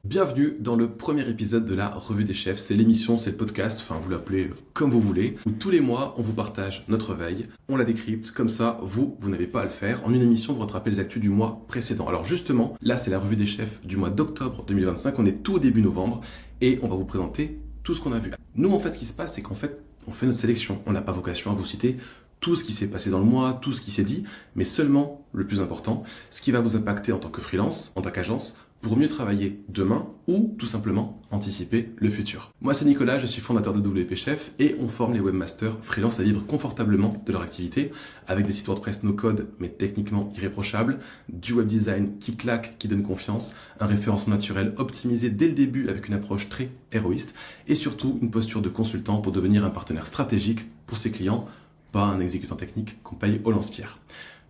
Bienvenue dans le premier épisode de la Revue des Chefs. C'est l'émission, c'est le podcast, enfin vous l'appelez comme vous voulez, où tous les mois on vous partage notre veille, on la décrypte, comme ça vous n'avez pas à le faire. En une émission, vous rattrapez les actus du mois précédent. Alors justement, là c'est la Revue des Chefs du mois d'octobre 2025, on est tout au début novembre et on va vous présenter tout ce qu'on a vu. Nous en fait ce qui se passe c'est qu'en fait on fait notre sélection, on n'a pas vocation à vous citer tout ce qui s'est passé dans le mois, tout ce qui s'est dit, mais seulement le plus important, ce qui va vous impacter en tant que freelance, en tant qu'agence, pour mieux travailler demain ou tout simplement anticiper le futur. Moi c'est Nicolas, je suis fondateur de WP Chef et on forme les webmasters freelance à vivre confortablement de leur activité avec des sites WordPress no code mais techniquement irréprochables, du web design qui claque, qui donne confiance, un référencement naturel optimisé dès le début avec une approche très héroïste et surtout une posture de consultant pour devenir un partenaire stratégique pour ses clients, pas un exécutant technique qu'on paye au lance-pierre.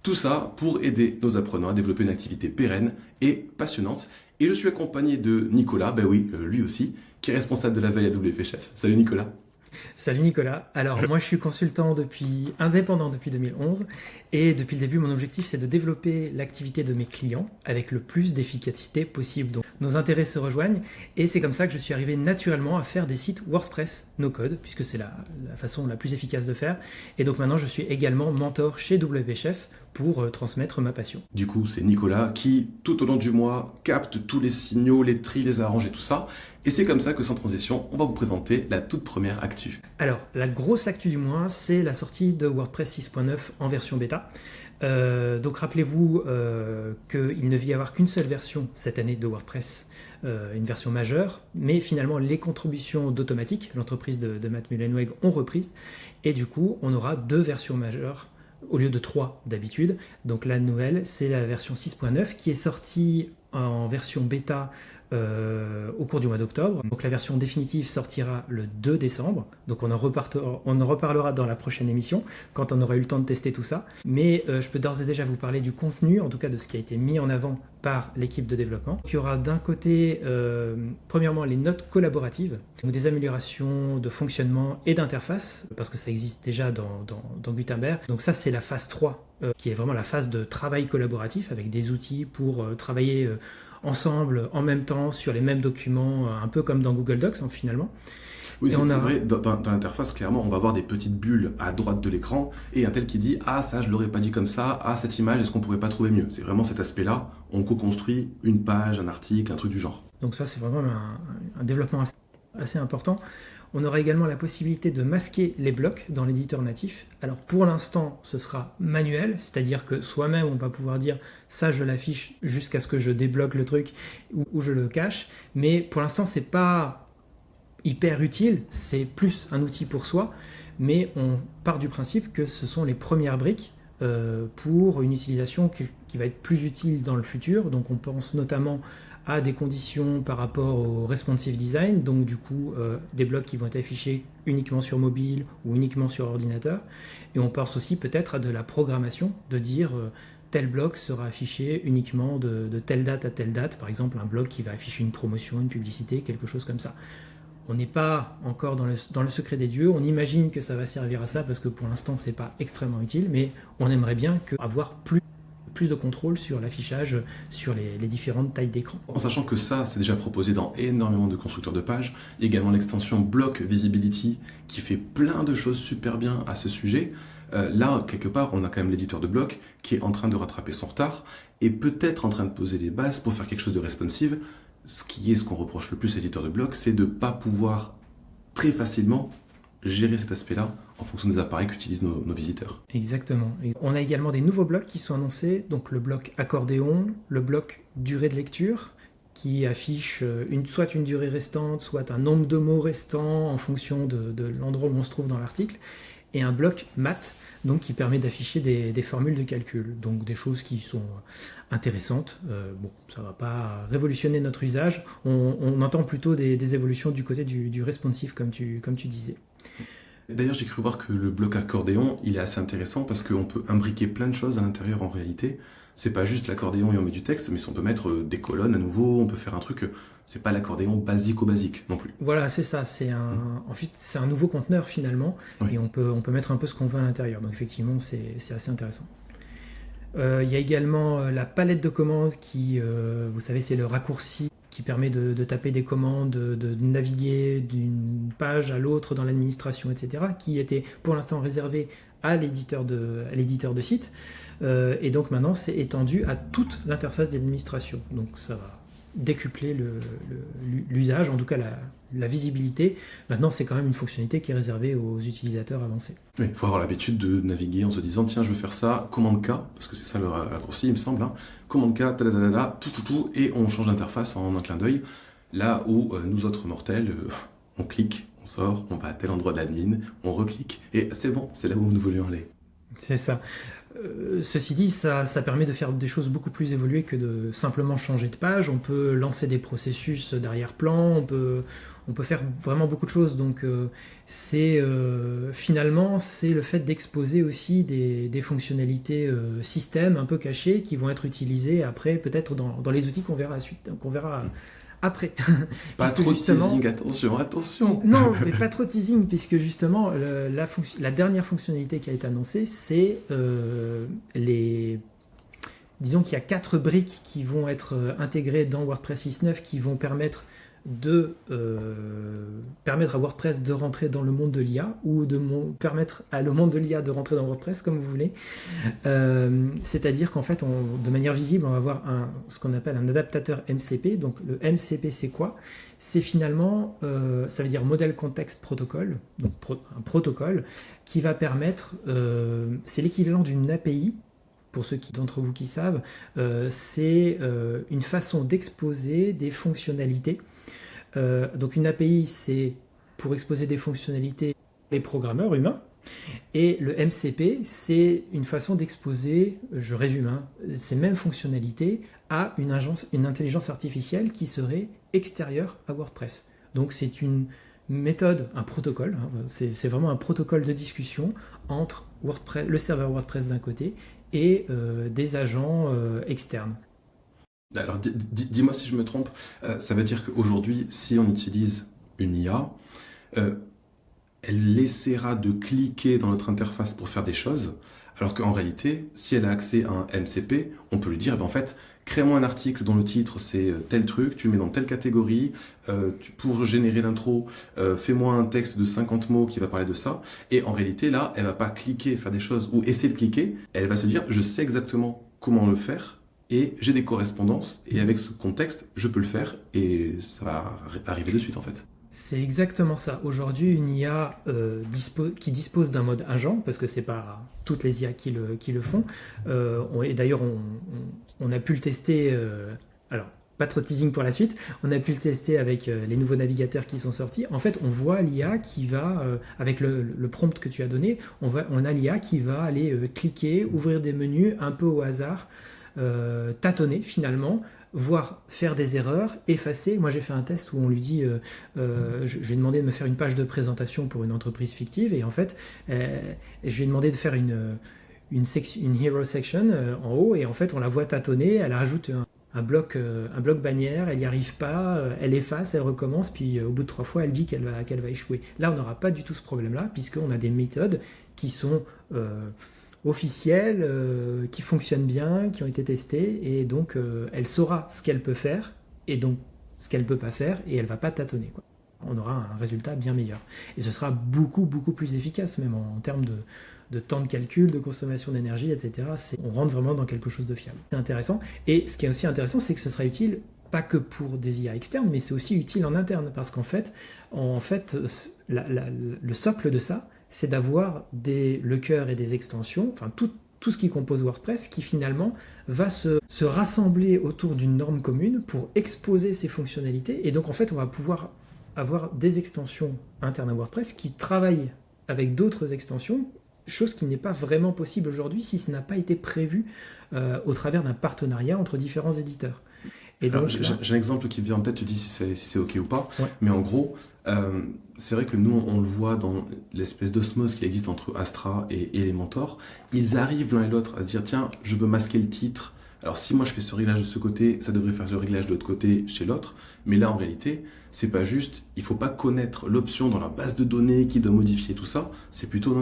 Tout ça pour aider nos apprenants à développer une activité pérenne et passionnante. Et je suis accompagné de Nicolas, lui aussi, qui est responsable de la veille à WP Chef. Salut Nicolas. Salut Nicolas. Alors moi je suis consultant indépendant depuis 2011 et depuis le début mon objectif c'est de développer l'activité de mes clients avec le plus d'efficacité possible. Donc nos intérêts se rejoignent et c'est comme ça que je suis arrivé naturellement à faire des sites WordPress no code puisque c'est la façon la plus efficace de faire. Et donc maintenant je suis également mentor chez WP Chef pour transmettre ma passion. Du coup, c'est Nicolas qui, tout au long du mois, capte tous les signaux, les trie, les arrange et tout ça. Et c'est comme ça que, sans transition, on va vous présenter la toute première actu. Alors, la grosse actu du mois, c'est la sortie de WordPress 6.9 en version bêta. Donc rappelez-vous qu'il ne va y avoir qu'une seule version cette année de WordPress, une version majeure, mais finalement les contributions d'Automatic, l'entreprise de Matt Mullenweg, ont repris. Et du coup, on aura deux versions majeures au lieu de 3 d'habitude. Donc la nouvelle, c'est la version 6.9 qui est sortie en version bêta au cours du mois d'octobre. Donc la version définitive sortira le 2 décembre. Donc on en reparlera dans la prochaine émission quand on aura eu le temps de tester tout ça. Mais je peux d'ores et déjà vous parler du contenu, en tout cas de ce qui a été mis en avant par l'équipe de développement. Il y aura d'un côté, premièrement, les notes collaboratives, donc des améliorations de fonctionnement et d'interface, parce que ça existe déjà dans Gutenberg. Donc ça, c'est la phase 3, qui est vraiment la phase de travail collaboratif, avec des outils pour travailler ensemble, en même temps, sur les mêmes documents, un peu comme dans Google Docs, finalement. Oui, c'est vrai, dans l'interface, clairement, on va avoir des petites bulles à droite de l'écran et un tel qui dit « Ah, ça, je l'aurais pas dit comme ça. Ah, cette image, est-ce qu'on pourrait pas trouver mieux ?» C'est vraiment cet aspect-là. On co-construit une page, un article, un truc du genre. Donc ça, c'est vraiment un développement assez important. On aura également la possibilité de masquer les blocs dans l'éditeur natif. Alors pour l'instant, ce sera manuel, c'est-à-dire que soi-même, on va pouvoir dire « ça, je l'affiche jusqu'à ce que je débloque le truc ou je le cache ». Mais pour l'instant, c'est pas hyper utile, c'est plus un outil pour soi, mais on part du principe que ce sont les premières briques pour une utilisation qui va être plus utile dans le futur. Donc on pense notamment à des conditions par rapport au responsive design, donc du coup des blocs qui vont être affichés uniquement sur mobile ou uniquement sur ordinateur. Et on pense aussi peut-être à de la programmation, de dire tel bloc sera affiché uniquement de telle date à telle date, par exemple un bloc qui va afficher une promotion, une publicité, quelque chose comme ça. On n'est pas encore dans le secret des dieux, on imagine que ça va servir à ça parce que pour l'instant c'est pas extrêmement utile, mais on aimerait bien avoir plus de contrôle sur l'affichage, sur les différentes tailles d'écran. En sachant que ça, c'est déjà proposé dans énormément de constructeurs de pages. Il y a également l'extension Block Visibility qui fait plein de choses super bien à ce sujet. Là, quelque part, on a quand même l'éditeur de bloc qui est en train de rattraper son retard et peut-être en train de poser les bases pour faire quelque chose de responsive. Ce qu'on reproche le plus à l'éditeur de bloc, c'est de ne pas pouvoir très facilement gérer cet aspect-là en fonction des appareils qu'utilisent nos visiteurs. Exactement. On a également des nouveaux blocs qui sont annoncés, donc le bloc accordéon, le bloc durée de lecture, qui affiche soit une durée restante, soit un nombre de mots restants en fonction de l'endroit où on se trouve dans l'article, et un bloc math, donc qui permet d'afficher des formules de calcul, donc des choses qui sont intéressantes. Bon, ça ne va pas révolutionner notre usage, on entend plutôt des évolutions du côté du responsive, comme tu disais. D'ailleurs, j'ai cru voir que le bloc accordéon, il est assez intéressant parce qu'on peut imbriquer plein de choses à l'intérieur en réalité. C'est pas juste l'accordéon et on met du texte, mais si on peut mettre des colonnes à nouveau, on peut faire un truc, c'est pas l'accordéon basique non plus. Voilà, c'est ça, en fait, c'est un nouveau conteneur finalement, oui. Et on peut mettre un peu ce qu'on veut à l'intérieur, donc effectivement, c'est assez intéressant. Il y a également la palette de commandes qui, vous savez, c'est le raccourci qui permet de taper des commandes, de naviguer d'une page à l'autre dans l'administration, etc., qui était pour l'instant réservé à l'éditeur de site. Et donc maintenant, c'est étendu à toute l'interface d'administration. Donc ça va décupler l'usage, en tout cas la visibilité. Maintenant, c'est quand même une fonctionnalité qui est réservée aux utilisateurs avancés. Oui, il faut avoir l'habitude de naviguer en se disant tiens, je veux faire ça, commande K, parce que c'est ça le raccourci, il me semble. Hein. Commande K, tout, et on change d'interface en un clin d'œil. Là où nous autres mortels, on clique, on sort, on va à tel endroit de l'admin, on reclique, et c'est bon, c'est là où nous voulions aller. C'est ça. Ceci dit, ça permet de faire des choses beaucoup plus évoluées que de simplement changer de page. On peut lancer des processus d'arrière-plan, on peut faire vraiment beaucoup de choses. Donc finalement, c'est le fait d'exposer aussi des fonctionnalités système un peu cachées qui vont être utilisées après, peut-être dans les outils qu'on verra après. Pas trop teasing, attention. Non, mais pas trop teasing, puisque justement, la dernière fonctionnalité qui a été annoncée, c'est disons qu'il y a 4 briques qui vont être intégrées dans WordPress 6.9 qui vont permettre à WordPress de rentrer dans le monde de l'IA ou permettre à le monde de l'IA de rentrer dans WordPress comme vous voulez. C'est-à-dire qu'en fait, de manière visible, on va avoir ce qu'on appelle un adaptateur MCP. Donc le MCP, c'est quoi? C'est finalement, ça veut dire Model Context Protocol, donc un protocole qui va permettre, c'est l'équivalent d'une API. Pour ceux d'entre vous qui savent, c'est une façon d'exposer des fonctionnalités. Donc une API, c'est pour exposer des fonctionnalités les programmeurs humains. Et le MCP, c'est une façon d'exposer, je résume, ces mêmes fonctionnalités à une intelligence artificielle qui serait extérieure à WordPress. Donc c'est une méthode, un protocole, c'est vraiment un protocole de discussion entre le serveur WordPress d'un côté et des agents externes. Alors dis-moi si je me trompe, ça veut dire qu'aujourd'hui, si on utilise une IA, elle essaiera de cliquer dans notre interface pour faire des choses, alors qu'en réalité, si elle a accès à un MCP, on peut lui dire, en fait, crée-moi un article dont le titre c'est tel truc, tu le mets dans telle catégorie, pour générer l'intro, fais-moi un texte de 50 mots qui va parler de ça. Et en réalité, là, elle va pas cliquer, faire des choses ou essayer de cliquer, elle va se dire, je sais exactement comment le faire et j'ai des correspondances et avec ce contexte, je peux le faire et ça va arriver de suite en fait. C'est exactement ça. Aujourd'hui, une IA qui dispose d'un mode agent, parce que c'est pas toutes les IA qui le font, et d'ailleurs on a pu le tester, alors pas trop de teasing pour la suite, on a pu le tester avec les nouveaux navigateurs qui sont sortis. En fait, on voit l'IA qui va, avec le prompt que tu as donné, on a l'IA qui va aller cliquer, ouvrir des menus un peu au hasard, tâtonner finalement, voire faire des erreurs, effacer. Moi j'ai fait un test où on lui dit, je lui ai demandé de me faire une page de présentation pour une entreprise fictive, et en fait je lui ai demandé de faire une hero section en haut, et en fait on la voit tâtonner, elle rajoute un bloc bannière, elle n'y arrive pas, elle efface, elle recommence, puis au bout de 3 fois elle dit qu'elle va échouer. Là on n'aura pas du tout ce problème là, puisqu'on a des méthodes qui sont officielles, qui fonctionnent bien, qui ont été testées, et donc elle saura ce qu'elle peut faire et donc ce qu'elle peut pas faire, et elle va pas tâtonner, quoi. On aura un résultat bien meilleur et ce sera beaucoup plus efficace, même en termes de temps de calcul, de consommation d'énergie, etc. On rentre vraiment dans quelque chose de fiable. C'est intéressant, et ce qui est aussi intéressant, c'est que ce sera utile pas que pour des IA externes, mais c'est aussi utile en interne, parce qu'en fait le socle de ça, c'est d'avoir le cœur et des extensions, enfin tout ce qui compose WordPress, qui finalement va se rassembler autour d'une norme commune pour exposer ces fonctionnalités. Et donc en fait, on va pouvoir avoir des extensions internes à WordPress qui travaillent avec d'autres extensions, chose qui n'est pas vraiment possible aujourd'hui si ce n'a pas été prévu au travers d'un partenariat entre différents éditeurs. Et donc, j'ai un exemple qui me vient en tête, tu dis si c'est OK ou pas, ouais. Mais en gros, c'est vrai que nous, on le voit dans l'espèce d'osmose qui existe entre Astra et Elementor. Ils arrivent l'un et l'autre à se dire, tiens, je veux masquer le titre. Alors si moi je fais ce réglage de ce côté, ça devrait faire le réglage de l'autre côté chez l'autre. Mais là, en réalité, c'est pas juste, il faut pas connaître l'option dans la base de données qui doit modifier tout ça. C'est plutôt,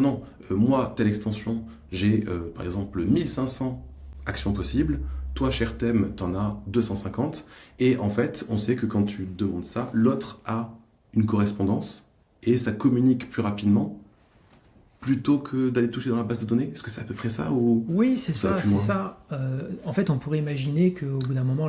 moi, telle extension, j'ai par exemple 1500 actions possibles. toi, cher thème, t'en as 250. Et en fait, on sait que quand tu demandes ça, l'autre a une correspondance et ça communique plus rapidement plutôt que d'aller toucher dans la base de données. Est-ce que c'est à peu près ça ou Oui, c'est ça va ça, plus c'est loin? ça. En fait, on pourrait imaginer qu'au bout d'un moment,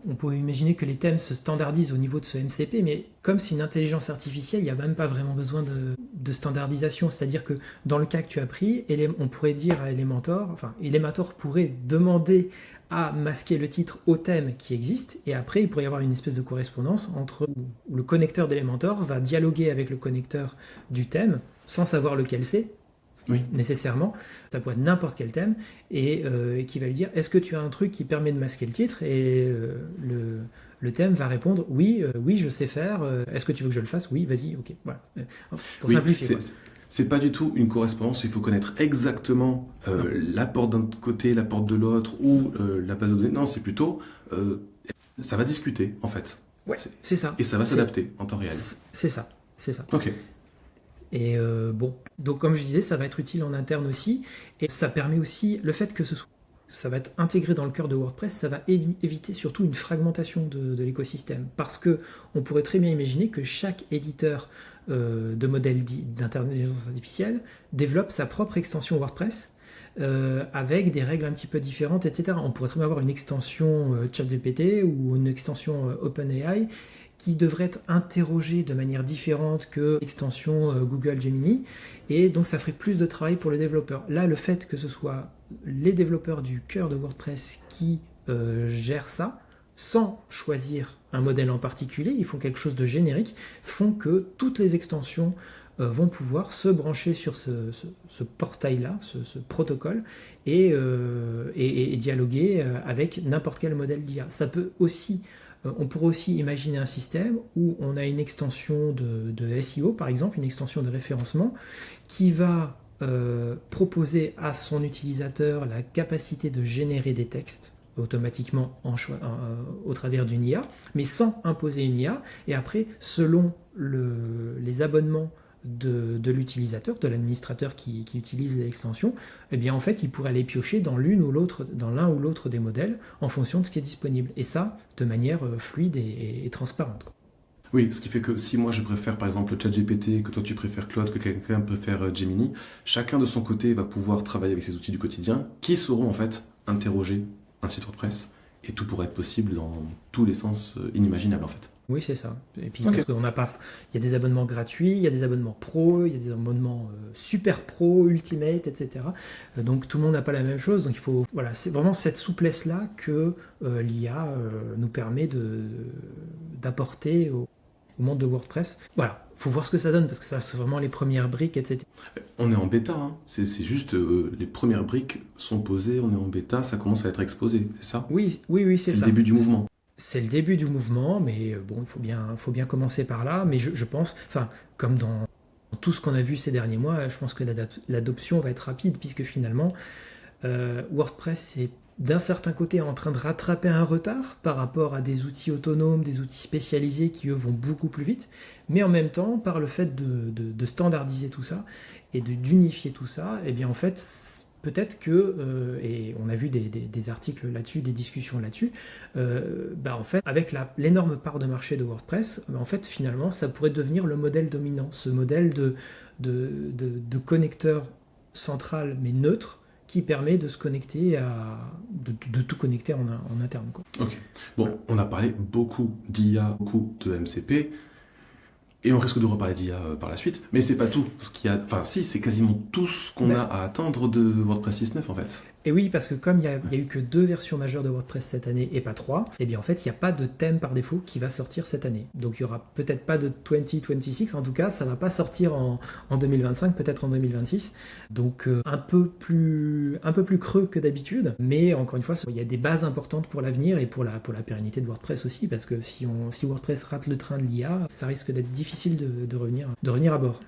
on pourrait imaginer que les thèmes se standardisent au niveau de ce MCP, mais comme c'est une intelligence artificielle, il n'y a même pas vraiment besoin de standardisation. C'est-à-dire que dans le cas que tu as pris, on pourrait dire à Elementor pourrait demander à masquer le titre au thème qui existe, et après il pourrait y avoir une espèce de correspondance où le connecteur d'Elementor va dialoguer avec le connecteur du thème, sans savoir lequel c'est, Oui. nécessairement. Ça pourrait être n'importe quel thème, et qui va lui dire est-ce que tu as un truc qui permet de masquer le titre, et le thème va répondre oui, je sais faire, est-ce que tu veux que je le fasse, oui, vas-y, ok, voilà. Pour Oui, simplifier, quoi. c'est pas du tout une correspondance, il faut connaître exactement la porte d'un côté, la porte de l'autre ou la base de données. Non, c'est plutôt ça va discuter en fait. Ouais, c'est ça. Et ça va s'adapter en temps réel. C'est ça. Ok. Et donc comme je disais, ça va être utile en interne aussi, et ça permet aussi le fait que ça va être intégré dans le cœur de WordPress, ça va éviter surtout une fragmentation de l'écosystème, parce que on pourrait très bien imaginer que chaque éditeur de modèle d'intelligence artificielle développe sa propre extension WordPress avec des règles un petit peu différentes, etc. On pourrait très bien avoir une extension ChatGPT ou une extension OpenAI qui devrait être interrogée de manière différente que l'extension Google Gemini, et donc ça ferait plus de travail pour les développeurs. Là, le fait que ce soit les développeurs du cœur de WordPress qui gèrent ça, sans choisir un modèle en particulier, ils font quelque chose de générique, font que toutes les extensions vont pouvoir se brancher sur ce portail-là, ce protocole, et dialoguer avec n'importe quel modèle d'IA. On pourrait aussi imaginer un système où on a une extension de SEO, par exemple, une extension de référencement, qui va proposer à son utilisateur la capacité de générer des textes automatiquement au travers d'une IA, mais sans imposer une IA. Et après, selon les abonnements de l'utilisateur, de l'administrateur qui utilise l'extension, eh bien en fait il pourrait aller piocher dans l'un ou l'autre des modèles en fonction de ce qui est disponible, et ça de manière fluide et transparente, quoi. Oui, ce qui fait que si moi je préfère par exemple ChatGPT, que toi tu préfères Claude, que quelqu'un préfère Gemini, chacun de son côté va pouvoir travailler avec ses outils du quotidien qui sauront en fait interroger un site WordPress, et tout pourrait être possible dans tous les sens inimaginables en fait. Oui, c'est ça. Et puis, Ok. parce qu'on n'a pas. Il y a des abonnements gratuits, il y a des abonnements pro, il y a des abonnements super pro, ultimate, etc. Donc tout le monde n'a pas la même chose. Donc il faut. Voilà, c'est vraiment cette souplesse-là que l'IA nous permet d'apporter au monde de WordPress. Voilà, faut voir ce que ça donne, parce que ça, c'est vraiment les premières briques, etc. On est en bêta, hein. C'est juste les premières briques sont posées, on est en bêta, ça commence à être exposé, c'est ça? Oui, c'est C'est ça. le début du mouvement. C'est le début du mouvement, mais bon, il faut bien commencer par là. Mais je pense, enfin, comme dans tout ce qu'on a vu ces derniers mois, je pense que l'adoption va être rapide, puisque finalement, WordPress est d'un certain côté en train de rattraper un retard par rapport à des outils autonomes, des outils spécialisés qui, eux, vont beaucoup plus vite. Mais en même temps, par le fait de standardiser tout ça et d'unifier tout ça, eh bien, en fait, peut-être que, et on a vu des articles là-dessus, des discussions là-dessus, en fait, avec l'énorme part de marché de WordPress, en fait, finalement, ça pourrait devenir le modèle dominant, ce modèle de connecteur central mais neutre, qui permet de se connecter de tout connecter en interne, quoi. Ok. Bon, on a parlé beaucoup d'IA, beaucoup de MCP, et on risque de reparler d'IA par la suite, mais c'est pas tout ce qu'il y a. Enfin, si, c'est quasiment tout ce qu'on a à attendre de WordPress 6.9 en fait. Et oui, parce que comme il y a eu que 2 versions majeures de WordPress cette année et pas 3, et bien en fait, il n'y a pas de thème par défaut qui va sortir cette année. Donc il n'y aura peut-être pas de 2026, en tout cas, ça ne va pas sortir en 2025, peut-être en 2026. Donc un peu plus creux que d'habitude, mais encore une fois, il y a des bases importantes pour l'avenir et pour la pérennité de WordPress aussi, parce que si WordPress rate le train de l'IA, ça risque d'être difficile de revenir à bord.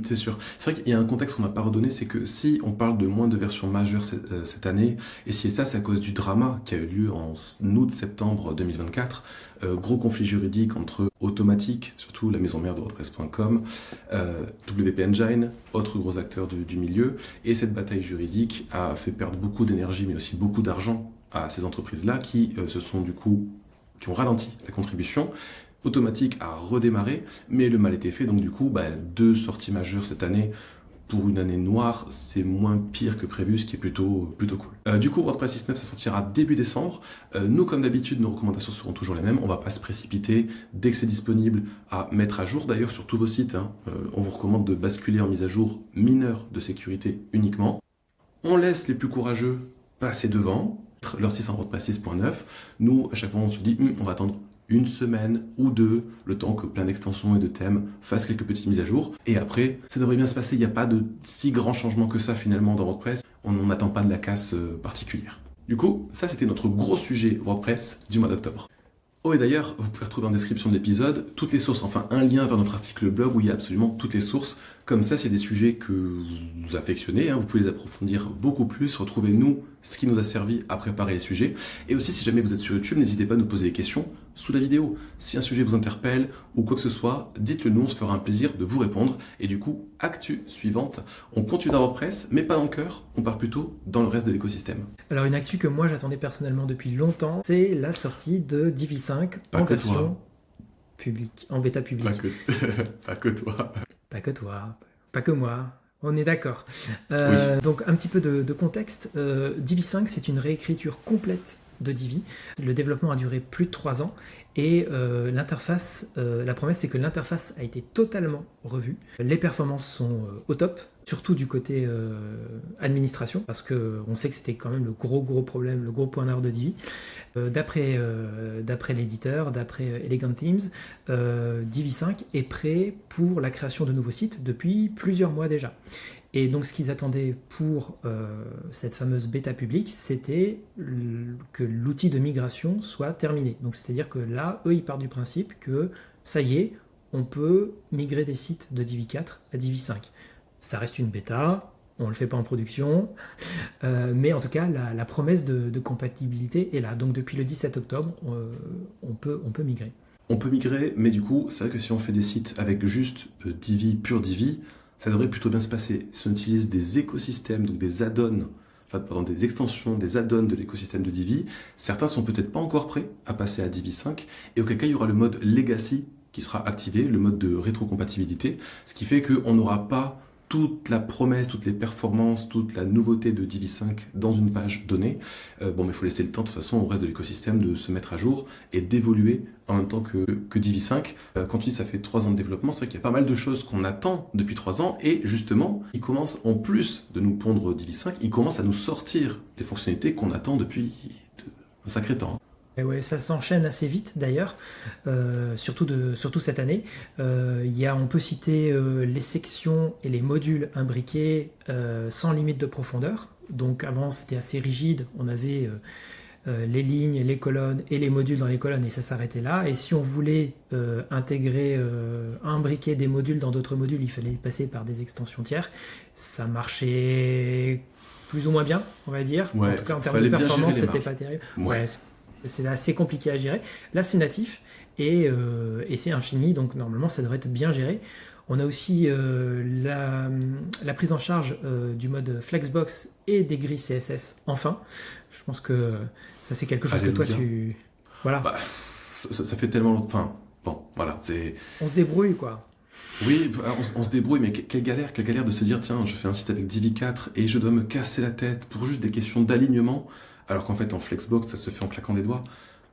C'est sûr. C'est vrai qu'il y a un contexte qu'on n'a pas redonné, c'est que si on parle de moins de versions majeures cette année, et si ça c'est à cause du drama qui a eu lieu en août-septembre 2024, gros conflit juridique entre Automatic, surtout la maison mère de WordPress.com, WP Engine, autre gros acteur du milieu, et cette bataille juridique a fait perdre beaucoup d'énergie mais aussi beaucoup d'argent à ces entreprises-là qui qui ont ralenti la contribution. Automatique a redémarré, mais le mal était fait, donc du coup, 2 sorties majeures cette année pour une année noire, c'est moins pire que prévu, ce qui est plutôt cool. Du coup, WordPress 6.9, ça sortira début décembre. Nous, comme d'habitude, nos recommandations seront toujours les mêmes. On va pas se précipiter dès que c'est disponible à mettre à jour. D'ailleurs, sur tous vos sites, on vous recommande de basculer en mise à jour mineure de sécurité uniquement. On laisse les plus courageux passer devant, leur site en WordPress 6.9. Nous, à chaque fois, on se dit, on va attendre une semaine ou 2, le temps que plein d'extensions et de thèmes fassent quelques petites mises à jour. Et après, ça devrait bien se passer. Il n'y a pas de si grands changements que ça finalement dans WordPress. On n'attend pas de la casse particulière. Du coup, ça c'était notre gros sujet WordPress du mois d'octobre. Oh, et d'ailleurs, vous pouvez retrouver en description de l'épisode toutes les sources, enfin un lien vers notre article blog où il y a absolument toutes les sources. Comme ça, s'il y a des sujets que vous affectionnez, vous pouvez les approfondir beaucoup plus, retrouver nous ce qui nous a servi à préparer les sujets. Et aussi, si jamais vous êtes sur YouTube, n'hésitez pas à nous poser des questions sous la vidéo. Si un sujet vous interpelle ou quoi que ce soit, dites-le nous, on se fera un plaisir de vous répondre. Et du coup, actu suivante, on continue dans WordPress, mais pas dans le cœur, on part plutôt dans le reste de l'écosystème. Alors une actu que moi j'attendais personnellement depuis longtemps, c'est la sortie de Divi 5 en version publique, en bêta publique. Pas que toi. Pas que toi, pas que moi. On est d'accord. Oui. Donc un petit peu de contexte. Divi 5, c'est une réécriture complète de Divi. Le développement a duré plus de 3 ans et l'interface, la promesse c'est que l'interface a été totalement revue. Les performances sont au top, surtout du côté administration, parce qu'on sait que c'était quand même le gros problème, le gros point d'arrêt de Divi. D'après l'éditeur, d'après Elegant Themes, Divi 5 est prêt pour la création de nouveaux sites depuis plusieurs mois déjà. Et donc ce qu'ils attendaient pour cette fameuse bêta publique, c'était que l'outil de migration soit terminé. Donc c'est-à-dire que là, eux, ils partent du principe que ça y est, on peut migrer des sites de Divi 4 à Divi 5. Ça reste une bêta, on ne le fait pas en production, mais en tout cas, la promesse de compatibilité est là. Donc depuis le 17 octobre, on peut migrer. On peut migrer, mais du coup, c'est vrai que si on fait des sites avec juste Divi, pur Divi, ça devrait plutôt bien se passer. Si on utilise des écosystèmes, donc des add-ons, des extensions, des add-ons de l'écosystème de Divi, certains sont peut-être pas encore prêts à passer à Divi 5, et auquel cas il y aura le mode Legacy qui sera activé, le mode de rétrocompatibilité, ce qui fait qu'on n'aura pas toute la promesse, toutes les performances, toute la nouveauté de Divi 5 dans une page donnée. Mais il faut laisser le temps de toute façon au reste de l'écosystème de se mettre à jour et d'évoluer en même temps que Divi 5. Quand tu dis ça fait 3 ans de développement, c'est vrai qu'il y a pas mal de choses qu'on attend depuis 3 ans et justement, ils commencent en plus de nous pondre Divi 5, ils commencent à nous sortir les fonctionnalités qu'on attend depuis un sacré temps. Et ouais, ça s'enchaîne assez vite d'ailleurs, surtout cette année. On peut citer les sections et les modules imbriqués sans limite de profondeur. Donc avant c'était assez rigide, on avait les lignes, les colonnes et les modules dans les colonnes et ça s'arrêtait là. Et si on voulait imbriquer des modules dans d'autres modules, il fallait passer par des extensions tiers. Ça marchait plus ou moins bien, on va dire. Ouais, en tout cas en termes de performance, c'était pas terrible. Ouais. C'est assez compliqué à gérer. Là, c'est natif et c'est infini, donc normalement, ça devrait être bien géré. On a aussi la prise en charge du mode Flexbox et des grilles CSS, enfin. Je pense que ça, c'est quelque chose que toi, tu... Voilà. Ça fait tellement longtemps... Enfin, bon, voilà, c'est... On se débrouille, quoi. Oui, on se débrouille, mais quelle galère de se dire, tiens, je fais un site avec Divi 4 et je dois me casser la tête pour juste des questions d'alignement. Alors qu'en fait, en Flexbox, ça se fait en claquant des doigts.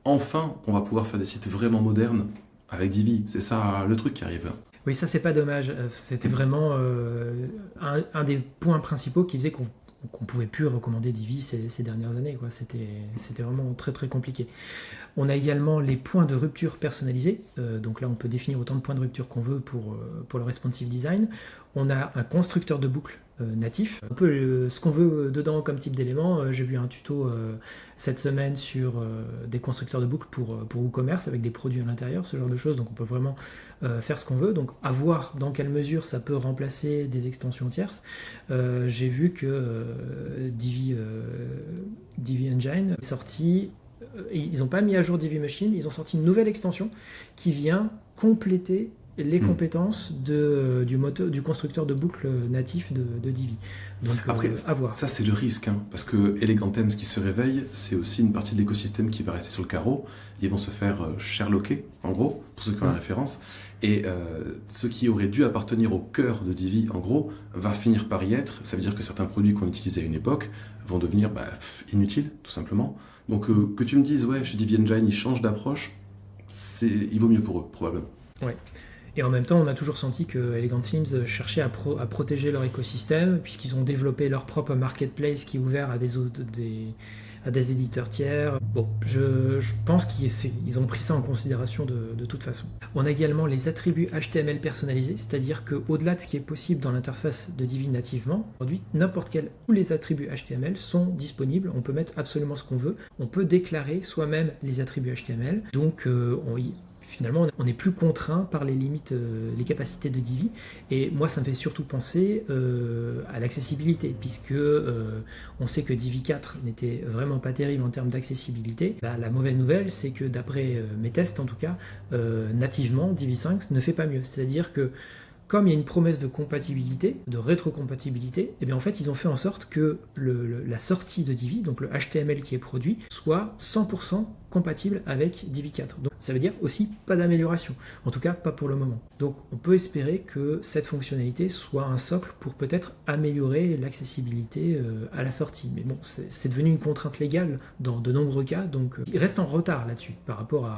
Enfin, on va pouvoir faire des sites vraiment modernes avec Divi. C'est ça le truc qui arrive. Oui, ça, c'est pas dommage. C'était vraiment un des points principaux qui faisait qu'on pouvait plus recommander Divi ces dernières années, quoi. C'était vraiment très, très compliqué. On a également les points de rupture personnalisés. Donc là, on peut définir autant de points de rupture qu'on veut pour le responsive design. On a un constructeur de boucle natif. Un peu ce qu'on veut dedans comme type d'élément. J'ai vu un tuto cette semaine sur des constructeurs de boucles pour WooCommerce avec des produits à l'intérieur, ce genre de choses. Donc on peut vraiment faire ce qu'on veut. Donc à voir dans quelle mesure ça peut remplacer des extensions tierces. J'ai vu que Divi Engine est sorti. Ils n'ont pas mis à jour Divi Machine, ils ont sorti une nouvelle extension qui vient compléter les compétences du constructeur de boucles natif de Divi. Donc après, à voir. Ça c'est le risque, hein, parce que Elegant Themes qui se réveille, c'est aussi une partie de l'écosystème qui va rester sur le carreau. Ils vont se faire Sherlocker, en gros, pour ceux qui ont la référence. Et ce qui aurait dû appartenir au cœur de Divi, en gros, va finir par y être. Ça veut dire que certains produits qu'on utilisait à une époque vont devenir inutiles, tout simplement. Donc que tu me dises, ouais, chez Divi Engine, ils changent d'approche, il vaut mieux pour eux, probablement. Ouais. Et en même temps, on a toujours senti que Elegant Themes cherchait à protéger leur écosystème, puisqu'ils ont développé leur propre marketplace qui est ouvert à des éditeurs tiers. Bon, je pense qu'ils ont pris ça en considération de toute façon. On a également les attributs HTML personnalisés, c'est-à-dire qu'au-delà de ce qui est possible dans l'interface de Divi nativement, aujourd'hui, tous les attributs HTML sont disponibles. On peut mettre absolument ce qu'on veut. On peut déclarer soi-même les attributs HTML. Donc, finalement, on n'est plus contraint par les limites, les capacités de Divi. Et moi, ça me fait surtout penser à l'accessibilité, puisque on sait que Divi 4 n'était vraiment pas terrible en termes d'accessibilité. La mauvaise nouvelle, c'est que d'après mes tests, en tout cas, nativement, Divi 5 ne fait pas mieux. C'est-à-dire que comme il y a une promesse de compatibilité, de rétrocompatibilité, et bien en fait ils ont fait en sorte que la sortie de Divi, donc le HTML qui est produit, soit 100% compatible avec Divi 4. Donc ça veut dire aussi pas d'amélioration, en tout cas pas pour le moment. Donc on peut espérer que cette fonctionnalité soit un socle pour peut-être améliorer l'accessibilité à la sortie. Mais bon, c'est devenu une contrainte légale dans de nombreux cas, donc il reste en retard là-dessus par rapport à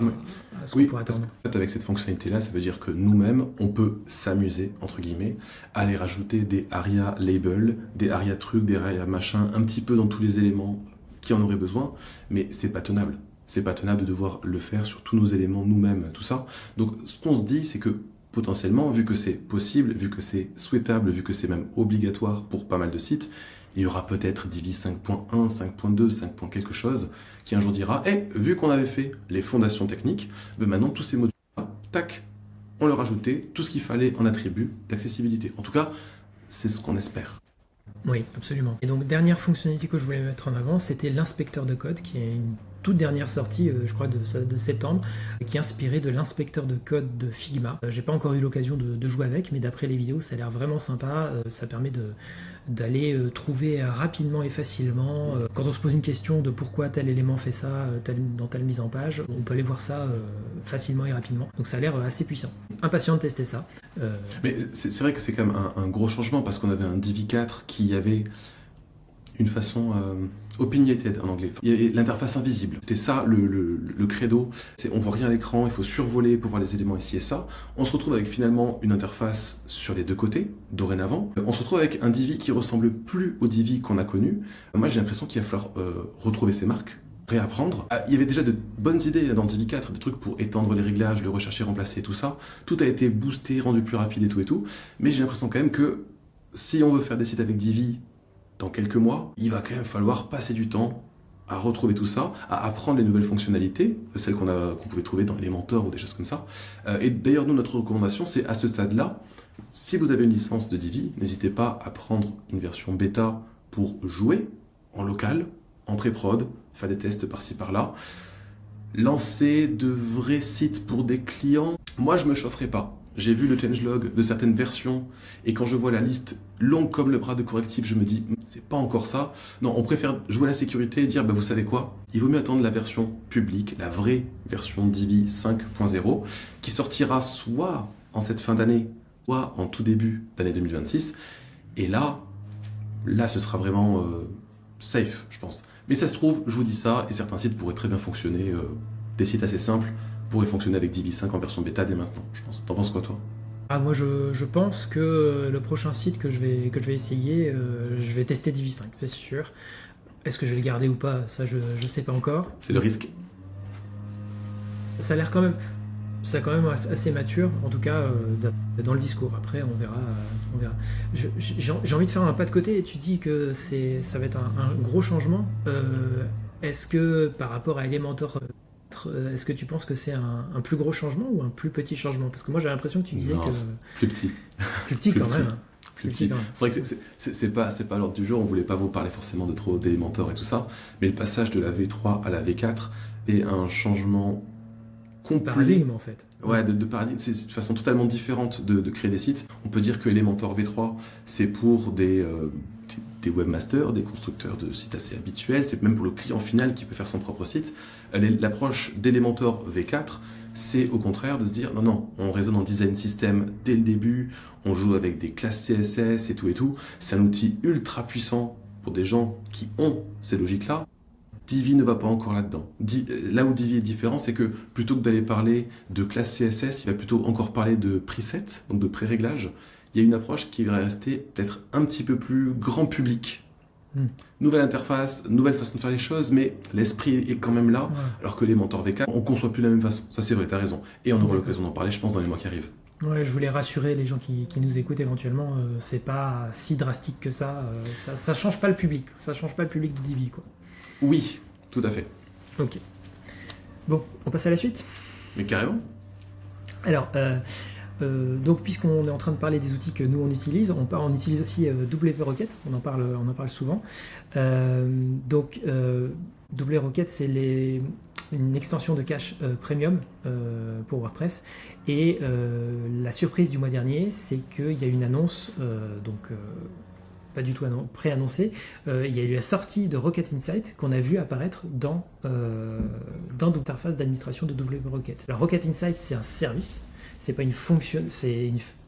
ce qu'on pourrait attendre. En fait, avec cette fonctionnalité-là, ça veut dire que nous-mêmes, on peut s'amuser, entre guillemets, à aller rajouter des ARIA labels, des ARIA trucs, des ARIA machin, un petit peu dans tous les éléments qui en auraient besoin, mais c'est pas tenable. C'est pas tenable de devoir le faire sur tous nos éléments nous-mêmes, tout ça. Donc ce qu'on se dit, c'est que potentiellement, vu que c'est possible, vu que c'est souhaitable, vu que c'est même obligatoire pour pas mal de sites, il y aura peut-être Divi 5.1, 5.2, 5. quelque chose qui un jour dira vu qu'on avait fait les fondations techniques, maintenant tous ces modules-là, tac, on leur ajoutait tout ce qu'il fallait en attribut d'accessibilité. En tout cas, c'est ce qu'on espère. Oui, absolument. Et donc, dernière fonctionnalité que je voulais mettre en avant, c'était l'inspecteur de code, qui est une toute dernière sortie, je crois, de septembre, qui est inspirée de l'inspecteur de code de Figma. J'ai pas encore eu l'occasion de jouer avec, mais d'après les vidéos, ça a l'air vraiment sympa. Ça permet d'aller trouver rapidement et facilement. Quand on se pose une question de pourquoi tel élément fait ça dans telle mise en page, on peut aller voir ça facilement et rapidement. Donc ça a l'air assez puissant. Impatient de tester ça. Mais c'est vrai que c'est quand même un gros changement, parce qu'on avait un Divi 4 qui avait une façon opinionated en anglais. Il y avait l'interface invisible. C'était ça le credo. On voit rien à l'écran, il faut survoler pour voir les éléments ici et ça. On se retrouve avec finalement une interface sur les deux côtés, dorénavant. On se retrouve avec un Divi qui ressemble plus au Divi qu'on a connu. Moi j'ai l'impression qu'il va falloir retrouver ses marques, réapprendre. Il y avait déjà de bonnes idées dans Divi 4, des trucs pour étendre les réglages, le rechercher, remplacer, tout ça. Tout a été boosté, rendu plus rapide et tout. Mais j'ai l'impression quand même que si on veut faire des sites avec Divi dans quelques mois, il va quand même falloir passer du temps à retrouver tout ça, à apprendre les nouvelles fonctionnalités, celles qu'on pouvait trouver dans Elementor ou des choses comme ça. Et d'ailleurs, nous, notre recommandation, c'est à ce stade-là, si vous avez une licence de Divi, n'hésitez pas à prendre une version bêta pour jouer en local, en pré-prod, faire des tests par-ci par-là, lancer de vrais sites pour des clients. Moi, je me chaufferai pas. J'ai vu le changelog de certaines versions, et quand je vois la liste longue comme le bras de correctif, je me dis, c'est pas encore ça. Non, on préfère jouer à la sécurité et dire, vous savez quoi, il vaut mieux attendre la version publique, la vraie version Divi 5.0, qui sortira soit en cette fin d'année, soit en tout début d'année 2026. Et là, ce sera vraiment safe, je pense. Mais ça se trouve, je vous dis ça, et certains sites pourraient très bien fonctionner, des sites assez simples, pourrait fonctionner avec Divi 5 en version bêta dès maintenant, je pense. T'en penses quoi, toi ? Moi, je pense que le prochain site que je vais essayer, je vais tester Divi 5, c'est sûr. Est-ce que je vais le garder ou pas ? Ça, je sais pas encore. C'est le risque. Ça a l'air quand même... c'est quand même assez mature, en tout cas dans le discours. Après, on verra. J'ai envie de faire un pas de côté et tu dis que ça va être un gros changement. Est-ce que par rapport à Elementor, est-ce que tu penses que c'est un plus gros changement ou un plus petit changement? Parce que moi j'ai l'impression que tu disais Non, que... plus petit. Plus petit Plus quand petit. même. Hein. Plus petit. Quand même. C'est vrai que c'est pas l'ordre du jour, on voulait pas vous parler forcément de trop d'Elementor et tout ça, mais le passage de la V3 à la V4 est un changement complet. Paradigme en fait. Ouais, de paradigme, c'est une façon totalement différente de créer des sites. On peut dire que Elementor V3, c'est pour des webmasters, des constructeurs de sites assez habituels, c'est même pour le client final qui peut faire son propre site. L'approche d'Elementor V4, c'est au contraire de se dire non, on raisonne en design system dès le début, on joue avec des classes CSS et tout. C'est un outil ultra puissant pour des gens qui ont ces logiques-là. Divi ne va pas encore là-dedans. Là où Divi est différent, c'est que plutôt que d'aller parler de classe CSS, il va plutôt encore parler de preset, donc de pré-réglage. Il y a une approche qui va rester peut-être un petit peu plus grand public. Nouvelle interface, nouvelle façon de faire les choses, mais l'esprit est quand même là, alors que les Elementor V4, on ne conçoit plus de la même façon. Ça c'est vrai, tu as raison. Et on aura l'occasion d'en parler, je pense, dans les mois qui arrivent. Ouais, je voulais rassurer les gens qui nous écoutent éventuellement, c'est pas si drastique que ça, ça change pas le public, ça change pas le public de Divi, quoi. Oui, tout à fait. Ok. Bon, on passe à la suite. Mais carrément. Alors, donc puisqu'on est en train de parler des outils que nous on utilise, on utilise aussi WP-Rocket, on en parle souvent. WP-Rocket, c'est une extension de cache premium pour WordPress. Et la surprise du mois dernier, c'est qu'il y a une annonce, pas du tout pré-annoncée, il y a eu la sortie de Rocket Insight qu'on a vu apparaître dans l'interface d'administration de WP-Rocket. Alors Rocket Insight, c'est un service, c'est pas une fonction,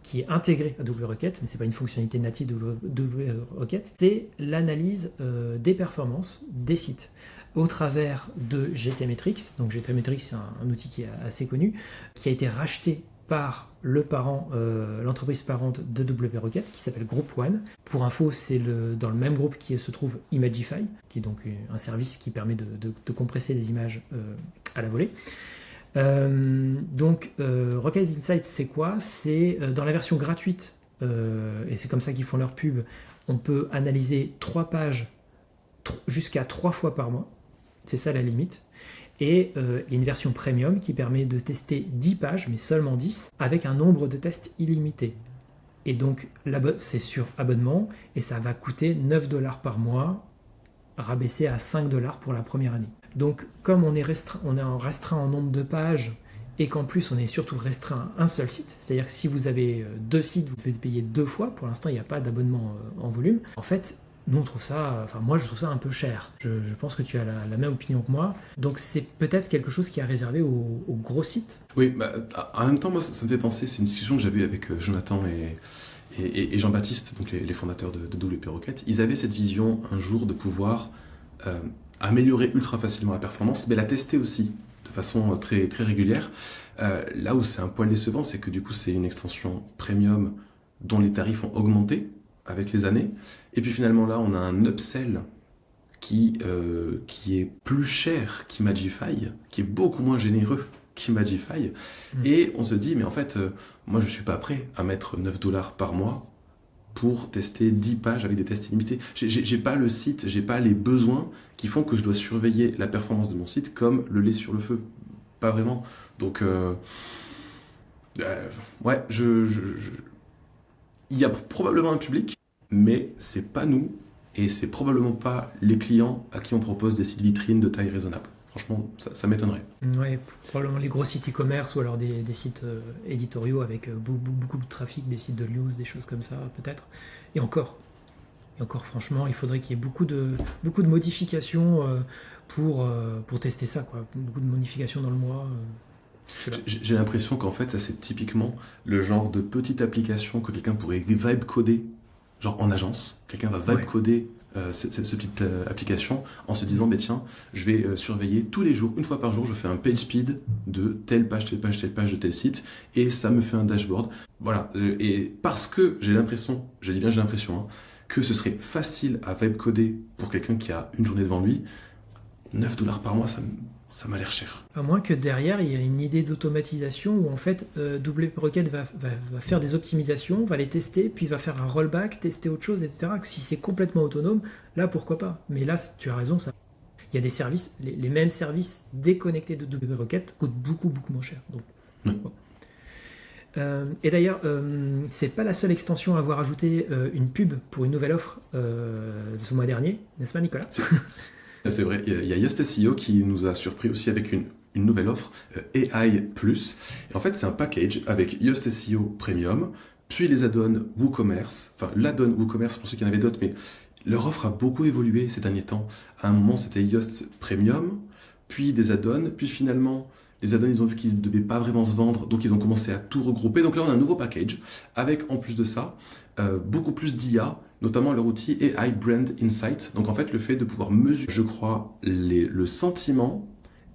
qui est intégré à WP-Rocket, mais c'est pas une fonctionnalité native de WP-Rocket. C'est l'analyse des performances des sites au travers de GTmetrix. Donc GTmetrix, c'est un outil qui est assez connu, qui a été racheté par l'entreprise parente de WP-Rocket qui s'appelle Group One. Pour info, c'est dans le même groupe qui se trouve Imagify, qui est donc un service qui permet de compresser des images à la volée. Rocket Insight, c'est quoi? C'est dans la version gratuite, et c'est comme ça qu'ils font leur pub, on peut analyser 3 pages jusqu'à 3 fois par mois. C'est ça la limite. Et il y a une version premium qui permet de tester 10 pages, mais seulement 10, avec un nombre de tests illimité. Et donc, c'est sur abonnement, et ça va coûter 9$ par mois, rabaissé à 5$ pour la première année. Donc, comme on est restreint en nombre de pages, et qu'en plus on est surtout restreint à un seul site, c'est-à-dire que si vous avez 2 sites, vous devez payer 2 fois, pour l'instant il n'y a pas d'abonnement en volume. En fait, nous on trouve ça, moi je trouve ça un peu cher. Je pense que tu as la même opinion que moi. Donc c'est peut-être quelque chose qui est réservé aux gros sites. Oui, en même temps, moi ça me fait penser, c'est une discussion que j'avais eue avec Jonathan et Jean-Baptiste, donc les fondateurs de WP-Rocket. Ils avaient cette vision un jour de pouvoir améliorer ultra facilement la performance, mais la tester aussi de façon très, très régulière. Là où c'est un poil décevant, c'est que du coup c'est une extension premium dont les tarifs ont augmenté avec les années. Et puis finalement là, on a un upsell qui est plus cher qu'Imagify, qui est beaucoup moins généreux qu'Imagify. Et on se dit, mais en fait, moi je suis pas prêt à mettre 9$ par mois pour tester 10 pages avec des tests illimités. J'ai pas le site, j'ai pas les besoins qui font que je dois surveiller la performance de mon site comme le lait sur le feu. Pas vraiment. Donc, ouais, il y a probablement un public, mais c'est pas nous, et c'est probablement pas les clients à qui on propose des sites vitrines de taille raisonnable. Franchement, ça m'étonnerait. Oui, probablement les gros sites e-commerce ou alors des sites éditoriaux avec beaucoup de trafic, des sites de news, des choses comme ça, peut-être. Et encore, franchement, il faudrait qu'il y ait beaucoup de modifications pour tester ça, quoi. Beaucoup de modifications dans le mois. J'ai l'impression qu'en fait, ça c'est typiquement le genre de petite application que quelqu'un pourrait vibe coder, genre en agence. Quelqu'un va vibe coder cette petite application en se disant, tiens, je vais surveiller tous les jours, une fois par jour, je fais un page speed de telle page de tel site, et ça me fait un dashboard. Voilà. Et parce que j'ai l'impression, je dis bien j'ai l'impression, que ce serait facile à vibe coder pour quelqu'un qui a une journée devant lui, 9$ par mois, ça m'a l'air cher. À moins que derrière, il y ait une idée d'automatisation où en fait, WP-Rocket va faire des optimisations, va les tester, puis va faire un rollback, tester autre chose, etc. Si c'est complètement autonome, là, pourquoi pas. Mais là, tu as raison, ça. Il y a des services, les mêmes services déconnectés de WP-Rocket coûtent beaucoup, beaucoup moins cher. Donc, bon. Et d'ailleurs, c'est pas la seule extension à avoir ajouté une pub pour une nouvelle offre de ce mois dernier, n'est-ce pas, Nicolas ? C'est vrai, il y a Yoast SEO qui nous a surpris aussi avec une nouvelle offre, AI+. Et en fait, c'est un package avec Yoast SEO Premium, puis les add-ons WooCommerce, enfin l'add-on WooCommerce pour ceux qui en avaient d'autres, mais leur offre a beaucoup évolué ces derniers temps. À un moment, c'était Yoast Premium, puis des add-ons, puis finalement, les add-ons, ils ont vu qu'ils ne devaient pas vraiment se vendre, donc ils ont commencé à tout regrouper. Donc là, on a un nouveau package, avec en plus de ça, beaucoup plus d'IA, notamment leur outil AI Brand Insight. Donc en fait, le fait de pouvoir mesurer, je crois, le sentiment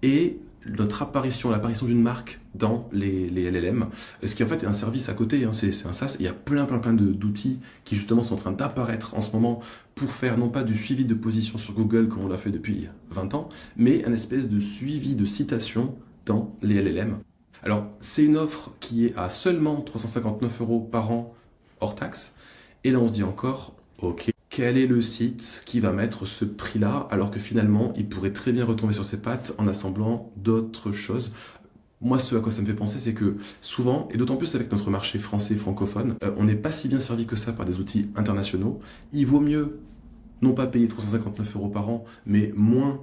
et l'apparition d'une marque dans les LLM, ce qui en fait est un service à côté, hein, c'est un SaaS. Il y a plein d'outils qui justement sont en train d'apparaître en ce moment pour faire non pas du suivi de position sur Google comme on l'a fait depuis 20 ans, mais un espèce de suivi de citation dans les LLM. Alors c'est une offre qui est à seulement 359 € par an hors taxe, et là on se dit encore, ok, quel est le site qui va mettre ce prix-là, alors que finalement, il pourrait très bien retomber sur ses pattes en assemblant d'autres choses. Moi, ce à quoi ça me fait penser, c'est que souvent, et d'autant plus avec notre marché français francophone, on n'est pas si bien servi que ça par des outils internationaux. Il vaut mieux non pas payer 359 € par an, mais moins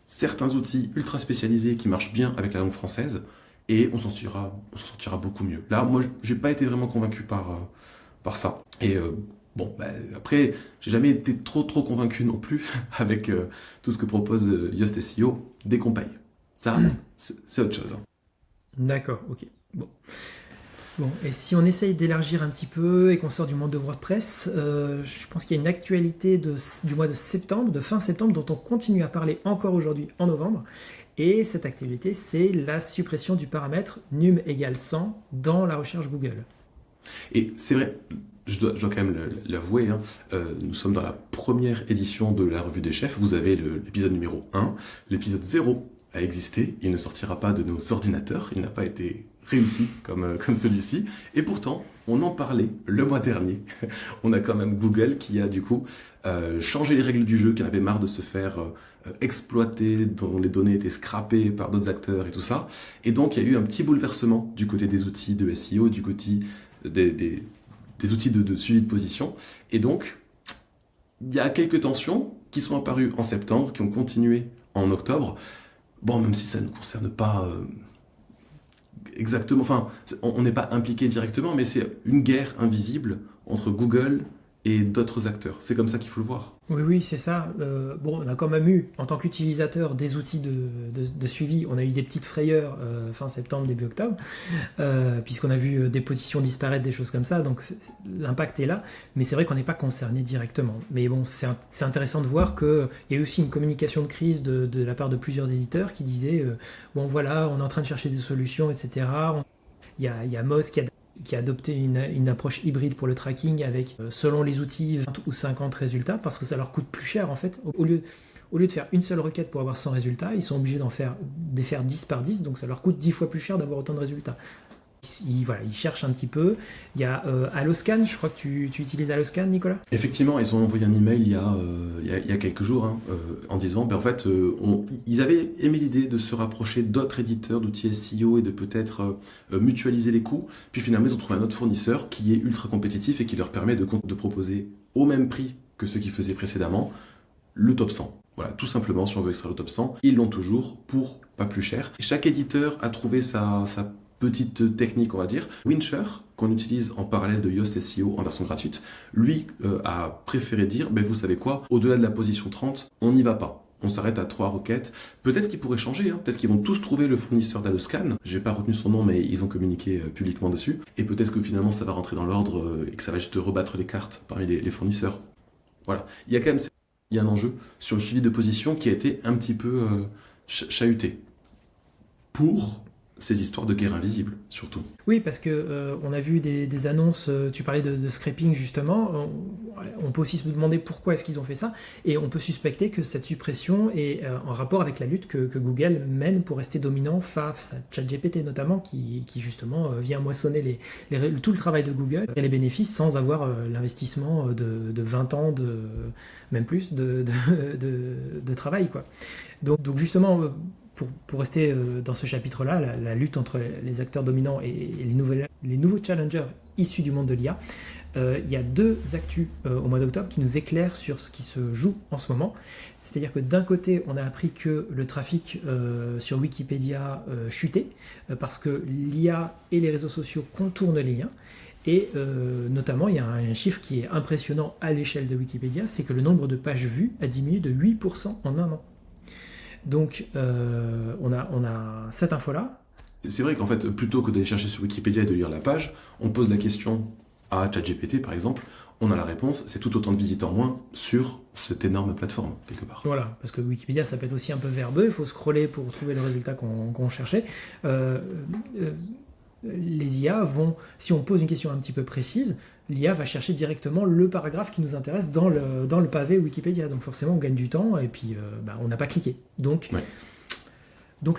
certains outils ultra spécialisés qui marchent bien avec la langue française, et on s'en sortira beaucoup mieux. Là, moi, j'ai pas été vraiment convaincu par ça. Et bon, après, j'ai jamais été trop convaincu non plus avec tout ce que propose Yoast SEO dès qu'on paye. Ça, c'est autre chose. D'accord, ok. Bon, et si on essaye d'élargir un petit peu et qu'on sort du monde de WordPress, je pense qu'il y a une actualité du mois de septembre, de fin septembre, dont on continue à parler encore aujourd'hui en novembre. Et cette actualité, c'est la suppression du paramètre num égale 100 dans la recherche Google. Et c'est vrai, je dois quand même l'avouer, hein, nous sommes dans la première édition de la revue des chefs. Vous avez l'épisode numéro 1, l'épisode 0 a existé, il ne sortira pas de nos ordinateurs, il n'a pas été réussi comme celui-ci, et pourtant on en parlait le mois dernier. On a quand même Google qui a du coup changé les règles du jeu, qui en avait marre de se faire exploiter, dont les données étaient scrappées par d'autres acteurs et tout ça, et donc il y a eu un petit bouleversement du côté des outils de SEO, du côté des outils de suivi de position, et donc il y a quelques tensions qui sont apparues en septembre, qui ont continué en octobre. Bon, même si ça ne concerne pas exactement, enfin, on n'est pas impliqué directement, mais c'est une guerre invisible entre Google et d'autres acteurs. C'est comme ça qu'il faut le voir. Oui, c'est ça. Bon, on a quand même eu, en tant qu'utilisateur des outils de suivi, on a eu des petites frayeurs fin septembre, début octobre, puisqu'on a vu des positions disparaître, des choses comme ça, donc l'impact est là, mais c'est vrai qu'on n'est pas concerné directement. Mais bon, c'est intéressant de voir qu'il y a eu aussi une communication de crise de la part de plusieurs éditeurs qui disaient bon voilà, on est en train de chercher des solutions, etc. Il y a Moz qui a adopté une approche hybride pour le tracking avec, selon les outils, 20 ou 50 résultats, parce que ça leur coûte plus cher en fait. Au lieu de faire une seule requête pour avoir 100 résultats, ils sont obligés de faire 10 par 10, donc ça leur coûte 10 fois plus cher d'avoir autant de résultats. Ils cherchent un petit peu. Il y a Alloscan, je crois que tu utilises Alloscan, Nicolas ? Effectivement, ils ont envoyé un email il y a quelques jours en disant, en fait, ils avaient émis l'idée de se rapprocher d'autres éditeurs d'outils SEO et de peut-être mutualiser les coûts. Puis finalement, ils ont trouvé un autre fournisseur qui est ultra compétitif et qui leur permet de proposer au même prix que ceux qui faisaient précédemment le top 100. Voilà, tout simplement, si on veut extraire le top 100, ils l'ont toujours pour pas plus cher. Et chaque éditeur a trouvé sa petite technique, on va dire. Wincher, qu'on utilise en parallèle de Yoast SEO en version gratuite, lui a préféré dire, vous savez quoi, au-delà de la position 30, on n'y va pas. On s'arrête à 3 requêtes. Peut-être qu'ils pourraient changer, hein. Peut-être qu'ils vont tous trouver le fournisseur d'Alloscan. J'ai pas retenu son nom, mais ils ont communiqué publiquement dessus. Et peut-être que finalement ça va rentrer dans l'ordre et que ça va juste rebattre les cartes parmi les fournisseurs. Voilà. Il y a quand même un enjeu sur le suivi de position qui a été un petit peu chahuté. Pour ces histoires de guerre invisible, surtout. Oui, parce que on a vu des annonces, tu parlais de scraping justement, on peut aussi se demander pourquoi est-ce qu'ils ont fait ça, et on peut suspecter que cette suppression est en rapport avec la lutte que Google mène pour rester dominant face à ChatGPT notamment, qui justement vient moissonner tout le travail de Google et les bénéfices sans avoir l'investissement de 20 ans, même plus, de travail, quoi. Donc justement, pour rester dans ce chapitre-là, la lutte entre les acteurs dominants et les nouveaux challengers issus du monde de l'IA, il y a 2 actus au mois d'octobre qui nous éclairent sur ce qui se joue en ce moment. C'est-à-dire que d'un côté, on a appris que le trafic sur Wikipédia chutait, parce que l'IA et les réseaux sociaux contournent les liens. Et notamment, il y a un chiffre qui est impressionnant à l'échelle de Wikipédia, c'est que le nombre de pages vues a diminué de 8% en un an. Donc, on a cette info-là. C'est vrai qu'en fait, plutôt que d'aller chercher sur Wikipédia et de lire la page, on pose la question à ChatGPT, par exemple, on a la réponse, c'est tout autant de visiteurs moins sur cette énorme plateforme, quelque part. Voilà, parce que Wikipédia, ça peut être aussi un peu verbeux, il faut scroller pour trouver le résultat qu'on cherchait. Les IA vont, si on pose une question un petit peu précise, l'IA va chercher directement le paragraphe qui nous intéresse dans le pavé Wikipédia. Donc forcément, on gagne du temps et puis on n'a pas cliqué. Donc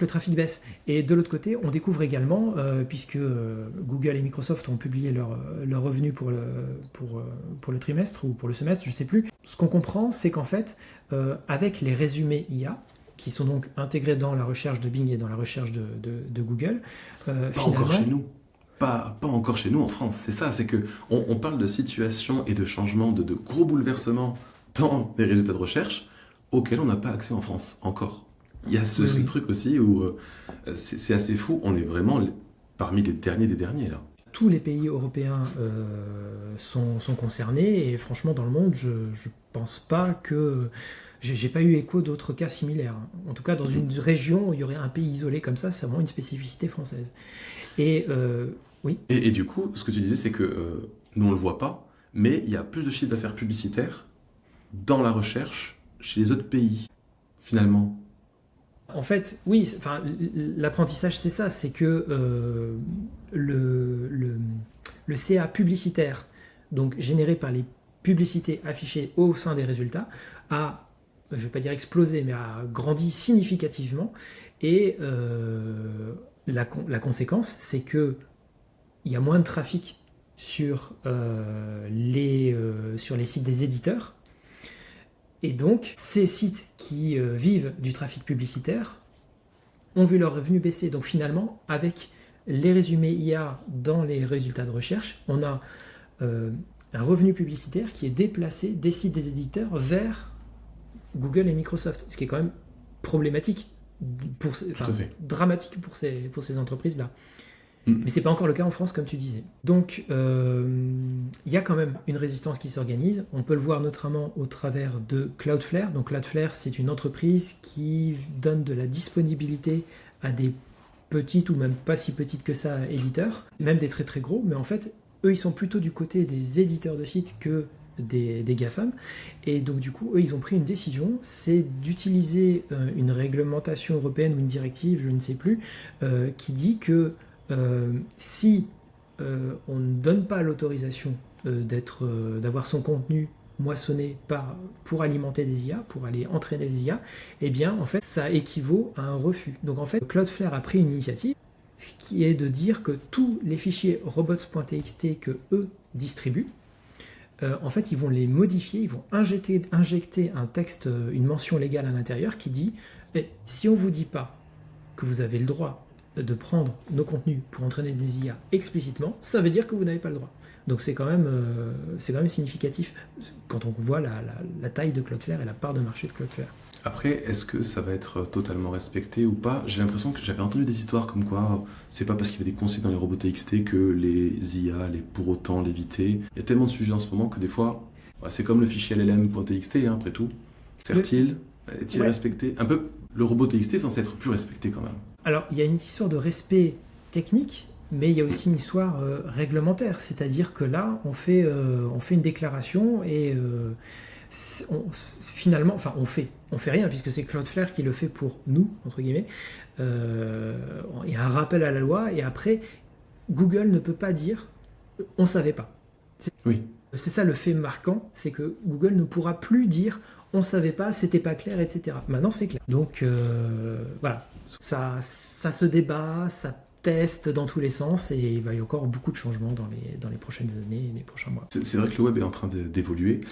le trafic baisse. Et de l'autre côté, on découvre également, puisque Google et Microsoft ont publié leurs revenus pour le trimestre ou pour le semestre, je ne sais plus, ce qu'on comprend, c'est qu'en fait, avec les résumés IA, qui sont donc intégrés dans la recherche de Bing et dans la recherche de Google, Encore chez nous. Pas encore chez nous en France, c'est ça, c'est que on parle de situations et de changements, de gros bouleversements dans les résultats de recherche auxquels on n'a pas accès en France, encore. Il y a ce truc aussi où c'est assez fou, on est vraiment parmi les derniers des derniers là. Tous les pays européens sont concernés et franchement dans le monde, je pense pas que... J'ai pas eu écho d'autres cas similaires. En tout cas, dans une région où il y aurait un pays isolé comme ça, c'est vraiment une spécificité française. Et oui. Et du coup, ce que tu disais, c'est que nous on le voit pas, mais il y a plus de chiffre d'affaires publicitaire dans la recherche chez les autres pays, finalement. En fait, oui, l'apprentissage, c'est ça, c'est que le CA publicitaire, donc généré par les publicités affichées au sein des résultats, a, je ne vais pas dire explosé, mais a grandi significativement. Et la conséquence, c'est qu'il y a moins de trafic sur les sites des éditeurs. Et donc, ces sites qui vivent du trafic publicitaire ont vu leurs revenus baisser. Donc finalement, avec les résumés IA dans les résultats de recherche, on a un revenu publicitaire qui est déplacé des sites des éditeurs vers Google et Microsoft, ce qui est quand même problématique, dramatique pour ces entreprises-là. Mais c'est pas encore le cas en France, comme tu disais. Donc, il y a quand même une résistance qui s'organise. On peut le voir notamment au travers de Cloudflare. Donc, Cloudflare, c'est une entreprise qui donne de la disponibilité à des petites ou même pas si petites que ça éditeurs, même des très très gros. Mais en fait, eux, ils sont plutôt du côté des éditeurs de sites que des GAFAM. Et donc, du coup, eux, ils ont pris une décision, c'est d'utiliser une réglementation européenne ou une directive, je ne sais plus, qui dit que si on ne donne pas l'autorisation d'avoir son contenu moissonné pour alimenter des IA, pour aller entraîner des IA, eh bien en fait ça équivaut à un refus. Donc en fait Cloudflare a pris une initiative qui est de dire que tous les fichiers robots.txt que eux distribuent, en fait ils vont les modifier, ils vont injecter un texte, une mention légale à l'intérieur qui dit si on vous dit pas que vous avez le droit de prendre nos contenus pour entraîner des IA explicitement, ça veut dire que vous n'avez pas le droit. Donc c'est quand même significatif quand on voit la taille de Cloudflare et la part de marché de Cloudflare. Après, est-ce que ça va être totalement respecté ou pas? J'ai l'impression que j'avais entendu des histoires comme quoi c'est pas parce qu'il y avait des consignes dans les robots TXT que les IA allaient pour autant l'éviter. Il y a tellement de sujets en ce moment que des fois, c'est comme le fichier LLM.txt, hein, après tout. Sert-il? Est-il respecté? Un peu, le robot TXT est censé être plus respecté quand même. Alors, il y a une histoire de respect technique, mais il y a aussi une histoire réglementaire. C'est-à-dire que là, on fait une déclaration et finalement, enfin, on fait rien, puisque c'est Cloudflare qui le fait pour nous, entre guillemets. Il y a un rappel à la loi, et après, Google ne peut pas dire « on ne savait pas ». Oui. C'est ça le fait marquant, c'est que Google ne pourra plus dire on savait pas, c'était pas clair, etc. Maintenant c'est clair. Donc voilà, ça se débat, ça teste dans tous les sens et il va y avoir encore beaucoup de changements dans les prochaines années et les prochains mois. C'est vrai que le web est en train d'évoluer.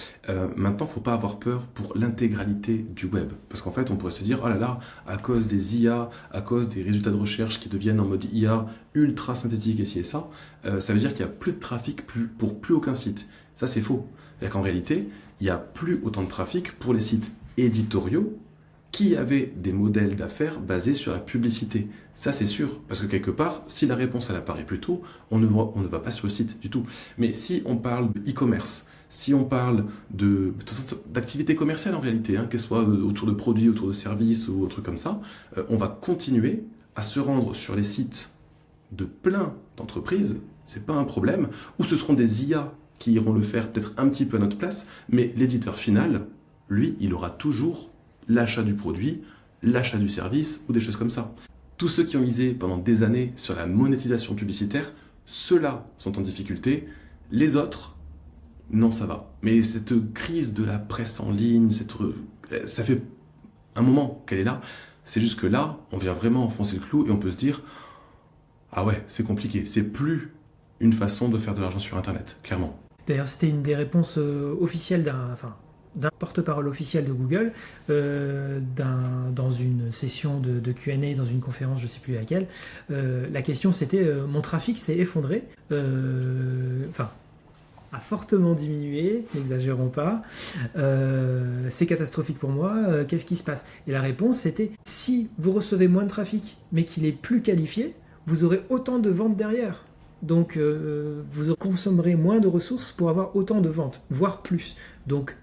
Maintenant, il ne faut pas avoir peur pour l'intégralité du web. Parce qu'en fait, on pourrait se dire, oh là là, à cause des IA, à cause des résultats de recherche qui deviennent en mode IA ultra synthétique et ci et ça, ça veut dire qu'il n'y a plus de trafic pour plus aucun site. Ça, c'est faux. C'est-à-dire qu'en réalité, il n'y a plus autant de trafic pour les sites éditoriaux qui avaient des modèles d'affaires basés sur la publicité. Ça, c'est sûr, parce que quelque part, si la réponse elle apparaît plus tôt, on ne va pas sur le site du tout. Mais si on parle de e-commerce, si on parle d'activités commerciales en réalité, qu'elles soient autour de produits, autour de services ou autre trucs comme ça, on va continuer à se rendre sur les sites de plein d'entreprises, c'est pas un problème, ou ce seront des IA qui iront le faire peut-être un petit peu à notre place, mais l'éditeur final, lui, il aura toujours l'achat du produit, l'achat du service ou des choses comme ça. Tous ceux qui ont misé pendant des années sur la monétisation publicitaire, ceux-là sont en difficulté. Les autres, non, ça va. Mais cette crise de la presse en ligne, ça fait un moment qu'elle est là. C'est juste que là, on vient vraiment enfoncer le clou et on peut se dire « Ah ouais, c'est compliqué. C'est plus une façon de faire de l'argent sur Internet, clairement. » D'ailleurs, c'était une des réponses officielles d'un porte-parole officiel de Google dans une session de Q&A, dans une conférence, je ne sais plus laquelle. La question c'était mon trafic s'est effondré, a fortement diminué, n'exagérons pas, c'est catastrophique pour moi, qu'est-ce qui se passe? Et la réponse c'était si vous recevez moins de trafic mais qu'il est plus qualifié, vous aurez autant de ventes derrière. Donc vous consommerez moins de ressources pour avoir autant de ventes, voire plus. Donc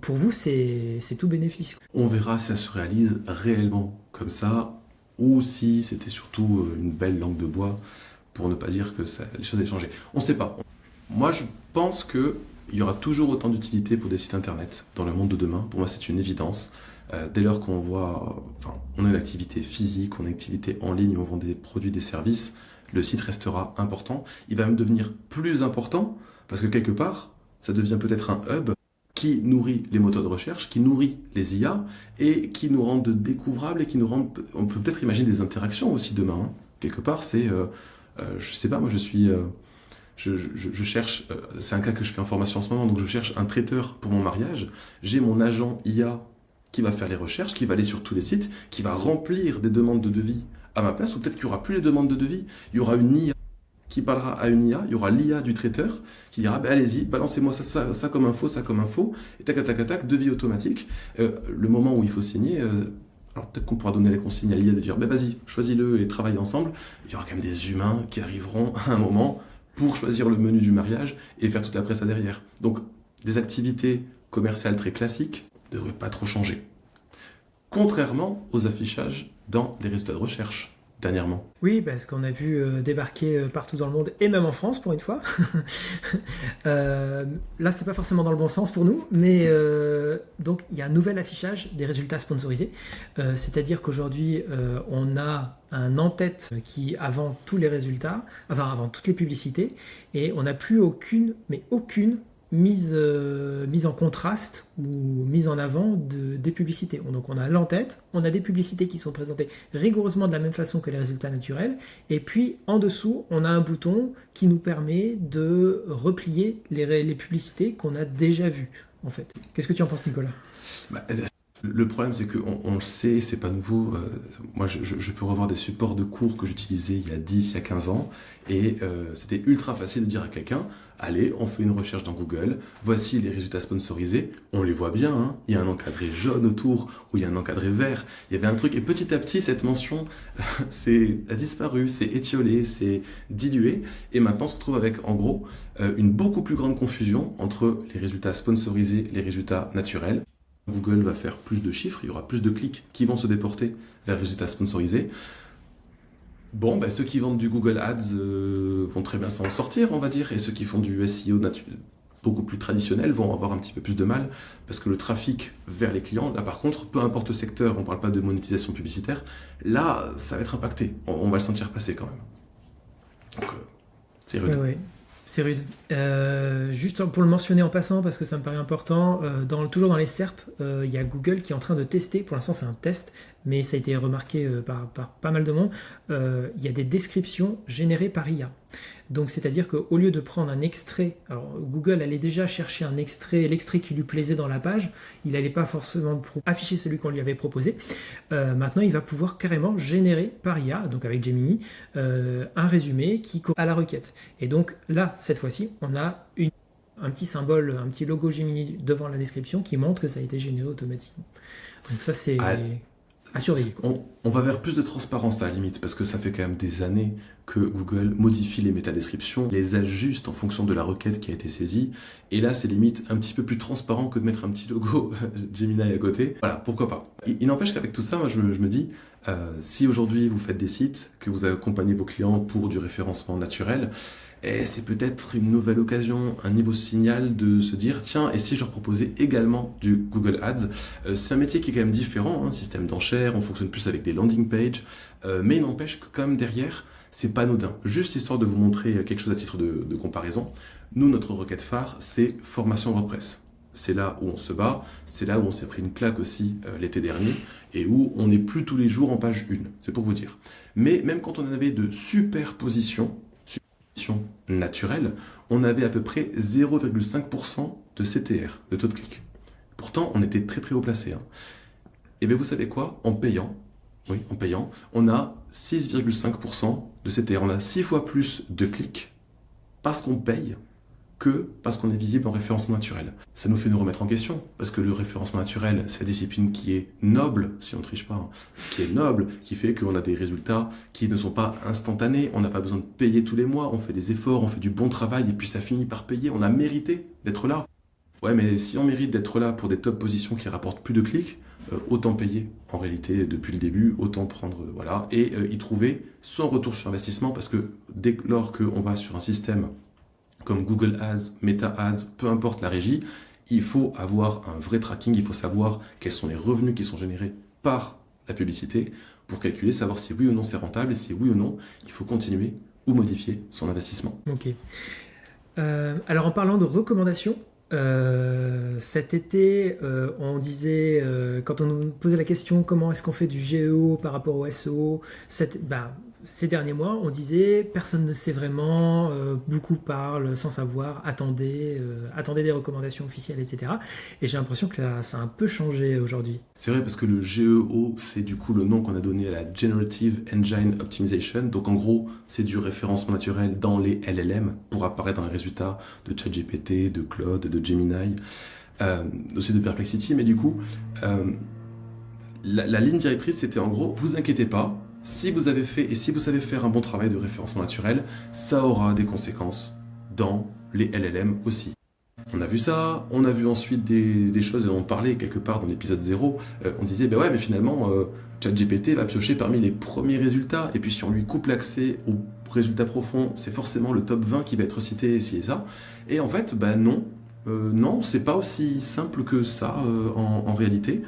pour vous, c'est tout bénéfice. On verra si ça se réalise réellement comme ça, ou si c'était surtout une belle langue de bois, pour ne pas dire que les choses aient changé. On ne sait pas. Moi, je pense qu'il y aura toujours autant d'utilité pour des sites internet dans le monde de demain. Pour moi, c'est une évidence. Dès lors qu'on on a une activité physique, on a une activité en ligne, on vend des produits, des services, le site restera important. Il va même devenir plus important, parce que quelque part, ça devient peut-être un hub qui nourrit les moteurs de recherche, qui nourrit les IA et qui nous rendent découvrables et qui nous rendent... On peut peut-être imaginer des interactions aussi demain. Quelque part, c'est... je sais pas, moi je suis... je cherche... c'est un cas que je fais en formation en ce moment, donc je cherche un traiteur pour mon mariage. J'ai mon agent IA qui va faire les recherches, qui va aller sur tous les sites, qui va remplir des demandes de devis à ma place, ou peut-être qu'il n'y aura plus les demandes de devis. Il y aura une IA qui parlera à une IA, il y aura l'IA du traiteur qui dira allez-y, balancez-moi ça comme info, ça comme info, et tac, devis automatique. Le moment où il faut signer, alors peut-être qu'on pourra donner les consignes à l'IA de dire vas-y, choisis-le et travaille ensemble. Il y aura quand même des humains qui arriveront à un moment pour choisir le menu du mariage et faire toute la presse à derrière. Donc des activités commerciales très classiques ne devraient pas trop changer. Contrairement aux affichages dans les résultats de recherche. Dernièrement. Oui, parce qu'on a vu débarquer partout dans le monde, et même en France pour une fois. Là, c'est pas forcément dans le bon sens pour nous, mais donc il y a un nouvel affichage des résultats sponsorisés. C'est-à-dire qu'aujourd'hui, on a un en-tête qui avant tous les résultats, avant toutes les publicités, et on n'a plus aucune mise en contraste ou mise en avant des publicités. Donc on a l'en-tête, on a des publicités qui sont présentées rigoureusement de la même façon que les résultats naturels, et puis en dessous, on a un bouton qui nous permet de replier les publicités qu'on a déjà vues, en fait. Qu'est-ce que tu en penses, Nicolas ? Le problème, c'est qu'on le sait, c'est pas nouveau. Moi, je peux revoir des supports de cours que j'utilisais il y a 10, il y a 15 ans, et c'était ultra facile de dire à quelqu'un, allez, on fait une recherche dans Google, voici les résultats sponsorisés, on les voit bien, il y a un encadré jaune autour, ou il y a un encadré vert, il y avait un truc, et petit à petit, cette mention a disparu, c'est étiolé, c'est dilué, et maintenant on se retrouve avec, en gros, une beaucoup plus grande confusion entre les résultats sponsorisés, les résultats naturels. Google va faire plus de chiffres, il y aura plus de clics qui vont se déporter vers les résultats sponsorisés. Bon, ceux qui vendent du Google Ads vont très bien s'en sortir, on va dire, et ceux qui font du SEO beaucoup plus traditionnel vont avoir un petit peu plus de mal, parce que le trafic vers les clients, là par contre, peu importe le secteur, on ne parle pas de monétisation publicitaire, là, ça va être impacté, on va le sentir passer quand même. Donc, c'est rude. Oui. C'est rude. Juste pour le mentionner en passant, parce que ça me paraît important, toujours dans les SERP, il y a Google qui est en train de tester, pour l'instant c'est un test, mais ça a été remarqué par pas mal de monde, il y a des descriptions générées par IA. Donc c'est-à-dire qu'au lieu de prendre un extrait, alors Google allait déjà chercher un extrait, l'extrait qui lui plaisait dans la page, il n'allait pas forcément afficher celui qu'on lui avait proposé. Maintenant il va pouvoir carrément générer par IA, donc avec Gemini, un résumé qui correspond à la requête. Et donc là, cette fois-ci, on a un petit symbole, un petit logo Gemini devant la description qui montre que ça a été généré automatiquement. Donc ça c'est à surveiller. On va vers plus de transparence à la limite, parce que ça fait quand même des années que Google modifie les métadescriptions, les ajuste en fonction de la requête qui a été saisie, et là c'est limite un petit peu plus transparent que de mettre un petit logo Gemini à côté. Voilà, pourquoi pas. Il n'empêche qu'avec tout ça, moi je me dis, si aujourd'hui vous faites des sites, que vous accompagnez vos clients pour du référencement naturel, et c'est peut-être une nouvelle occasion, un nouveau signal de se dire, tiens, et si je leur proposais également du Google Ads. C'est un métier qui est quand même différent, système d'enchères, on fonctionne plus avec des landing pages, mais il n'empêche que quand même derrière, c'est pas anodin. Juste histoire de vous montrer quelque chose à titre de comparaison, nous, notre requête phare, c'est formation WordPress. C'est là où on se bat, c'est là où on s'est pris une claque aussi l'été dernier, et où on n'est plus tous les jours en page 1, c'est pour vous dire. Mais même quand on avait de superpositions naturelle, on avait à peu près 0,5% de CTR, de taux de clic. Pourtant, on était très très haut placé. Et bien vous savez quoi? En payant, on a 6,5% de CTR. On a 6 fois plus de clics parce qu'on paye que parce qu'on est visible en référencement naturel. Ça nous fait nous remettre en question, parce que le référencement naturel, c'est la discipline qui est noble, si on ne triche pas, qui est noble, qui fait qu'on a des résultats qui ne sont pas instantanés, on n'a pas besoin de payer tous les mois, on fait des efforts, on fait du bon travail, et puis ça finit par payer, on a mérité d'être là. Ouais, mais si on mérite d'être là pour des top positions qui rapportent plus de clics, autant payer, en réalité, depuis le début, autant prendre, voilà, et y trouver son retour sur investissement, parce que dès lors qu'on va sur un système comme Google Ads, Meta Ads, peu importe la régie, il faut avoir un vrai tracking, il faut savoir quels sont les revenus qui sont générés par la publicité pour calculer, savoir si oui ou non c'est rentable et si oui ou non il faut continuer ou modifier son investissement. Ok. Alors en parlant de recommandations, cet été, on disait, quand on nous posait la question comment est-ce qu'on fait du GEO par rapport au SEO, ces derniers mois, on disait personne ne sait vraiment, beaucoup parlent sans savoir, attendez des recommandations officielles, etc. Et j'ai l'impression que là, ça a un peu changé aujourd'hui. C'est vrai parce que le GEO, c'est du coup le nom qu'on a donné à la Generative Engine Optimization. Donc en gros, c'est du référencement naturel dans les LLM pour apparaître dans les résultats de ChatGPT, de Claude, de Gemini, aussi de Perplexity. Mais du coup, la ligne directrice, c'était en gros, vous inquiétez pas, si vous avez fait et si vous savez faire un bon travail de référencement naturel, ça aura des conséquences dans les LLM aussi. On a vu ça, on a vu ensuite des choses, et on parlait quelque part dans l'épisode 0, on disait, ouais, mais finalement, ChatGPT va piocher parmi les premiers résultats, et puis si on lui coupe l'accès aux résultats profonds, c'est forcément le top 20 qui va être cité, ci et ça. Et en fait, non, c'est pas aussi simple que ça en réalité.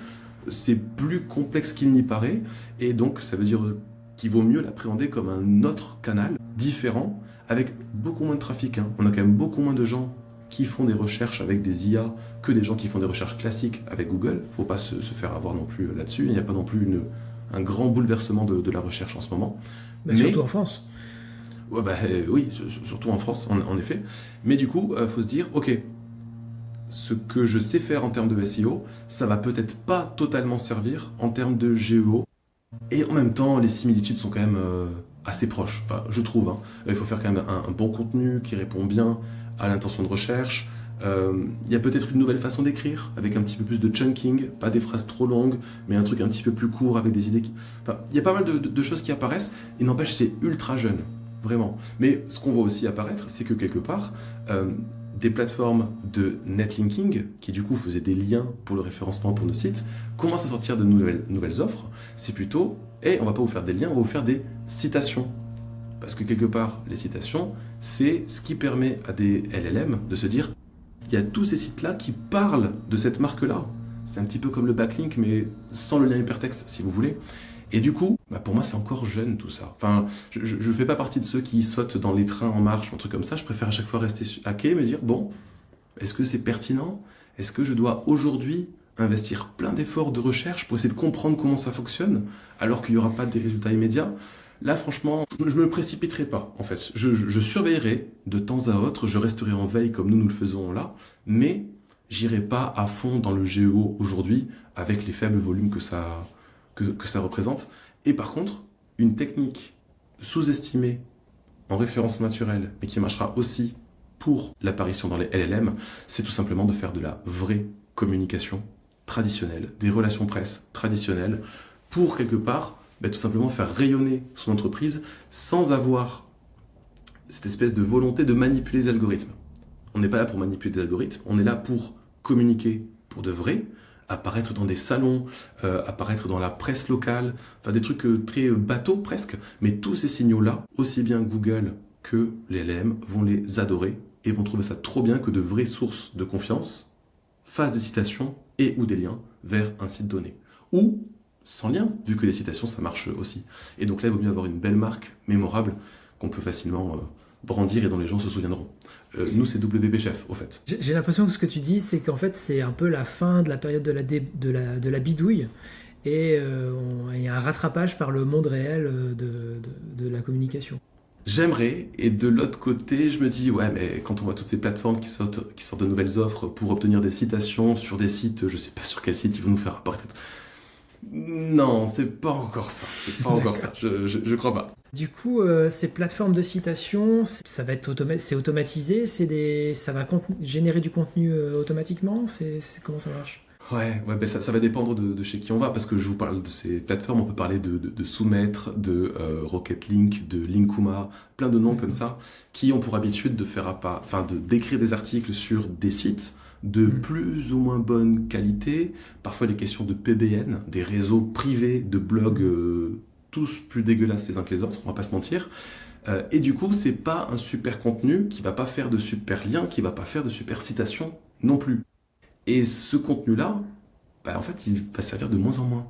C'est plus complexe qu'il n'y paraît, et donc ça veut dire qu'il vaut mieux l'appréhender comme un autre canal, différent, avec beaucoup moins de trafic. On a quand même beaucoup moins de gens qui font des recherches avec des IA que des gens qui font des recherches classiques avec Google. Il ne faut pas se faire avoir non plus là-dessus, il n'y a pas non plus un grand bouleversement de la recherche en ce moment. Mais surtout en France. Ouais, oui, surtout en France, en effet. Mais du coup, il faut se dire, ok, ce que je sais faire en termes de SEO, ça va peut-être pas totalement servir en termes de GEO. Et en même temps, les similitudes sont quand même assez proches, enfin, je trouve. Il faut faire quand même un bon contenu qui répond bien à l'intention de recherche. Il y a peut-être une nouvelle façon d'écrire, avec un petit peu plus de chunking, pas des phrases trop longues, mais un truc un petit peu plus court, avec des idées qui... Enfin, il y a pas mal de choses qui apparaissent, et n'empêche, c'est ultra jeune, vraiment. Mais ce qu'on voit aussi apparaître, c'est que quelque part... des plateformes de netlinking, qui du coup faisaient des liens pour le référencement pour nos sites, commencent à sortir de nouvelles offres. C'est plutôt, on va pas vous faire des liens, on va vous faire des citations. Parce que quelque part, les citations, c'est ce qui permet à des LLM de se dire, il y a tous ces sites-là qui parlent de cette marque-là. C'est un petit peu comme le backlink, mais sans le lien hypertexte, si vous voulez. Et du coup, pour moi, c'est encore jeune tout ça. Enfin, je fais pas partie de ceux qui sautent dans les trains en marche ou un truc comme ça. Je préfère à chaque fois rester à quai et me dire, bon, est-ce que c'est pertinent? Est-ce que je dois aujourd'hui investir plein d'efforts de recherche pour essayer de comprendre comment ça fonctionne alors qu'il n'y aura pas des résultats immédiats? Là, franchement, je me précipiterai pas, en fait. Je surveillerai de temps à autre, je resterai en veille comme nous le faisons là, mais j'irai pas à fond dans le GEO aujourd'hui avec les faibles volumes que ça représente. Et par contre, une technique sous-estimée en référence naturelle, mais qui marchera aussi pour l'apparition dans les LLM, c'est tout simplement de faire de la vraie communication traditionnelle, des relations presse traditionnelles, pour quelque part, tout simplement faire rayonner son entreprise sans avoir cette espèce de volonté de manipuler les algorithmes. On n'est pas là pour manipuler des algorithmes, on est là pour communiquer pour de vrai, apparaître dans des salons, apparaître dans la presse locale, enfin des trucs très bateaux presque, mais tous ces signaux-là, aussi bien Google que les LLM vont les adorer et vont trouver ça trop bien que de vraies sources de confiance fassent des citations et ou des liens vers un site donné. Ou sans lien, vu que les citations ça marche aussi. Et donc là, il vaut mieux avoir une belle marque mémorable qu'on peut facilement brandir et dont les gens se souviendront. Nous, c'est WP Chef, au fait. J'ai l'impression que ce que tu dis, c'est qu'en fait, c'est un peu la fin de la période de la bidouille, et il y a un rattrapage par le monde réel de la communication. J'aimerais, et de l'autre côté, je me dis, ouais, mais quand on voit toutes ces plateformes qui sortent de nouvelles offres pour obtenir des citations sur des sites, je sais pas sur quel site ils vont nous faire apparaître. Non, c'est pas encore ça. C'est pas encore ça. Je crois pas. Du coup, ces plateformes de citation, ça va être c'est automatisé, ça va générer du contenu automatiquement. Comment ça marche? Ouais, ça va dépendre de chez qui on va, parce que je vous parle de ces plateformes, on peut parler de Soumettre, de Rocket Link, de Linkuma, plein de noms comme ça, qui ont pour habitude d'écrire des articles sur des sites de plus ou moins bonne qualité, parfois des questions de PBN, des réseaux privés de blogs tous plus dégueulasses les uns que les autres, on va pas se mentir. Et du coup, c'est pas un super contenu qui va pas faire de super liens, qui va pas faire de super citations non plus. Et ce contenu-là, en fait, il va servir de moins en moins.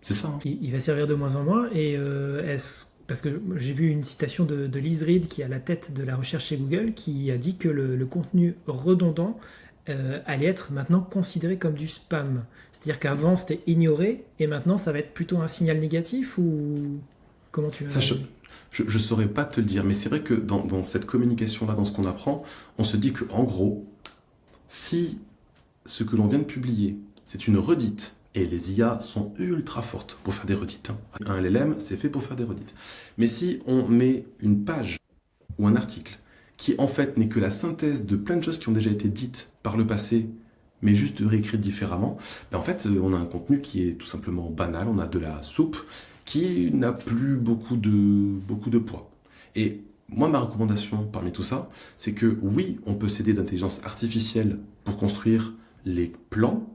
C'est ça. Hein. Il va servir de moins en moins. Et parce que j'ai vu une citation de Liz Reed, qui est à la tête de la recherche chez Google, qui a dit que le contenu redondant allait être maintenant considéré comme du spam. C'est-à-dire qu'avant, c'était ignoré, et maintenant, ça va être plutôt un signal négatif, ou comment tu ça, je saurais pas te le dire, mais c'est vrai que dans cette communication-là, dans ce qu'on apprend, on se dit que en gros, si ce que l'on vient de publier, c'est une redite, et les IA sont ultra fortes pour faire des redites. Hein. Un LLM, c'est fait pour faire des redites. Mais si on met une page ou un article qui en fait n'est que la synthèse de plein de choses qui ont déjà été dites par le passé, mais juste réécrites différemment, en fait, on a un contenu qui est tout simplement banal, on a de la soupe qui n'a plus beaucoup de poids. Et moi, ma recommandation parmi tout ça, c'est que oui, on peut s'aider d'intelligence artificielle pour construire les plans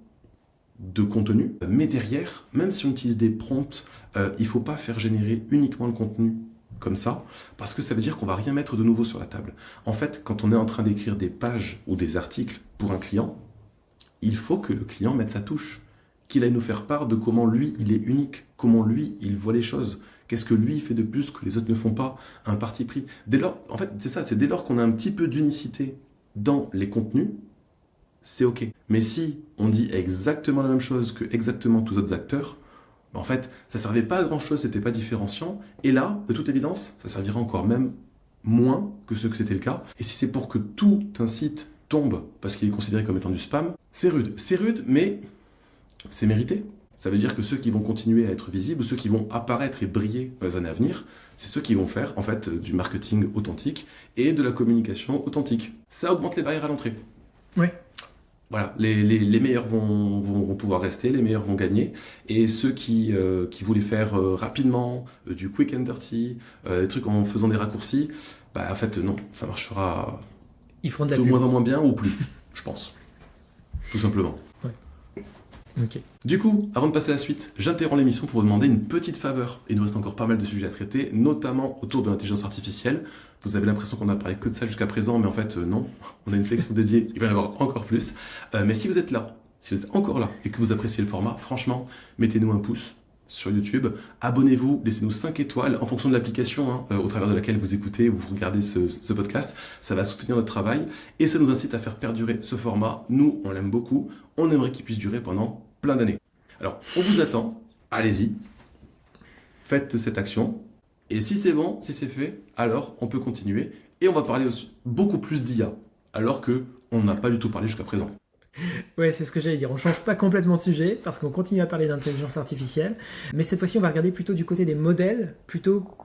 de contenu, mais derrière, même si on utilise des prompts, il ne faut pas faire générer uniquement le contenu comme ça, parce que ça veut dire qu'on va rien mettre de nouveau sur la table. En fait, quand on est en train d'écrire des pages ou des articles pour un client, il faut que le client mette sa touche, qu'il aille nous faire part de comment lui, il est unique, comment lui, il voit les choses, qu'est-ce que lui fait de plus que les autres ne font pas, un parti pris. Dès lors, en fait, c'est ça, c'est dès lors qu'on a un petit peu d'unicité dans les contenus, c'est ok. Mais si on dit exactement la même chose que exactement tous les autres acteurs, en fait, ça servait pas à grand chose, c'était pas différenciant. Et là, de toute évidence, ça servira encore même moins que ce que c'était le cas. Et si c'est pour que tout un site tombe parce qu'il est considéré comme étant du spam, c'est rude. C'est rude, mais c'est mérité. Ça veut dire que ceux qui vont continuer à être visibles, ceux qui vont apparaître et briller dans les années à venir, c'est ceux qui vont faire en fait du marketing authentique et de la communication authentique. Ça augmente les barrières à l'entrée. Ouais. Voilà, les meilleurs vont pouvoir rester, les meilleurs vont gagner, et ceux qui voulaient faire rapidement du quick and dirty, des trucs en faisant des raccourcis, en fait non, ça marchera Ils feront de moins en moins bien ou plus, je pense, tout simplement. Ouais. Ok. Du coup, avant de passer à la suite, j'interromps l'émission pour vous demander une petite faveur. Il nous reste encore pas mal de sujets à traiter, notamment autour de l'intelligence artificielle. Vous avez l'impression qu'on a parlé que de ça jusqu'à présent, mais en fait non, on a une section dédiée, il va y en avoir encore plus. Mais si vous êtes là, si vous êtes encore là et que vous appréciez le format, franchement, mettez-nous un pouce, sur YouTube. Abonnez-vous, laissez-nous 5 étoiles en fonction de l'application au travers de laquelle vous écoutez ou vous regardez ce podcast. Ça va soutenir notre travail et ça nous incite à faire perdurer ce format. Nous, on l'aime beaucoup. On aimerait qu'il puisse durer pendant plein d'années. Alors, on vous attend. Allez-y. Faites cette action. Et si c'est bon, si c'est fait, alors on peut continuer. Et on va parler aussi beaucoup plus d'IA, alors qu'on n'a pas du tout parlé jusqu'à présent. Ouais, c'est ce que j'allais dire. On ne change pas complètement de sujet parce qu'on continue à parler d'intelligence artificielle. Mais cette fois-ci, on va regarder plutôt du côté des modèles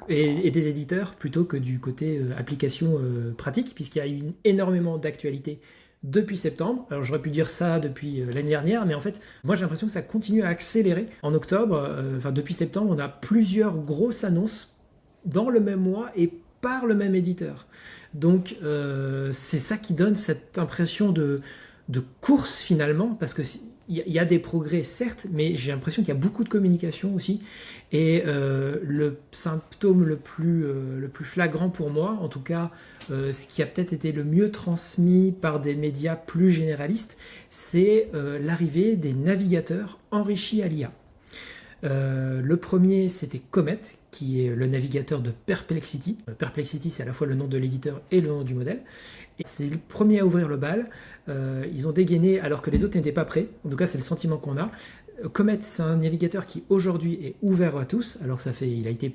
et des éditeurs plutôt que du côté application pratique, puisqu'il y a eu énormément d'actualités depuis septembre. Alors j'aurais pu dire ça depuis l'année dernière, mais en fait, moi j'ai l'impression que ça continue à accélérer. En octobre, depuis septembre, on a plusieurs grosses annonces dans le même mois et par le même éditeur. Donc c'est ça qui donne cette impression de course finalement, parce que il y a des progrès certes, mais j'ai l'impression qu'il y a beaucoup de communication aussi. Et le symptôme le plus flagrant pour moi, en tout cas, ce qui a peut-être été le mieux transmis par des médias plus généralistes, c'est l'arrivée des navigateurs enrichis à l'IA. Le premier, c'était Comet, qui est le navigateur de Perplexity. Perplexity, c'est à la fois le nom de l'éditeur et le nom du modèle. Et c'est le premier à ouvrir le bal. Ils ont dégainé alors que les autres n'étaient pas prêts. En tout cas, c'est le sentiment qu'on a. Comet, c'est un navigateur qui aujourd'hui est ouvert à tous. Alors il a été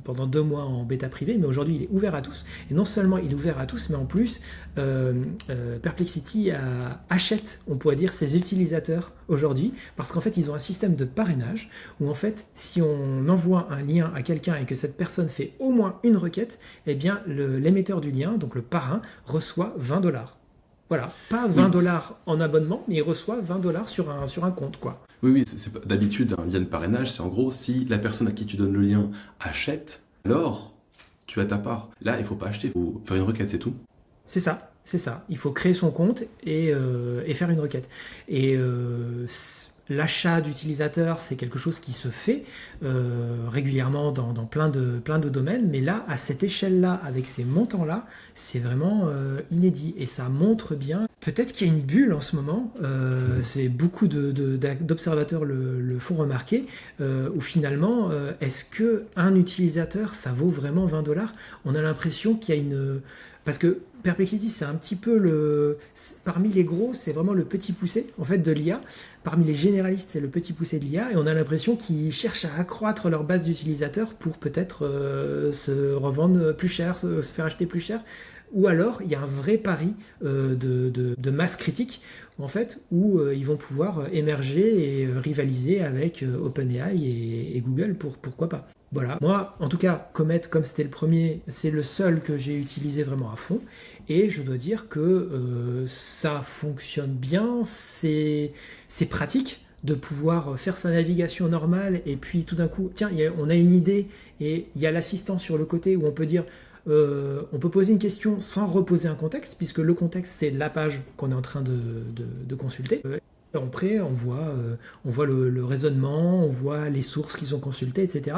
pendant 2 mois en bêta privée, mais aujourd'hui il est ouvert à tous. Et non seulement il est ouvert à tous, mais en plus Perplexity achète, on pourrait dire, ses utilisateurs aujourd'hui, parce qu'en fait ils ont un système de parrainage où en fait si on envoie un lien à quelqu'un et que cette personne fait au moins une requête, eh bien l'émetteur du lien, donc le parrain, reçoit $20. Voilà, pas $20 en abonnement, mais il reçoit $20 sur un compte, quoi. Oui, d'habitude, un lien de parrainage, c'est en gros, si la personne à qui tu donnes le lien achète, alors tu as ta part. Là, il ne faut pas acheter, il faut faire une requête, c'est tout. C'est ça. Il faut créer son compte et faire une requête. Et l'achat d'utilisateurs, c'est quelque chose qui se fait régulièrement dans plein de domaines, mais là, à cette échelle-là, avec ces montants-là, c'est vraiment inédit. Et ça montre bien, peut-être qu'il y a une bulle en ce moment, c'est beaucoup d'observateurs le font remarquer, où finalement, est-ce qu'un utilisateur, ça vaut vraiment $20 ? On a l'impression qu'il y a une... Parce que Perplexity, c'est un petit peu parmi les gros, c'est vraiment le petit poussé en fait de l'IA. Parmi les généralistes, c'est le petit poussé de l'IA, et on a l'impression qu'ils cherchent à accroître leur base d'utilisateurs pour peut-être se revendre plus cher, se faire acheter plus cher. Ou alors, il y a un vrai pari de masse critique, en fait, où ils vont pouvoir émerger et rivaliser avec OpenAI et Google, pourquoi pas. Voilà, moi, en tout cas, Comet, comme c'était le premier, c'est le seul que j'ai utilisé vraiment à fond. Et je dois dire que ça fonctionne bien, c'est pratique de pouvoir faire sa navigation normale et puis tout d'un coup, tiens, on a une idée et il y a l'assistant sur le côté où on peut dire, on peut poser une question sans reposer un contexte, puisque le contexte, c'est la page qu'on est en train de consulter. Après, on voit le raisonnement, on voit les sources qu'ils ont consultées, etc.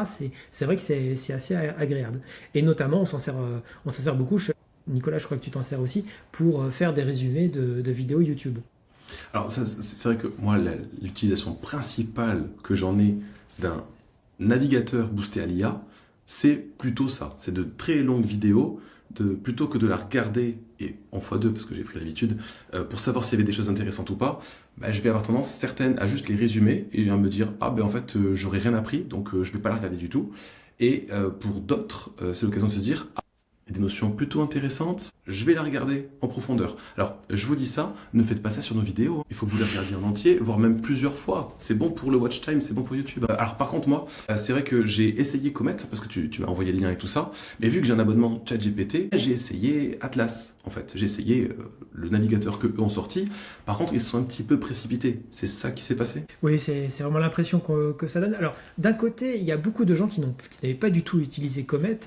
C'est vrai que c'est assez agréable. Et notamment, on s'en sert beaucoup. Nicolas, je crois que tu t'en sers aussi pour faire des résumés de vidéos YouTube. Alors, c'est vrai que moi, l'utilisation principale que j'en ai d'un navigateur boosté à l'IA, c'est plutôt ça. C'est de très longues vidéos, plutôt que de la regarder, et en x2, parce que j'ai pris l'habitude, pour savoir s'il y avait des choses intéressantes ou pas, je vais avoir tendance, certaines, à juste les résumer et à me dire « Ah, en fait, j'aurais rien appris, donc je vais pas la regarder du tout. » Et pour d'autres, c'est l'occasion de se dire « Ah, il y a des notions plutôt intéressantes, je vais la regarder en profondeur. » Alors, je vous dis ça, ne faites pas ça sur nos vidéos. Il faut que vous les regardiez en entier, voire même plusieurs fois. C'est bon pour le watch time, c'est bon pour YouTube. Alors, par contre, moi, c'est vrai que j'ai essayé Comet, parce que tu m'as envoyé les liens et tout ça, mais vu que j'ai un abonnement ChatGPT, j'ai essayé Atlas, en fait. J'ai essayé le navigateur qu'eux ont sorti. Par contre, ils se sont un petit peu précipités. C'est ça qui s'est passé? Oui, c'est vraiment l'impression que ça donne. Alors, d'un côté, il y a beaucoup de gens qui n'avaient pas du tout utilisé Comet,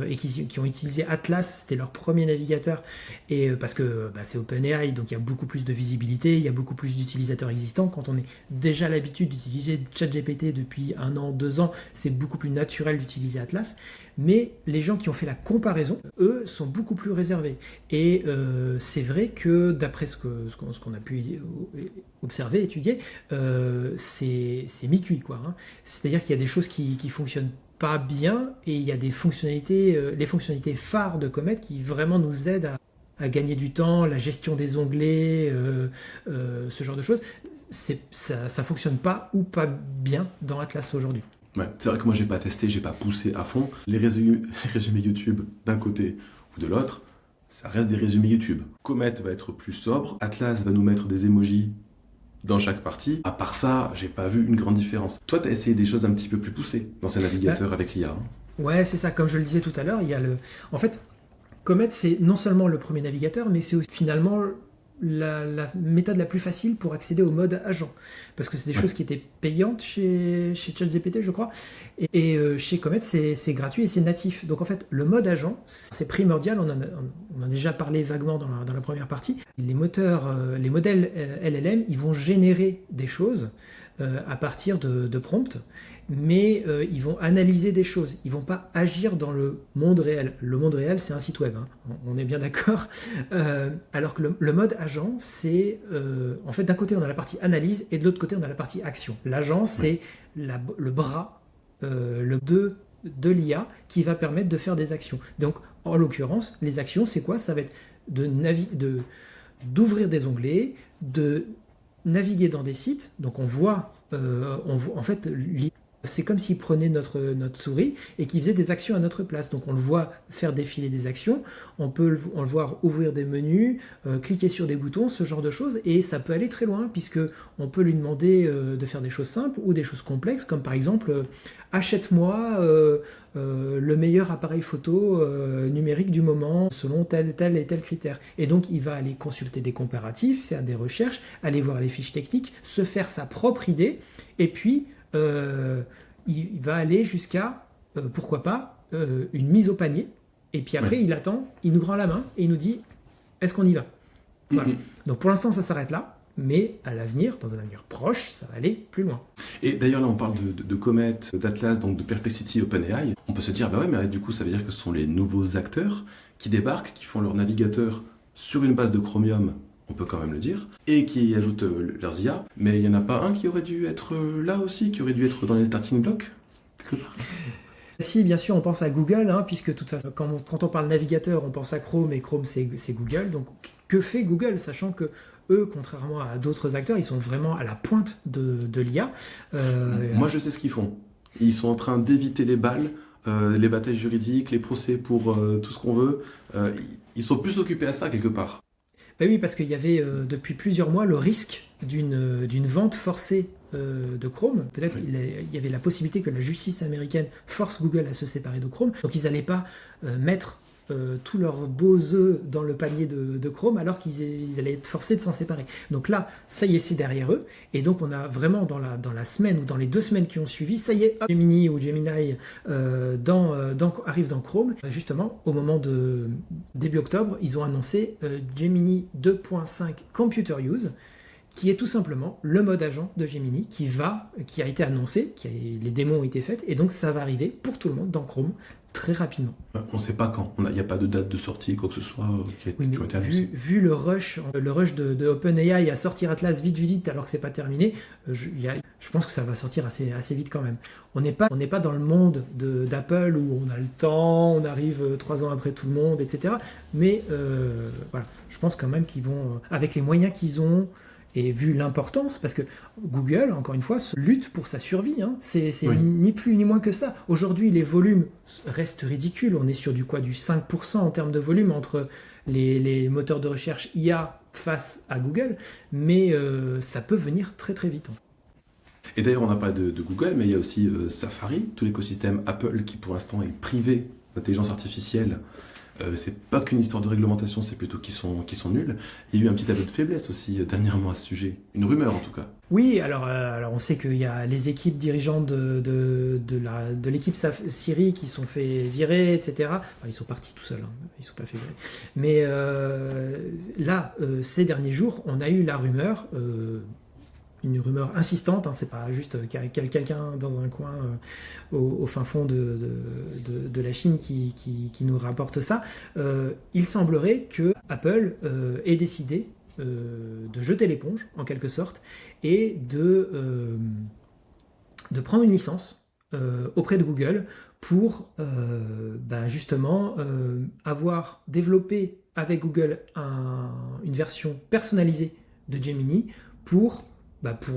et qui ont utilisé Atlas, c'était leur premier navigateur, et parce que c'est OpenAI, donc il y a beaucoup plus de visibilité, il y a beaucoup plus d'utilisateurs existants. Quand on est déjà l'habitude d'utiliser ChatGPT depuis 1 an, 2 ans, c'est beaucoup plus naturel d'utiliser Atlas. Mais les gens qui ont fait la comparaison, eux, sont beaucoup plus réservés. Et c'est vrai que d'après ce qu'on a pu observer, étudier, c'est mi-cuit, quoi. Hein. C'est-à-dire qu'il y a des choses qui fonctionnent pas bien et il y a des fonctionnalités, les fonctionnalités phares de Comet qui vraiment nous aident à gagner du temps, la gestion des onglets, ce genre de choses. Ça fonctionne pas ou pas bien dans Atlas aujourd'hui. Ouais, c'est vrai que moi j'ai pas testé, j'ai pas poussé à fond. Les résumés YouTube d'un côté ou de l'autre, ça reste des résumés YouTube. Comet va être plus sobre, Atlas va nous mettre des emojis dans chaque partie. À part ça, j'ai pas vu une grande différence. Toi, tu as essayé des choses un petit peu plus poussées dans ces navigateurs avec l'IA. Hein. Ouais, c'est ça. Comme je le disais tout à l'heure, il y a en fait, Comet, c'est non seulement le premier navigateur, mais c'est aussi finalement la méthode la plus facile pour accéder au mode agent. Parce que c'est des choses qui étaient payantes chez ChatGPT, je crois. Et chez Comet, c'est gratuit et c'est natif. Donc en fait, le mode agent, c'est primordial. On a déjà parlé vaguement dans la première partie. Les modèles LLM, ils vont générer des choses à partir de prompts. Mais ils vont analyser des choses, ils vont pas agir dans le monde réel. Le monde réel, c'est un site web, hein. On est bien d'accord. Alors que le mode agent, c'est... en fait, d'un côté, on a la partie analyse, et de l'autre côté, on a la partie action. L'agent, c'est le bras, de l'IA, qui va permettre de faire des actions. Donc, en l'occurrence, les actions, c'est quoi? Ça va être d'ouvrir des onglets, de naviguer dans des sites. Donc, on voit en fait... C'est comme s'il prenait notre souris et qu'il faisait des actions à notre place. Donc on le voit faire défiler des actions, on le voir ouvrir des menus, cliquer sur des boutons, ce genre de choses. Et ça peut aller très loin puisque on peut lui demander de faire des choses simples ou des choses complexes, comme par exemple achète-moi le meilleur appareil photo numérique du moment selon tel et tel critère. Et donc il va aller consulter des comparatifs, faire des recherches, aller voir les fiches techniques, se faire sa propre idée et puis il va aller jusqu'à, pourquoi pas, une mise au panier. Et puis après, il attend, il nous rend la main et il nous dit, est-ce qu'on y va? Voilà. Donc pour l'instant, ça s'arrête là. Mais à l'avenir, dans un avenir proche, ça va aller plus loin. Et d'ailleurs, là, on parle de Comet, d'Atlas, donc de Perplexity, OpenAI. On peut se dire, bah ouais, mais du coup, ça veut dire que ce sont les nouveaux acteurs qui débarquent, qui font leur navigateur sur une base de Chromium, on peut quand même le dire, et qui ajoutent leurs IA. Mais il n'y en a pas un qui aurait dû être là aussi, qui aurait dû être dans les starting blocks, quelque part? Si, bien sûr, on pense à Google, hein, puisque de toute façon, quand on parle navigateur, on pense à Chrome, et Chrome, c'est Google. Donc, que fait Google, sachant que eux, contrairement à d'autres acteurs, ils sont vraiment à la pointe de l'IA. Moi, je sais ce qu'ils font. Ils sont en train d'éviter les balles, les batailles juridiques, les procès pour tout ce qu'on veut. Ils sont plus occupés à ça, quelque part. Ben oui, parce qu'il y avait depuis plusieurs mois le risque d'une vente forcée de Chrome. Peut-être il y avait la possibilité que la justice américaine force Google à se séparer de Chrome. Donc ils n'allaient pas mettre tous leurs beaux œufs dans le panier de Chrome alors qu'ils allaient être forcés de s'en séparer. Donc là, ça y est, c'est derrière eux. Et donc on a vraiment dans la semaine ou dans les 2 semaines qui ont suivi, ça y est, Gemini ou Gemini arrive dans Chrome. Justement, au moment de début octobre, ils ont annoncé Gemini 2.5 Computer Use, qui est tout simplement le mode agent de Gemini qui a été annoncé, les démos ont été faites, et donc ça va arriver pour tout le monde dans Chrome très rapidement. On ne sait pas quand, il n'y a pas de date de sortie, quoi que ce soit qui ont été annoncées. Vu le rush de OpenAI à sortir Atlas vite alors que c'est pas terminé, je pense que ça va sortir assez vite quand même. On n'est pas dans le monde d'Apple où on a le temps, on arrive 3 ans après tout le monde, etc. Mais voilà, je pense quand même qu'ils vont, avec les moyens qu'ils ont, et vu l'importance, parce que Google, encore une fois, lutte pour sa survie. Hein. C'est ni plus ni moins que ça. Aujourd'hui, les volumes restent ridicules. On est sur du 5% en termes de volume entre les moteurs de recherche IA face à Google, mais ça peut venir très très vite. Et d'ailleurs, on a parlé de Google, mais il y a aussi Safari, tout l'écosystème Apple qui pour l'instant est privé d'intelligence artificielle. C'est pas qu'une histoire de réglementation, c'est plutôt qu'ils sont nuls. Il y a eu un petit aveu de faiblesse aussi dernièrement à ce sujet, une rumeur en tout cas. Oui, alors on sait qu'il y a les équipes dirigeantes de l'équipe Siri qui sont fait virer, etc. Enfin, ils sont partis tout seuls, hein. Ils sont pas fait virer. Mais là, ces derniers jours, on a eu la rumeur, une rumeur insistante, hein, c'est pas juste quelqu'un dans un coin au fin fond de la Chine qui nous rapporte ça. Il semblerait que Apple ait décidé de jeter l'éponge, en quelque sorte, et de prendre une licence auprès de Google pour justement avoir développé avec Google une version personnalisée de Gemini pour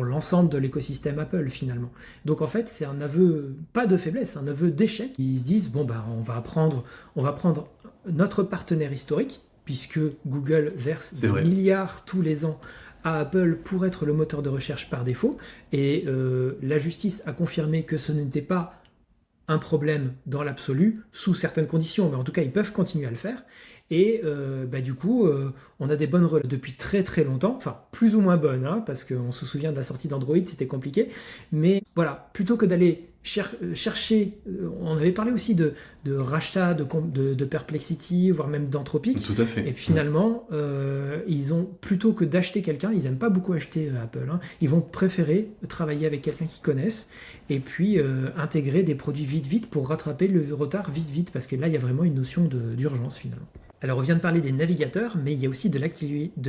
l'ensemble de l'écosystème Apple finalement. Donc en fait c'est un aveu, pas de faiblesse, un aveu d'échec. Ils se disent on va prendre notre partenaire historique, puisque Google verse des milliards tous les ans à Apple pour être le moteur de recherche par défaut, et la justice a confirmé que ce n'était pas un problème dans l'absolu, sous certaines conditions, mais en tout cas ils peuvent continuer à le faire. Et du coup, on a des bonnes relations depuis très très longtemps, enfin plus ou moins bonnes, hein, parce qu'on se souvient de la sortie d'Android, c'était compliqué. Mais voilà, plutôt que d'aller chercher, on avait parlé aussi de rachat de Perplexity, voire même d'Anthropic. Tout à fait. Et finalement, ils ont, plutôt que d'acheter quelqu'un, ils n'aiment pas beaucoup acheter Apple, hein, ils vont préférer travailler avec quelqu'un qu'ils connaissent et puis intégrer des produits vite pour rattraper le retard vite, parce que là, il y a vraiment une notion d'urgence finalement. Alors on vient de parler des navigateurs, mais il y a aussi de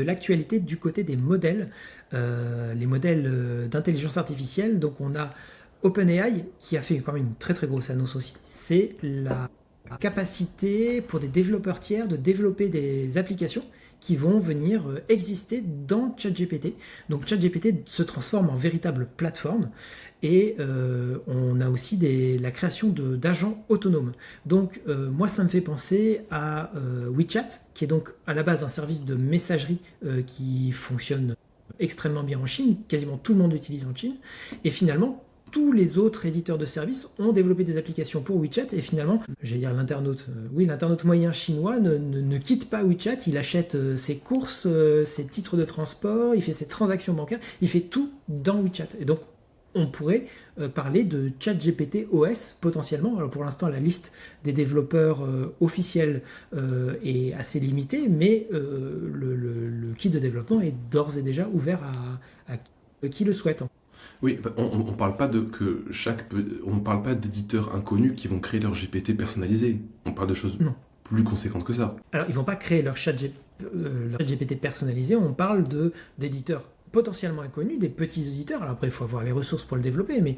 l'actualité du côté des modèles, les modèles d'intelligence artificielle. Donc on a OpenAI qui a fait quand même une très très grosse annonce aussi. C'est la capacité pour des développeurs tiers de développer des applications qui vont venir exister dans ChatGPT. Donc ChatGPT se transforme en véritable plateforme. Et on a aussi la création d'agents autonomes. Donc moi ça me fait penser à WeChat, qui est donc à la base un service de messagerie qui fonctionne extrêmement bien en Chine, quasiment tout le monde l'utilise en Chine, et finalement tous les autres éditeurs de services ont développé des applications pour WeChat, et finalement, j'allais dire l'internaute moyen chinois ne quitte pas WeChat, il achète ses courses, ses titres de transport, il fait ses transactions bancaires, il fait tout dans WeChat. Et donc on pourrait parler de ChatGPT OS potentiellement. Alors pour l'instant, la liste des développeurs officiels est assez limitée, mais le kit de développement est d'ores et déjà ouvert à qui le souhaite. Oui, on parle pas on parle pas d'éditeurs inconnus qui vont créer leur GPT personnalisé. On parle de choses plus conséquentes que ça. Alors ils vont pas créer leur GPT personnalisé. On parle d'éditeurs potentiellement inconnus, des petits éditeurs. Alors après, il faut avoir les ressources pour le développer, mais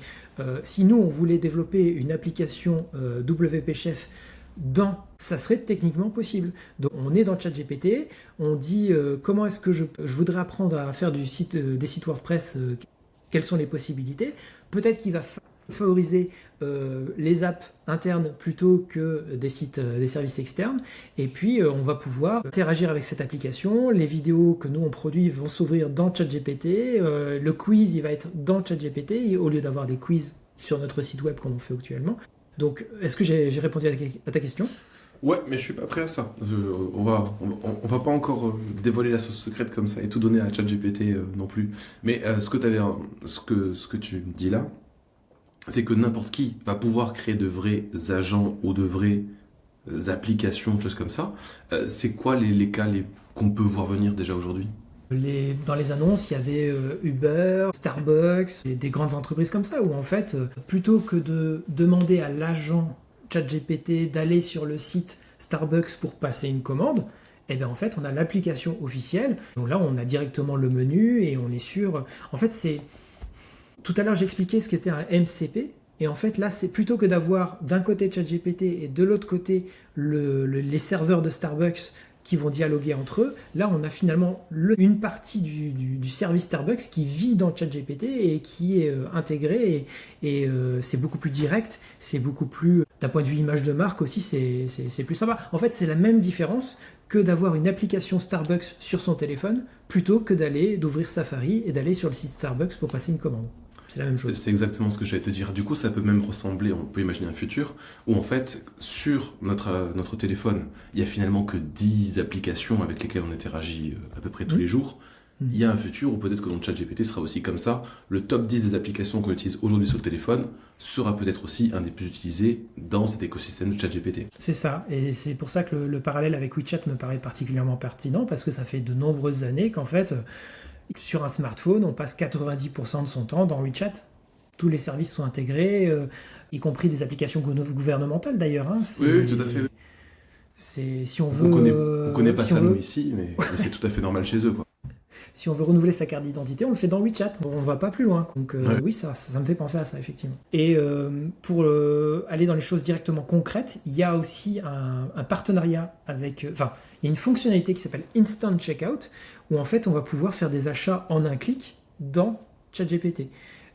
si nous, on voulait développer une application WP Chef ça serait techniquement possible. Donc on est dans ChatGPT, on dit comment est-ce que je voudrais apprendre à faire des sites WordPress, quelles sont les possibilités. Peut-être qu'il va favoriser les apps internes plutôt que des services externes, et puis on va pouvoir interagir avec cette application. Les vidéos que nous on produit vont s'ouvrir dans ChatGPT, le quiz il va être dans ChatGPT au lieu d'avoir des quiz sur notre site web comme on fait actuellement. Donc est-ce que j'ai répondu à ta question ? Ouais, mais je suis pas prêt à ça. On va pas encore dévoiler la sauce secrète comme ça et tout donner à ChatGPT non plus. Mais ce que tu dis là, c'est que n'importe qui va pouvoir créer de vrais agents ou de vraies applications, choses comme ça. C'est quoi les cas qu'on peut voir venir déjà aujourd'hui ? Dans les annonces, il y avait Uber, Starbucks, et des grandes entreprises comme ça, où en fait, plutôt que de demander à l'agent ChatGPT d'aller sur le site Starbucks pour passer une commande, et bien en fait, on a l'application officielle. Donc là, on a directement le menu et on est sûr. En fait, c'est. Tout à l'heure, j'expliquais ce qu'était un MCP. Et en fait, là, c'est plutôt que d'avoir d'un côté ChatGPT et de l'autre côté les serveurs de Starbucks qui vont dialoguer entre eux, là, on a finalement une partie du service Starbucks qui vit dans ChatGPT et qui est intégré. Et c'est beaucoup plus direct, c'est beaucoup plus... D'un point de vue image de marque aussi, c'est plus sympa. En fait, c'est la même différence que d'avoir une application Starbucks sur son téléphone plutôt que d'ouvrir Safari et d'aller sur le site Starbucks pour passer une commande. C'est la même chose. C'est exactement ce que j'allais te dire. Du coup, ça peut même ressembler, on peut imaginer un futur, où en fait, sur notre téléphone, il y a finalement que 10 applications avec lesquelles on interagit à peu près tous les jours. Il y a un futur où peut-être que notre ChatGPT sera aussi comme ça. Le top 10 des applications qu'on utilise aujourd'hui sur le téléphone sera peut-être aussi un des plus utilisés dans cet écosystème de ChatGPT. C'est ça, et c'est pour ça que le parallèle avec WeChat me paraît particulièrement pertinent, parce que ça fait de nombreuses années qu'en fait... Sur un smartphone, on passe 90% de son temps dans WeChat. Tous les services sont intégrés, y compris des applications gouvernementales d'ailleurs. Hein. Oui, tout à fait. Si on veut, on connaît pas ça nous ici, mais c'est tout à fait normal chez eux, quoi. Si on veut renouveler sa carte d'identité, on le fait dans WeChat. On va pas plus loin. Donc Ouais. oui, ça me fait penser à ça, effectivement. Et pour aller dans les choses directement concrètes, il y a aussi un partenariat avec... Enfin, il y a une fonctionnalité qui s'appelle Instant Checkout, où en fait, on va pouvoir faire des achats en un clic dans ChatGPT.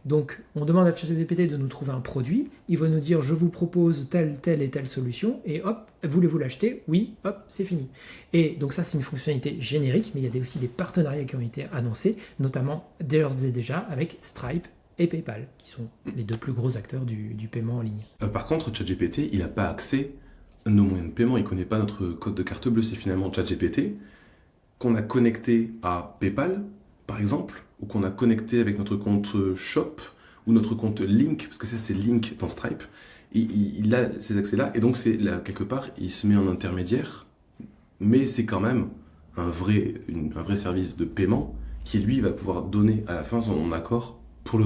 Donc, on demande à ChatGPT de nous trouver un produit. Il va nous dire, je vous propose telle et telle solution. Et hop, voulez-vous l'acheter? Oui, hop, c'est fini. Et donc ça, c'est une fonctionnalité générique, mais il y a aussi des partenariats qui ont été annoncés, notamment d'ores et déjà avec Stripe et PayPal, qui sont les deux plus gros acteurs du paiement en ligne. Par contre, ChatGPT, il n'a pas accès à nos moyens de paiement. Il ne connaît pas notre code de carte bleue. C'est finalement ChatGPT qu'on a connecté à PayPal, par exemple, ou qu'on a connecté avec notre compte Shop ou notre compte Link, parce que ça c'est Link dans Stripe, il a ces accès-là, et donc c'est là, quelque part, il se met en intermédiaire, mais c'est quand même un vrai service de paiement qui lui va pouvoir donner à la fin son accord pour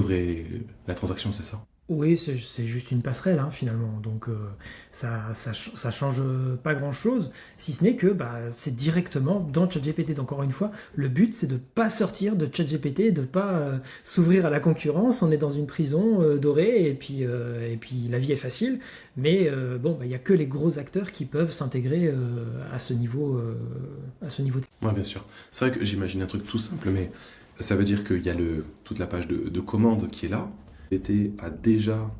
la transaction, c'est ça? Oui, c'est juste une passerelle, hein, finalement. Donc ça change pas grand-chose, si ce n'est que c'est directement dans ChatGPT. Donc encore une fois, le but, c'est de ne pas sortir de ChatGPT, de ne pas s'ouvrir à la concurrence. On est dans une prison dorée, et puis la vie est facile. Mais il n'y a que les gros acteurs qui peuvent s'intégrer à ce niveau. Oui, bien sûr. C'est vrai que j'imagine un truc tout simple, mais ça veut dire qu'il y a toute la page de commande qui est là. GPT a déjà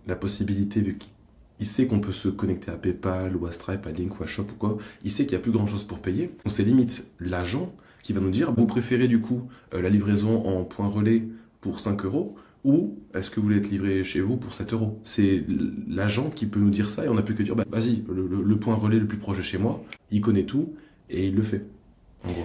la possibilité, vu qu'il sait qu'on peut se connecter à PayPal ou à Stripe, à Link ou à Shop ou quoi, il sait qu'il n'y a plus grand chose pour payer. Donc c'est limite l'agent qui va nous dire, vous préférez du coup la livraison en point relais pour 5 euros ou est-ce que vous voulez être livré chez vous pour 7 euros? C'est l'agent qui peut nous dire ça et on n'a plus que dire, vas-y, le point relais le plus proche de chez moi, il connaît tout et il le fait.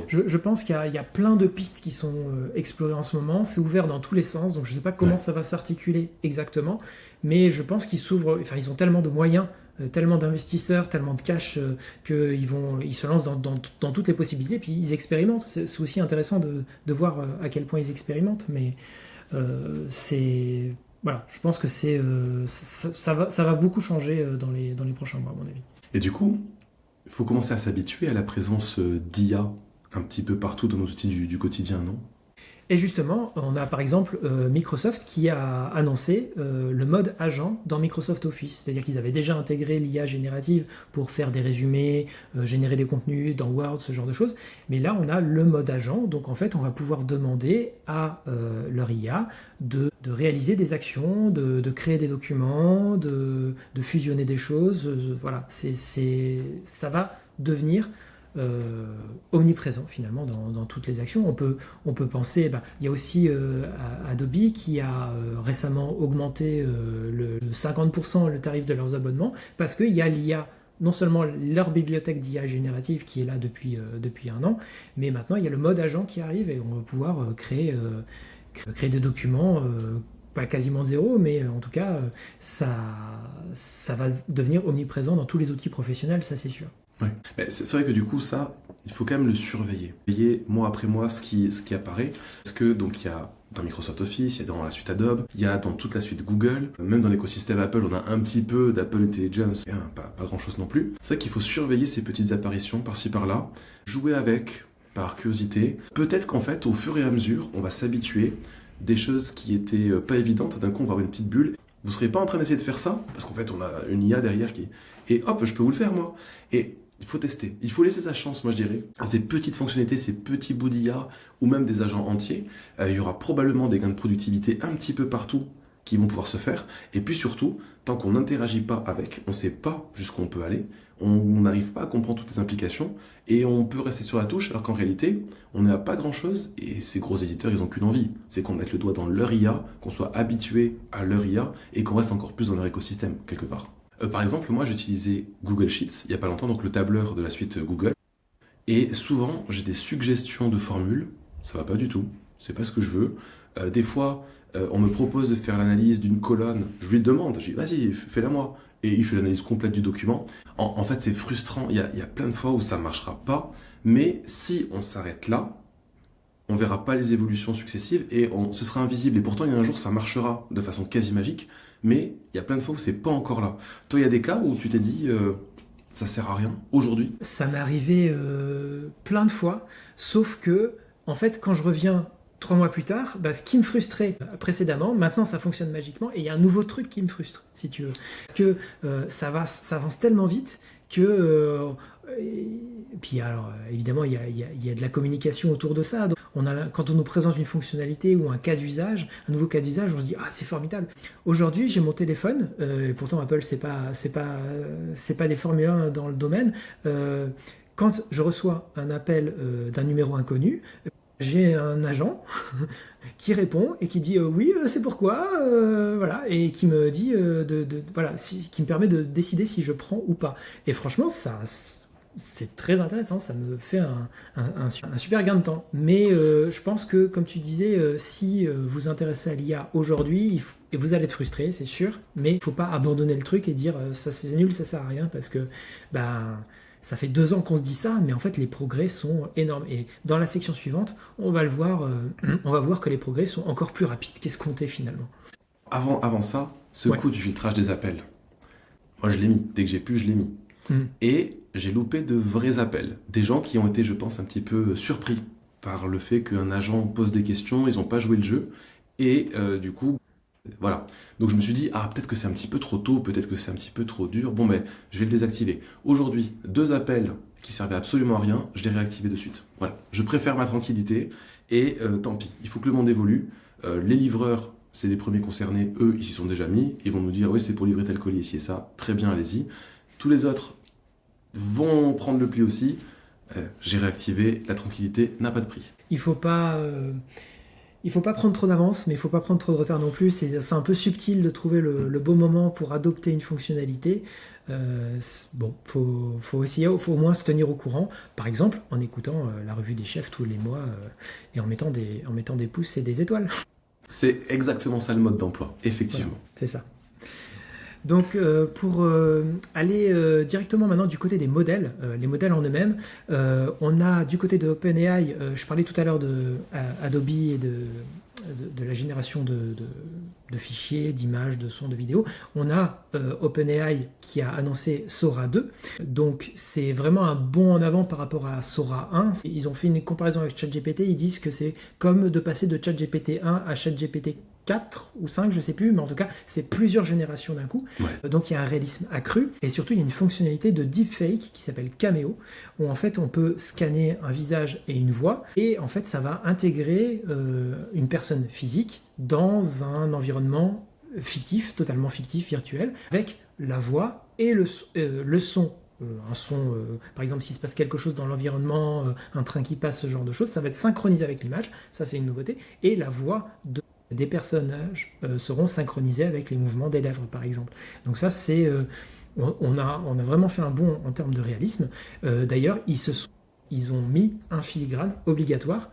Je pense qu'il y a plein de pistes qui sont explorées en ce moment. C'est ouvert dans tous les sens, donc je ne sais pas comment ça va s'articuler exactement, mais je pense qu'ils s'ouvrent. Enfin, ils ont tellement de moyens, tellement d'investisseurs, tellement de cash qu'ils se lancent dans toutes les possibilités. Puis ils expérimentent. C'est aussi intéressant de voir à quel point ils expérimentent, mais voilà. Je pense que ça va beaucoup changer dans les prochains mois, à mon avis. Et du coup, il faut commencer à s'habituer à la présence d'IA un petit peu partout dans nos outils du quotidien, non? Et justement, on a par exemple Microsoft qui a annoncé le mode agent dans Microsoft Office. C'est-à-dire qu'ils avaient déjà intégré l'IA générative pour faire des résumés, générer des contenus dans Word, ce genre de choses. Mais là, on a le mode agent. Donc en fait, on va pouvoir demander à leur IA de réaliser des actions, de créer des documents, de fusionner des choses. Voilà, ça va devenir omniprésent finalement dans toutes les actions. On peut penser, il y a aussi Adobe qui a récemment augmenté le 50% le tarif de leurs abonnements parce qu'il y a l'IA, non seulement leur bibliothèque d'IA générative qui est là depuis un an, mais maintenant il y a le mode agent qui arrive et on va pouvoir créer des documents pas quasiment zéro, mais en tout cas ça va devenir omniprésent dans tous les outils professionnels, ça c'est sûr. Ouais. C'est vrai que du coup, ça, il faut quand même le surveiller. Surveiller mois après mois ce qui apparaît. Parce que, donc, il y a dans Microsoft Office, il y a dans la suite Adobe, il y a dans toute la suite Google, même dans l'écosystème Apple, on a un petit peu d'Apple Intelligence, pas grand chose non plus. C'est vrai qu'il faut surveiller ces petites apparitions par-ci par-là, jouer avec, par curiosité. Peut-être qu'en fait, au fur et à mesure, on va s'habituer des choses qui étaient pas évidentes. D'un coup, on va avoir une petite bulle. Vous ne serez pas en train d'essayer de faire ça, parce qu'en fait, on a une IA derrière qui... Et hop, je peux vous le faire, moi. Et il faut tester. Il faut laisser sa chance, moi, je dirais. Ces petites fonctionnalités, ces petits bouts d'IA, ou même des agents entiers, il y aura probablement des gains de productivité un petit peu partout qui vont pouvoir se faire. Et puis surtout, tant qu'on n'interagit pas avec, on ne sait pas jusqu'où on peut aller, on n'arrive pas à comprendre toutes les implications, et on peut rester sur la touche, alors qu'en réalité, on n'est à pas grand-chose, et ces gros éditeurs, ils n'ont qu'une envie, c'est qu'on mette le doigt dans leur IA, qu'on soit habitué à leur IA, et qu'on reste encore plus dans leur écosystème, quelque part. Par exemple, moi j'utilisais Google Sheets il n'y a pas longtemps, donc le tableur de la suite Google. Et souvent, j'ai des suggestions de formules, ça va pas du tout, c'est pas ce que je veux. Des fois, on me propose de faire l'analyse d'une colonne, je lui demande, je dis vas-y, fais-la moi. Et il fait l'analyse complète du document. En fait, c'est frustrant, il y a plein de fois où ça marchera pas, mais si on s'arrête là, on verra pas les évolutions successives et ce sera invisible. Et pourtant, il y a un jour, ça marchera de façon quasi magique, mais il y a plein de fois où c'est pas encore là. Toi, il y a des cas où tu t'es dit, ça sert à rien aujourd'hui? Ça m'est arrivé plein de fois, sauf que, en fait, quand je reviens 3 mois plus tard, ce qui me frustrait précédemment, maintenant ça fonctionne magiquement, et il y a un nouveau truc qui me frustre, si tu veux. Parce que ça avance tellement vite que... et puis alors, évidemment, il y a de la communication autour de ça. Donc, quand on nous présente une fonctionnalité ou un cas d'usage, un nouveau cas d'usage, on se dit « Ah, c'est formidable !» Aujourd'hui, j'ai mon téléphone, et pourtant Apple, c'est pas des Formule 1 dans le domaine. Quand je reçois un appel d'un numéro inconnu, j'ai un agent qui répond et qui dit oui, c'est pourquoi, voilà, et qui me dit voilà, qui me permet de décider si je prends ou pas. Et franchement, ça, c'est très intéressant, ça me fait un super gain de temps. Mais je pense que, comme tu disais, si vous vous intéressez à l'IA aujourd'hui, et vous allez être frustré, c'est sûr, mais il ne faut pas abandonner le truc et dire ça c'est nul, ça sert à rien, parce que ça fait 2 ans qu'on se dit ça, mais en fait les progrès sont énormes. Et dans la section suivante, on va voir que les progrès sont encore plus rapides qu'escomptés finalement. Avant ça, ce coup du filtrage des appels, moi je l'ai mis, dès que j'ai pu, je l'ai mis. Et j'ai loupé de vrais appels. Des gens qui ont été, je pense, un petit peu surpris par le fait qu'un agent pose des questions, ils n'ont pas joué le jeu, et du coup, voilà. Donc je me suis dit, peut-être que c'est un petit peu trop tôt, peut-être que c'est un petit peu trop dur, je vais le désactiver. Aujourd'hui, 2 appels qui servaient absolument à rien, je les réactivé de suite. Voilà. Je préfère ma tranquillité, et tant pis, il faut que le monde évolue. Les livreurs, c'est les premiers concernés, eux, ils s'y sont déjà mis, ils vont nous dire, oui, c'est pour livrer tel colis ici et ça, très bien, allez-y. Tous les autres vont prendre le pli aussi. J'ai réactivé, la tranquillité n'a pas de prix. Il faut pas prendre trop d'avance, mais il faut pas prendre trop de retard non plus. C'est un peu subtil de trouver le bon moment pour adopter une fonctionnalité. Faut au moins se tenir au courant. Par exemple, en écoutant la revue des chefs tous les mois et en mettant des pouces et des étoiles. C'est exactement ça le mode d'emploi, effectivement. Voilà, c'est ça. Donc pour aller directement maintenant du côté des modèles, les modèles en eux-mêmes, on a du côté de OpenAI, je parlais tout à l'heure de Adobe et de la génération de fichiers, d'images, de sons, de vidéos. On a OpenAI qui a annoncé Sora 2, donc c'est vraiment un bond en avant par rapport à Sora 1. Ils ont fait une comparaison avec ChatGPT, ils disent que c'est comme de passer de ChatGPT 1 à ChatGPT 4 ou 5, je sais plus, mais en tout cas, c'est plusieurs générations d'un coup. Ouais. Donc il y a un réalisme accru, et surtout il y a une fonctionnalité de deepfake qui s'appelle Cameo, où en fait on peut scanner un visage et une voix, et en fait ça va intégrer une personne physique dans un environnement fictif, totalement fictif, virtuel, avec la voix et le son. Un son, par exemple, s'il se passe quelque chose dans l'environnement, un train qui passe, ce genre de choses, ça va être synchronisé avec l'image, ça c'est une nouveauté, et la voix des personnages seront synchronisés avec les mouvements des lèvres, par exemple. Donc ça, c'est... on a vraiment fait un bond en termes de réalisme. D'ailleurs, ils ont mis un filigrane obligatoire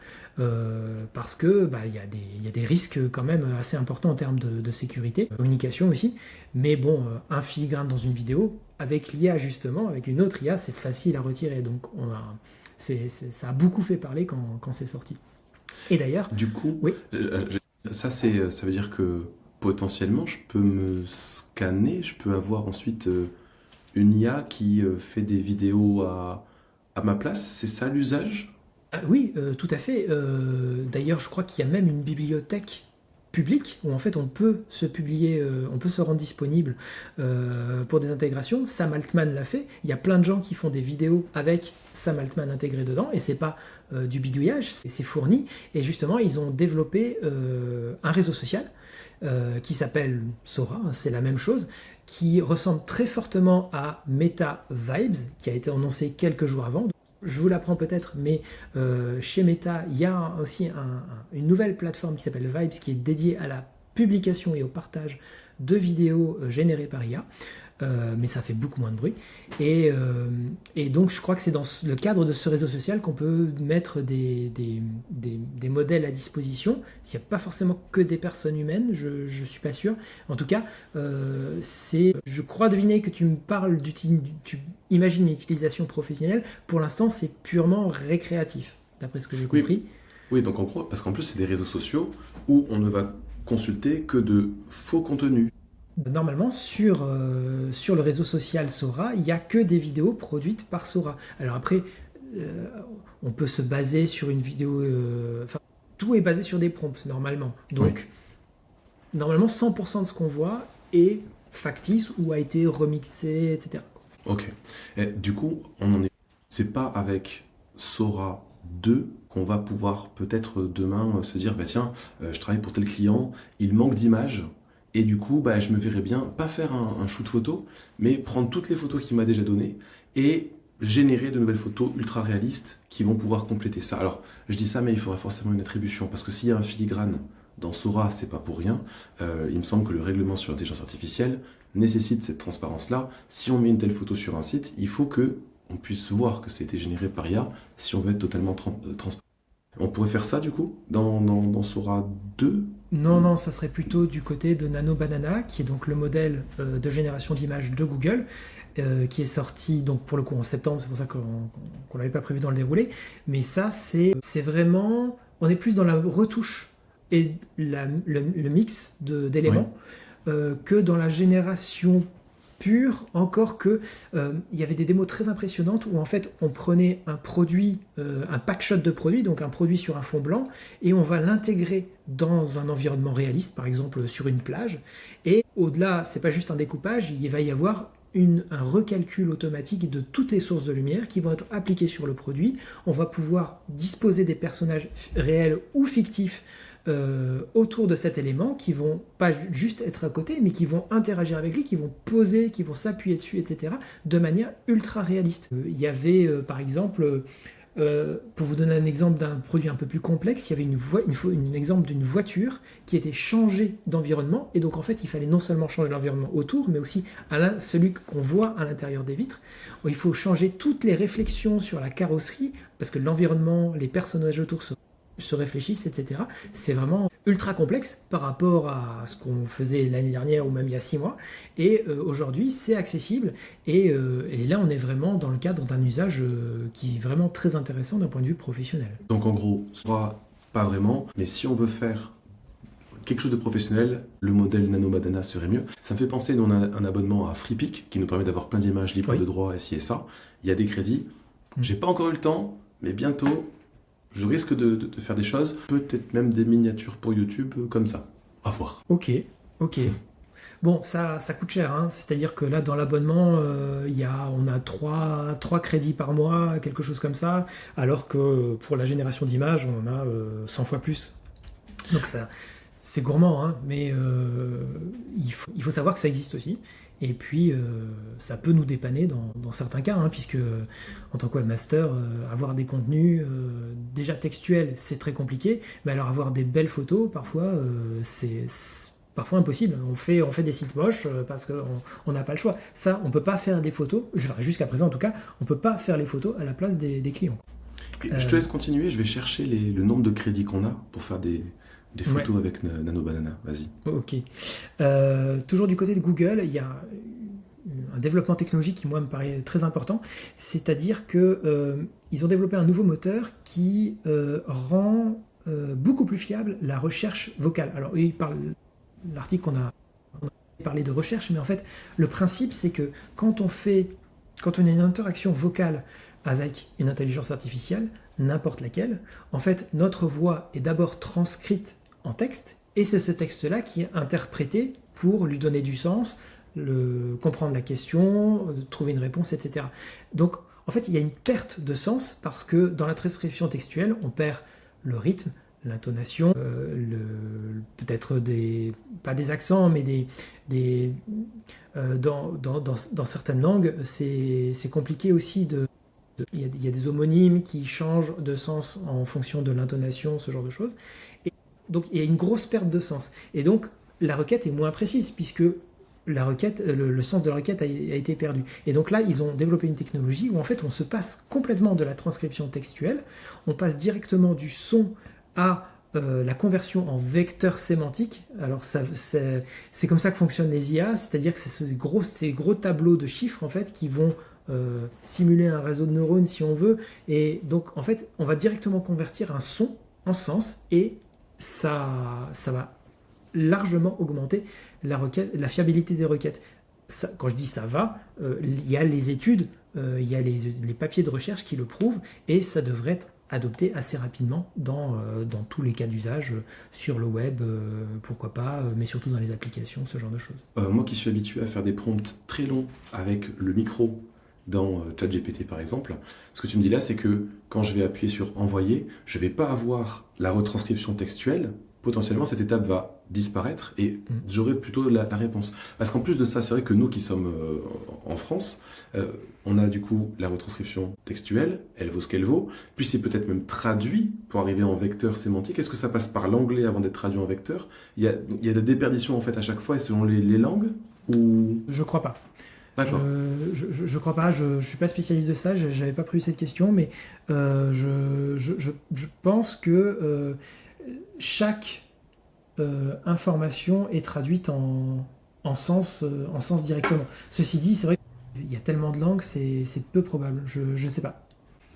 parce que y a des risques quand même assez importants en termes de sécurité, communication aussi. Mais bon, un filigrane dans une vidéo, avec l'IA justement, avec une autre IA, c'est facile à retirer. Donc ça a beaucoup fait parler quand c'est sorti. Et d'ailleurs... Du coup, oui. Ça veut dire que potentiellement, je peux me scanner, je peux avoir ensuite une IA qui fait des vidéos à ma place. C'est ça l'usage ? Oui, tout à fait. D'ailleurs, je crois qu'il y a même une bibliothèque publique où en fait on peut se publier, on peut se rendre disponible pour des intégrations. Sam Altman l'a fait. Il y a plein de gens qui font des vidéos avec Sam Altman intégré dedans, et c'est pas du bidouillage, c'est fourni. Et justement, ils ont développé un réseau social qui s'appelle Sora, c'est la même chose, qui ressemble très fortement à Meta Vibes, qui a été annoncé quelques jours avant. Je vous l'apprends peut-être, mais chez Meta, il y a aussi une nouvelle plateforme qui s'appelle Vibes, qui est dédiée à la publication et au partage de vidéos générées par IA. Mais ça fait beaucoup moins de bruit. Et donc, je crois que c'est dans le cadre de ce réseau social qu'on peut mettre des modèles à disposition. Il n'y a pas forcément que des personnes humaines, je ne suis pas sûr. En tout cas, je crois deviner que tu me parles tu imagines une utilisation professionnelle. Pour l'instant, c'est purement récréatif, d'après ce que j'ai compris. Oui, donc en gros, parce qu'en plus, c'est des réseaux sociaux où on ne va consulter que de faux contenus. Normalement, sur le réseau social Sora, il n'y a que des vidéos produites par Sora. Alors après, euh, on peut se baser sur une vidéo... Enfin, tout est basé sur des prompts, normalement. Oui. Donc, normalement, 100% de ce qu'on voit est factice ou a été remixé, etc. Ok. Et du coup, on en est. C'est pas avec Sora 2 qu'on va pouvoir peut-être demain se dire, bah tiens, je travaille pour tel client, il manque d'images, et du coup, bah, je me verrais bien pas faire un shoot photo, mais prendre toutes les photos qu'il m'a déjà données et générer de nouvelles photos ultra réalistes qui vont pouvoir compléter ça. Alors, je dis ça, mais il faudra forcément une attribution, parce que s'il y a un filigrane dans Sora, c'est pas pour rien. Il me semble que le règlement sur l'intelligence artificielle nécessite cette transparence-là. Si on met une telle photo sur un site, il faut que on puisse voir que ça a été généré par IA si on veut être totalement transparent. On pourrait faire ça du coup dans Sora 2. Non, non, ça serait plutôt du côté de Nano Banana, qui est donc le modèle de génération d'images de Google, qui est sorti donc pour le coup en septembre, c'est pour ça qu'on l'avait pas prévu dans le déroulé. Mais ça, c'est vraiment, on est plus dans la retouche et le mix d'éléments que dans la génération pure, encore que il y avait des démos très impressionnantes où en fait on prenait un produit, un packshot de produit, donc un produit sur un fond blanc, et on va l'intégrer dans un environnement réaliste, par exemple sur une plage. Et au-delà, c'est pas juste un découpage, il va y avoir un recalcul automatique de toutes les sources de lumière qui vont être appliquées sur le produit. On va pouvoir disposer des personnages réels ou fictifs autour de cet élément, qui vont pas juste être à côté, mais qui vont interagir avec lui, qui vont poser, qui vont s'appuyer dessus, etc., de manière ultra réaliste. Il y avait, par exemple, pour vous donner un exemple d'un produit un peu plus complexe, il y avait un exemple d'une voiture qui était changée d'environnement, et donc en fait il fallait non seulement changer l'environnement autour, mais aussi celui qu'on voit à l'intérieur des vitres. Il faut changer toutes les réflexions sur la carrosserie, parce que l'environnement, les personnages autour se réfléchissent, etc. C'est vraiment ultra complexe par rapport à ce qu'on faisait l'année dernière ou même il y a 6 mois. Et aujourd'hui, c'est accessible. Et là, on est vraiment dans le cadre d'un usage qui est vraiment très intéressant d'un point de vue professionnel. Donc en gros, Sora, pas vraiment, mais si on veut faire quelque chose de professionnel, le modèle Nano Banana serait mieux. Ça me fait penser, nous on a un abonnement à FreePic qui nous permet d'avoir plein d'images libres de droit, ci et ça. Il y a des crédits. J'ai pas encore eu le temps, mais bientôt, je risque de faire des choses, peut-être même des miniatures pour YouTube comme ça. À voir. Ok. Bon, ça coûte cher, hein. C'est-à-dire que là, dans l'abonnement, on a 3 crédits par mois, quelque chose comme ça, alors que pour la génération d'images, on en a 100 fois plus. Donc ça, c'est gourmand, hein, mais il faut savoir que ça existe aussi. Et puis, ça peut nous dépanner dans certains cas, hein, puisque en tant que webmaster, avoir des contenus déjà textuels, c'est très compliqué, mais alors avoir des belles photos, parfois, c'est parfois impossible. On fait des sites moches parce qu'on n'a pas le choix. Ça, on ne peut pas faire des photos, enfin, jusqu'à présent en tout cas, on ne peut pas faire les photos à la place des clients. Je te laisse continuer, je vais chercher le nombre de crédits qu'on a pour faire des photos avec Nano Banana. Vas-y. Ok. Toujours du côté de Google, il y a un développement technologique qui, moi, me paraît très important. C'est-à-dire qu'ils ont développé un nouveau moteur qui rend beaucoup plus fiable la recherche vocale. Alors, l'article on a parlé de recherche, mais en fait, le principe, c'est que quand on a une interaction vocale avec une intelligence artificielle, n'importe laquelle, en fait, notre voix est d'abord transcrite en texte, et c'est ce texte-là qui est interprété pour lui donner du sens, comprendre la question, trouver une réponse, etc. Donc, en fait, il y a une perte de sens parce que dans la transcription textuelle, on perd le rythme, l'intonation, peut-être pas des accents, mais dans certaines langues, c'est compliqué aussi il y a des homonymes qui changent de sens en fonction de l'intonation, ce genre de choses. Et donc, il y a une grosse perte de sens. Et donc, la requête est moins précise, puisque la requête, le sens de la requête a été perdu. Et donc là, ils ont développé une technologie où en fait, on se passe complètement de la transcription textuelle, on passe directement du son à la conversion en vecteur sémantique. Alors c'est comme ça que fonctionnent les IA, c'est-à-dire que c'est ces gros tableaux de chiffres en fait qui vont simuler un réseau de neurones si on veut, et donc en fait on va directement convertir un son en ce sens, et ça va largement augmenter la fiabilité des requêtes. Quand je dis ça va, il y a les études, il y a les papiers de recherche qui le prouvent, et ça devrait être adopté assez rapidement dans tous les cas d'usage, sur le web, pourquoi pas, mais surtout dans les applications, ce genre de choses. Moi qui suis habitué à faire des prompts très longs avec le micro dans ChatGPT par exemple, ce que tu me dis là, c'est que quand je vais appuyer sur envoyer, je ne vais pas avoir la retranscription textuelle. Potentiellement, cette étape va disparaître et j'aurai plutôt la réponse. Parce qu'en plus de ça, c'est vrai que nous qui sommes en France, on a du coup la retranscription textuelle, elle vaut ce qu'elle vaut, puis c'est peut-être même traduit pour arriver en vecteur sémantique. Est-ce que ça passe par l'anglais avant d'être traduit en vecteur? Il y a de la déperdition en fait à chaque fois et selon les langues ou... Je crois pas. D'accord. Je crois pas, je suis pas spécialiste de ça, j'avais pas prévu cette question, mais je pense que chaque information est traduite en sens directement. Ceci dit, c'est vrai qu'il y a tellement de langues, c'est peu probable, je sais pas.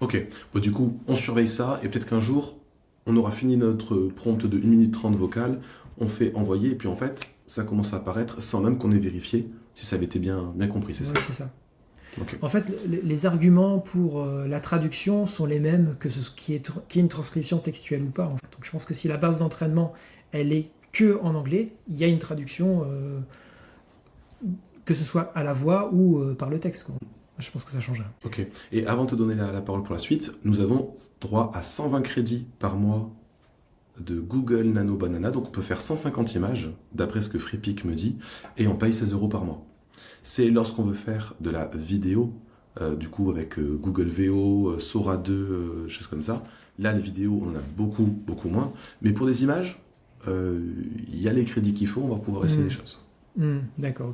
Ok, bon, du coup, on surveille ça et peut-être qu'un jour, on aura fini notre prompt de 1 minute 30 vocale, on fait envoyer et puis en fait, ça commence à apparaître sans même qu'on ait vérifié si ça avait été bien compris, c'est ça? Oui, c'est ça. Okay. En fait, les arguments pour la traduction sont les mêmes que ce qui est une transcription textuelle ou pas. En fait. Donc je pense que si la base d'entraînement, elle est que en anglais, il y a une traduction, que ce soit à la voix ou par le texte, quoi. Je pense que ça change rien. Ok. Et avant de te donner la parole pour la suite, nous avons droit à 120 crédits par mois de Google Nano Banana. Donc on peut faire 150 images, d'après ce que FreePic me dit, et on paye 16 € par mois. C'est lorsqu'on veut faire de la vidéo, du coup avec Google VO, Sora 2, choses comme ça. Là, les vidéos, on en a beaucoup, beaucoup moins. Mais pour des images, il y a les crédits qu'il faut, on va pouvoir essayer des choses. D'accord,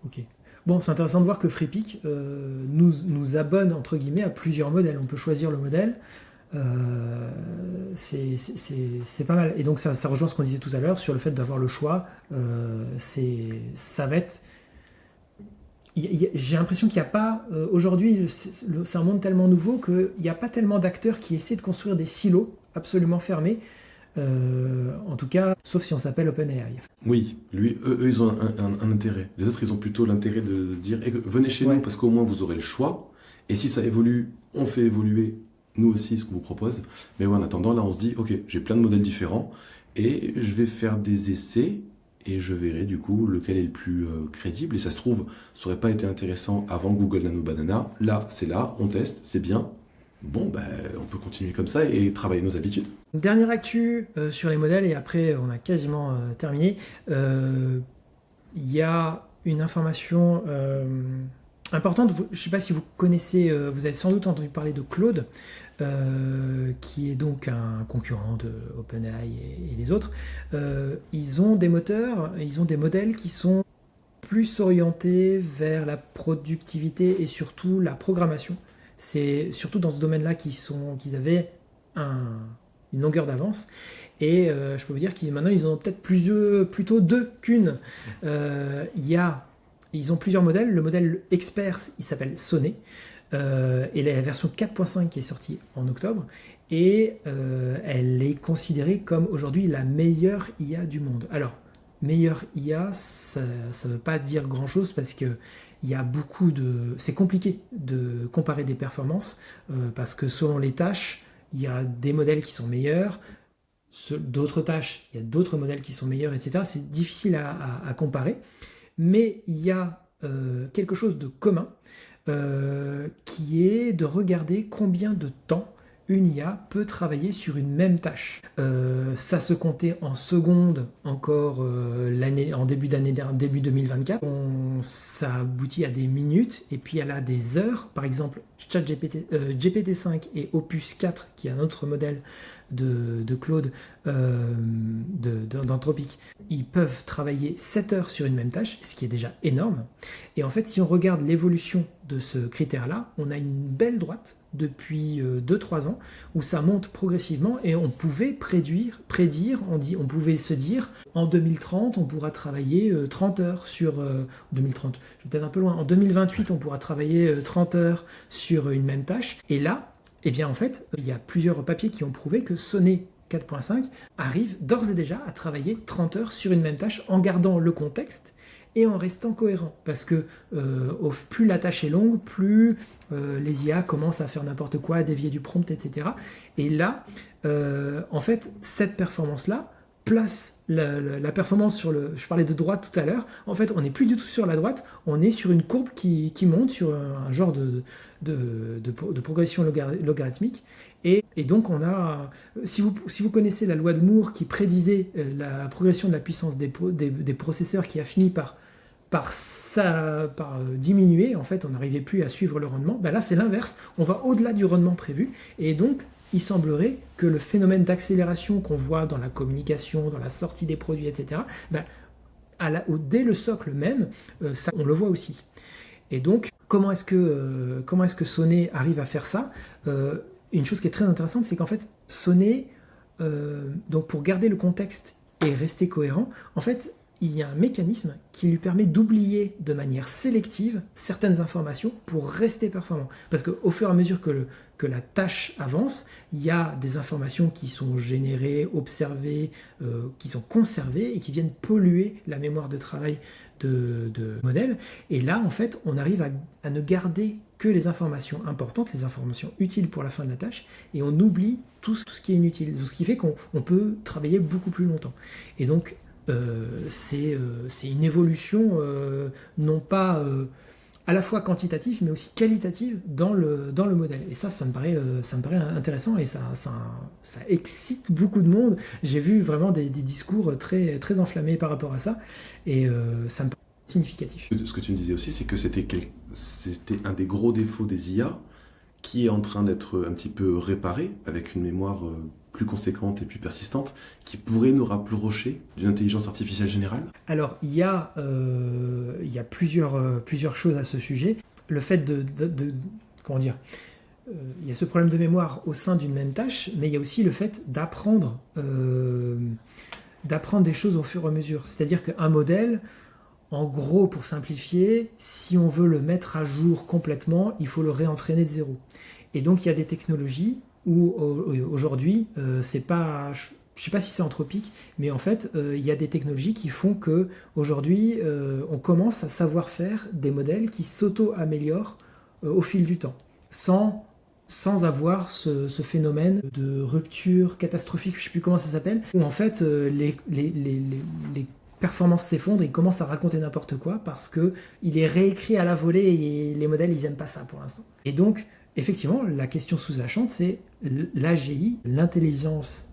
ok. Bon, c'est intéressant de voir que FreePic nous abonne, entre guillemets, à plusieurs modèles. On peut choisir le modèle. C'est pas mal. Et donc, ça rejoint ce qu'on disait tout à l'heure sur le fait d'avoir le choix. Ça va être... J'ai l'impression qu'il n'y a pas... aujourd'hui, c'est un monde tellement nouveau qu'il n'y a pas tellement d'acteurs qui essaient de construire des silos absolument fermés. En tout cas, sauf si on s'appelle OpenAI. Oui, eux, ils ont un intérêt. Les autres, ils ont plutôt l'intérêt de dire venez chez nous parce qu'au moins vous aurez le choix. Et si ça évolue, on fait évoluer nous aussi ce qu'on vous propose. Mais ouais, en attendant, là, on se dit ok, j'ai plein de modèles différents et je vais faire des essais et je verrai du coup lequel est le plus crédible. Et ça se trouve, ça n'aurait pas été intéressant avant Google Nano Banana. Là, c'est là, on teste, c'est bien. Bon, on peut continuer comme ça et travailler nos habitudes. Dernière actu sur les modèles, et après on a quasiment terminé. Il y a une information importante. Je ne sais pas si vous connaissez, vous avez sans doute entendu parler de Claude, qui est donc un concurrent de OpenAI et les autres. Ils ont des moteurs, ils ont des modèles qui sont plus orientés vers la productivité et surtout la programmation. C'est surtout dans ce domaine-là qu'ils avaient une longueur d'avance. Et je peux vous dire qu'ils maintenant ils en ont peut-être plutôt deux qu'une. Ils ont plusieurs modèles. Le modèle expert, il s'appelle Sonnet. Et la version 4.5 qui est sortie en octobre. Et elle est considérée comme aujourd'hui la meilleure IA du monde. Alors, meilleure IA, ça ne veut pas dire grand-chose parce que il y a c'est compliqué de comparer des performances parce que selon les tâches, il y a des modèles qui sont meilleurs, d'autres tâches, il y a d'autres modèles qui sont meilleurs, etc. C'est difficile à comparer, mais il y a quelque chose de commun qui est de regarder combien de temps une IA peut travailler sur une même tâche. Ça se comptait en secondes encore en début 2024. Ça aboutit à des minutes et puis elle a des heures. Par exemple, GPT-5 et Opus 4, qui est un autre modèle de Claude d'Anthropic, ils peuvent travailler 7 heures sur une même tâche, ce qui est déjà énorme. Et en fait, si on regarde l'évolution de ce critère-là, on a une belle droite depuis 2-3 ans, où ça monte progressivement et on pouvait prédire, on pouvait se dire, en 2030, on pourra travailler 30 heures sur... 2030, je suis peut-être un peu loin. En 2028, on pourra travailler 30 heures sur une même tâche. Et là, Eh bien en fait, il y a plusieurs papiers qui ont prouvé que Sonnet 4.5 arrive d'ores et déjà à travailler 30 heures sur une même tâche en gardant le contexte et en restant cohérent. Parce que plus la tâche est longue, plus les IA commencent à faire n'importe quoi, à dévier du prompt, etc. Et là, en fait, cette performance-là place la performance sur le... Je parlais de droite tout à l'heure. En fait, on n'est plus du tout sur la droite, on est sur une courbe qui monte sur un genre de progression logarithmique. Et donc, on a, si vous connaissez la loi de Moore qui prédisait la progression de la puissance des processeurs qui a fini par diminuer, en fait, on n'arrivait plus à suivre le rendement, ben là, c'est l'inverse. On va au-delà du rendement prévu. Et donc, il semblerait que le phénomène d'accélération qu'on voit dans la communication, dans la sortie des produits, etc., ben, dès le socle même, ça, on le voit aussi. Et donc, comment est-ce que Sonnet arrive à faire ça? Une chose qui est très intéressante, c'est qu'en fait, Sonnet, donc pour garder le contexte et rester cohérent, en fait, il y a un mécanisme qui lui permet d'oublier de manière sélective certaines informations pour rester performant. Parce qu'au fur et à mesure que la tâche avance, il y a des informations qui sont générées, observées, qui sont conservées et qui viennent polluer la mémoire de travail de modèle. Et là, en fait, on arrive à ne garder que les informations importantes, les informations utiles pour la fin de la tâche, et on oublie tout ce qui est inutile. Ce qui fait qu'on peut travailler beaucoup plus longtemps. Et donc, c'est une évolution non pas à la fois quantitative mais aussi qualitative dans le modèle. Et ça me paraît intéressant et ça excite beaucoup de monde. J'ai vu vraiment des discours très, très enflammés par rapport à ça et ça me paraît significatif. Ce que tu me disais aussi, c'est que c'était un des gros défauts des IA qui est en train d'être un petit peu réparé avec une mémoire plus conséquente et plus persistante, qui pourrait nous rapprocher d'une intelligence artificielle générale? Alors, il y a plusieurs choses à ce sujet. Le fait comment dire, il y a ce problème de mémoire au sein d'une même tâche, mais il y a aussi le fait d'apprendre des choses au fur et à mesure. C'est-à-dire qu'un modèle, en gros, pour simplifier, si on veut le mettre à jour complètement, il faut le réentraîner de zéro. Et donc, il y a des technologies où aujourd'hui, c'est pas, je ne sais pas si c'est anthropique, mais en fait, il y a des technologies qui font que aujourd'hui, on commence à savoir faire des modèles qui s'auto-améliorent au fil du temps, sans avoir ce phénomène de rupture catastrophique, je ne sais plus comment ça s'appelle, où en fait, les performances s'effondrent et ils commencent à raconter n'importe quoi parce qu'il est réécrit à la volée et les modèles, ils n'aiment pas ça pour l'instant. Et donc, effectivement, la question sous-jacente, c'est l'AGI, l'intelligence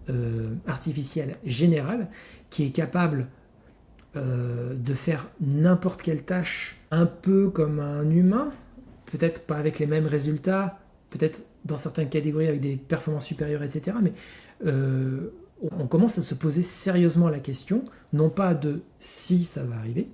artificielle générale, qui est capable de faire n'importe quelle tâche un peu comme un humain, peut-être pas avec les mêmes résultats, peut-être dans certaines catégories avec des performances supérieures, etc. Mais on commence à se poser sérieusement la question, non pas de si ça va arriver,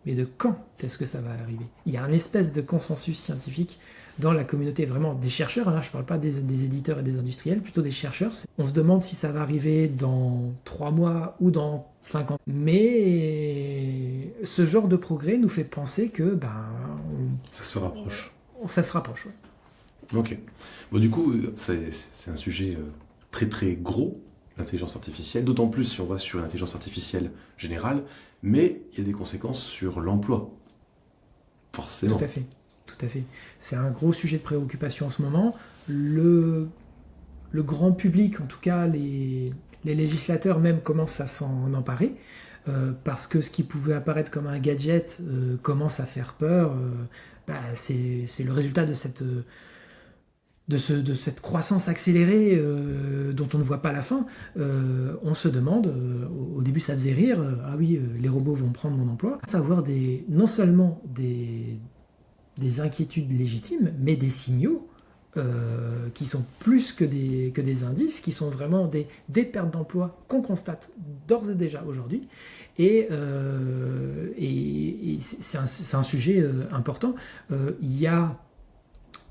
mais de quand est-ce que ça va arriver. Il y a un espèce de consensus scientifique dans la communauté vraiment des chercheurs, là je ne parle pas des éditeurs et des industriels, plutôt des chercheurs. On se demande si ça va arriver dans 3 mois ou dans 5 ans. Mais ce genre de progrès nous fait penser que ça se rapproche. Ça se rapproche, ouais. Ok. Bon, du coup, c'est un sujet très très gros, l'intelligence artificielle, d'autant plus si on va sur l'intelligence artificielle générale, mais il y a des conséquences sur l'emploi. Forcément. Tout à fait. Tout à fait. C'est un gros sujet de préoccupation en ce moment. Le grand public, en tout cas les législateurs même, commencent à s'en emparer parce que ce qui pouvait apparaître comme un gadget commence à faire peur. C'est le résultat de cette croissance accélérée dont on ne voit pas la fin. On se demande, au début ça faisait rire, ah oui, les robots vont prendre mon emploi. À savoir non seulement des inquiétudes légitimes, mais des signaux qui sont plus que des indices, qui sont vraiment des pertes d'emploi qu'on constate d'ores et déjà aujourd'hui. Et c'est un sujet important. Il y a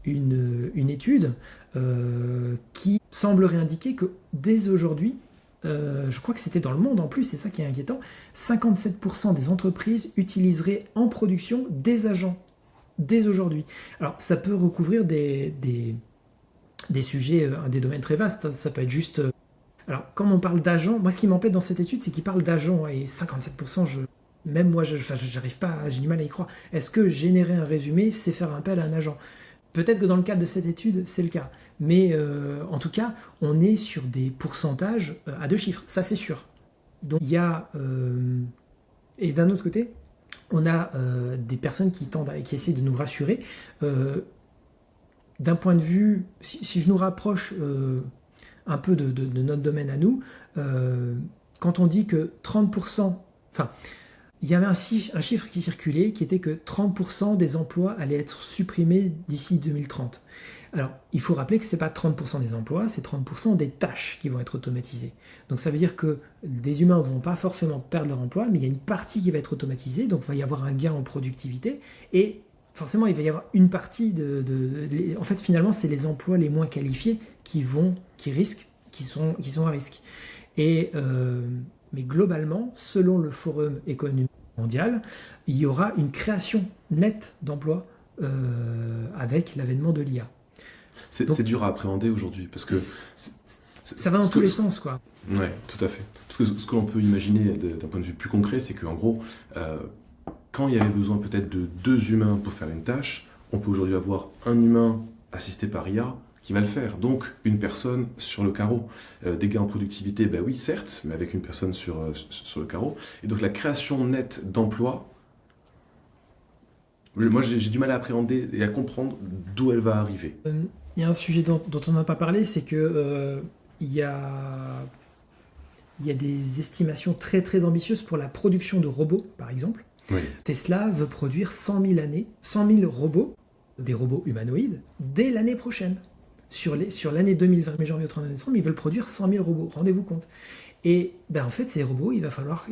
une étude qui semblerait indiquer que dès aujourd'hui, je crois que c'était dans Le Monde en plus, c'est ça qui est inquiétant, 57% des entreprises utiliseraient en production des agents dès aujourd'hui. Alors, ça peut recouvrir des des sujets, des domaines très vastes. Ça peut être juste... Alors, quand on parle d'agents, moi ce qui m'embête dans cette étude, c'est qu'il parle d'agents, et 57%, même moi, j'arrive pas, j'ai du mal à y croire. Est-ce que générer un résumé, c'est faire appel à un agent? Peut-être que dans le cadre de cette étude, c'est le cas. Mais en tout cas, on est sur des pourcentages à 2 chiffres, ça c'est sûr. Donc il y a... et d'un autre côté, on a des personnes qui essaient de nous rassurer. D'un point de vue, si je nous rapproche un peu de notre domaine à nous, quand on dit que 30%, enfin, il y avait un chiffre qui circulait qui était que 30% des emplois allaient être supprimés d'ici 2030. Alors, il faut rappeler que ce n'est pas 30% des emplois, c'est 30% des tâches qui vont être automatisées. Donc ça veut dire que des humains ne vont pas forcément perdre leur emploi, mais il y a une partie qui va être automatisée, donc il va y avoir un gain en productivité, et forcément il va y avoir une partie en fait finalement c'est les emplois les moins qualifiés qui sont à risque. Et mais globalement, selon le Forum économique mondial, il y aura une création nette d'emplois avec l'avènement de l'IA. C'est dur à appréhender aujourd'hui parce que ça va dans tous les sens, quoi. Ouais, tout à fait. Parce que ce que l'on peut imaginer d'un point de vue plus concret, c'est qu'en gros, quand il y avait besoin peut-être de 2 humains pour faire une tâche, on peut aujourd'hui avoir un humain assisté par IA qui va le faire. Donc, une personne sur le carreau. Des gains en productivité, ben oui, certes, mais avec une personne sur le carreau. Et donc, la création nette d'emplois, moi, j'ai du mal à appréhender et à comprendre d'où elle va arriver. Il y a un sujet dont on n'a pas parlé, c'est que il y a des estimations très très ambitieuses pour la production de robots, par exemple. Oui. Tesla veut produire 100 000 robots, des robots humanoïdes, dès l'année prochaine. Sur l'année 2020, mais janvier au 31 décembre, ils veulent produire 100 000 robots, rendez-vous compte. Et ben, en fait, ces robots, il va falloir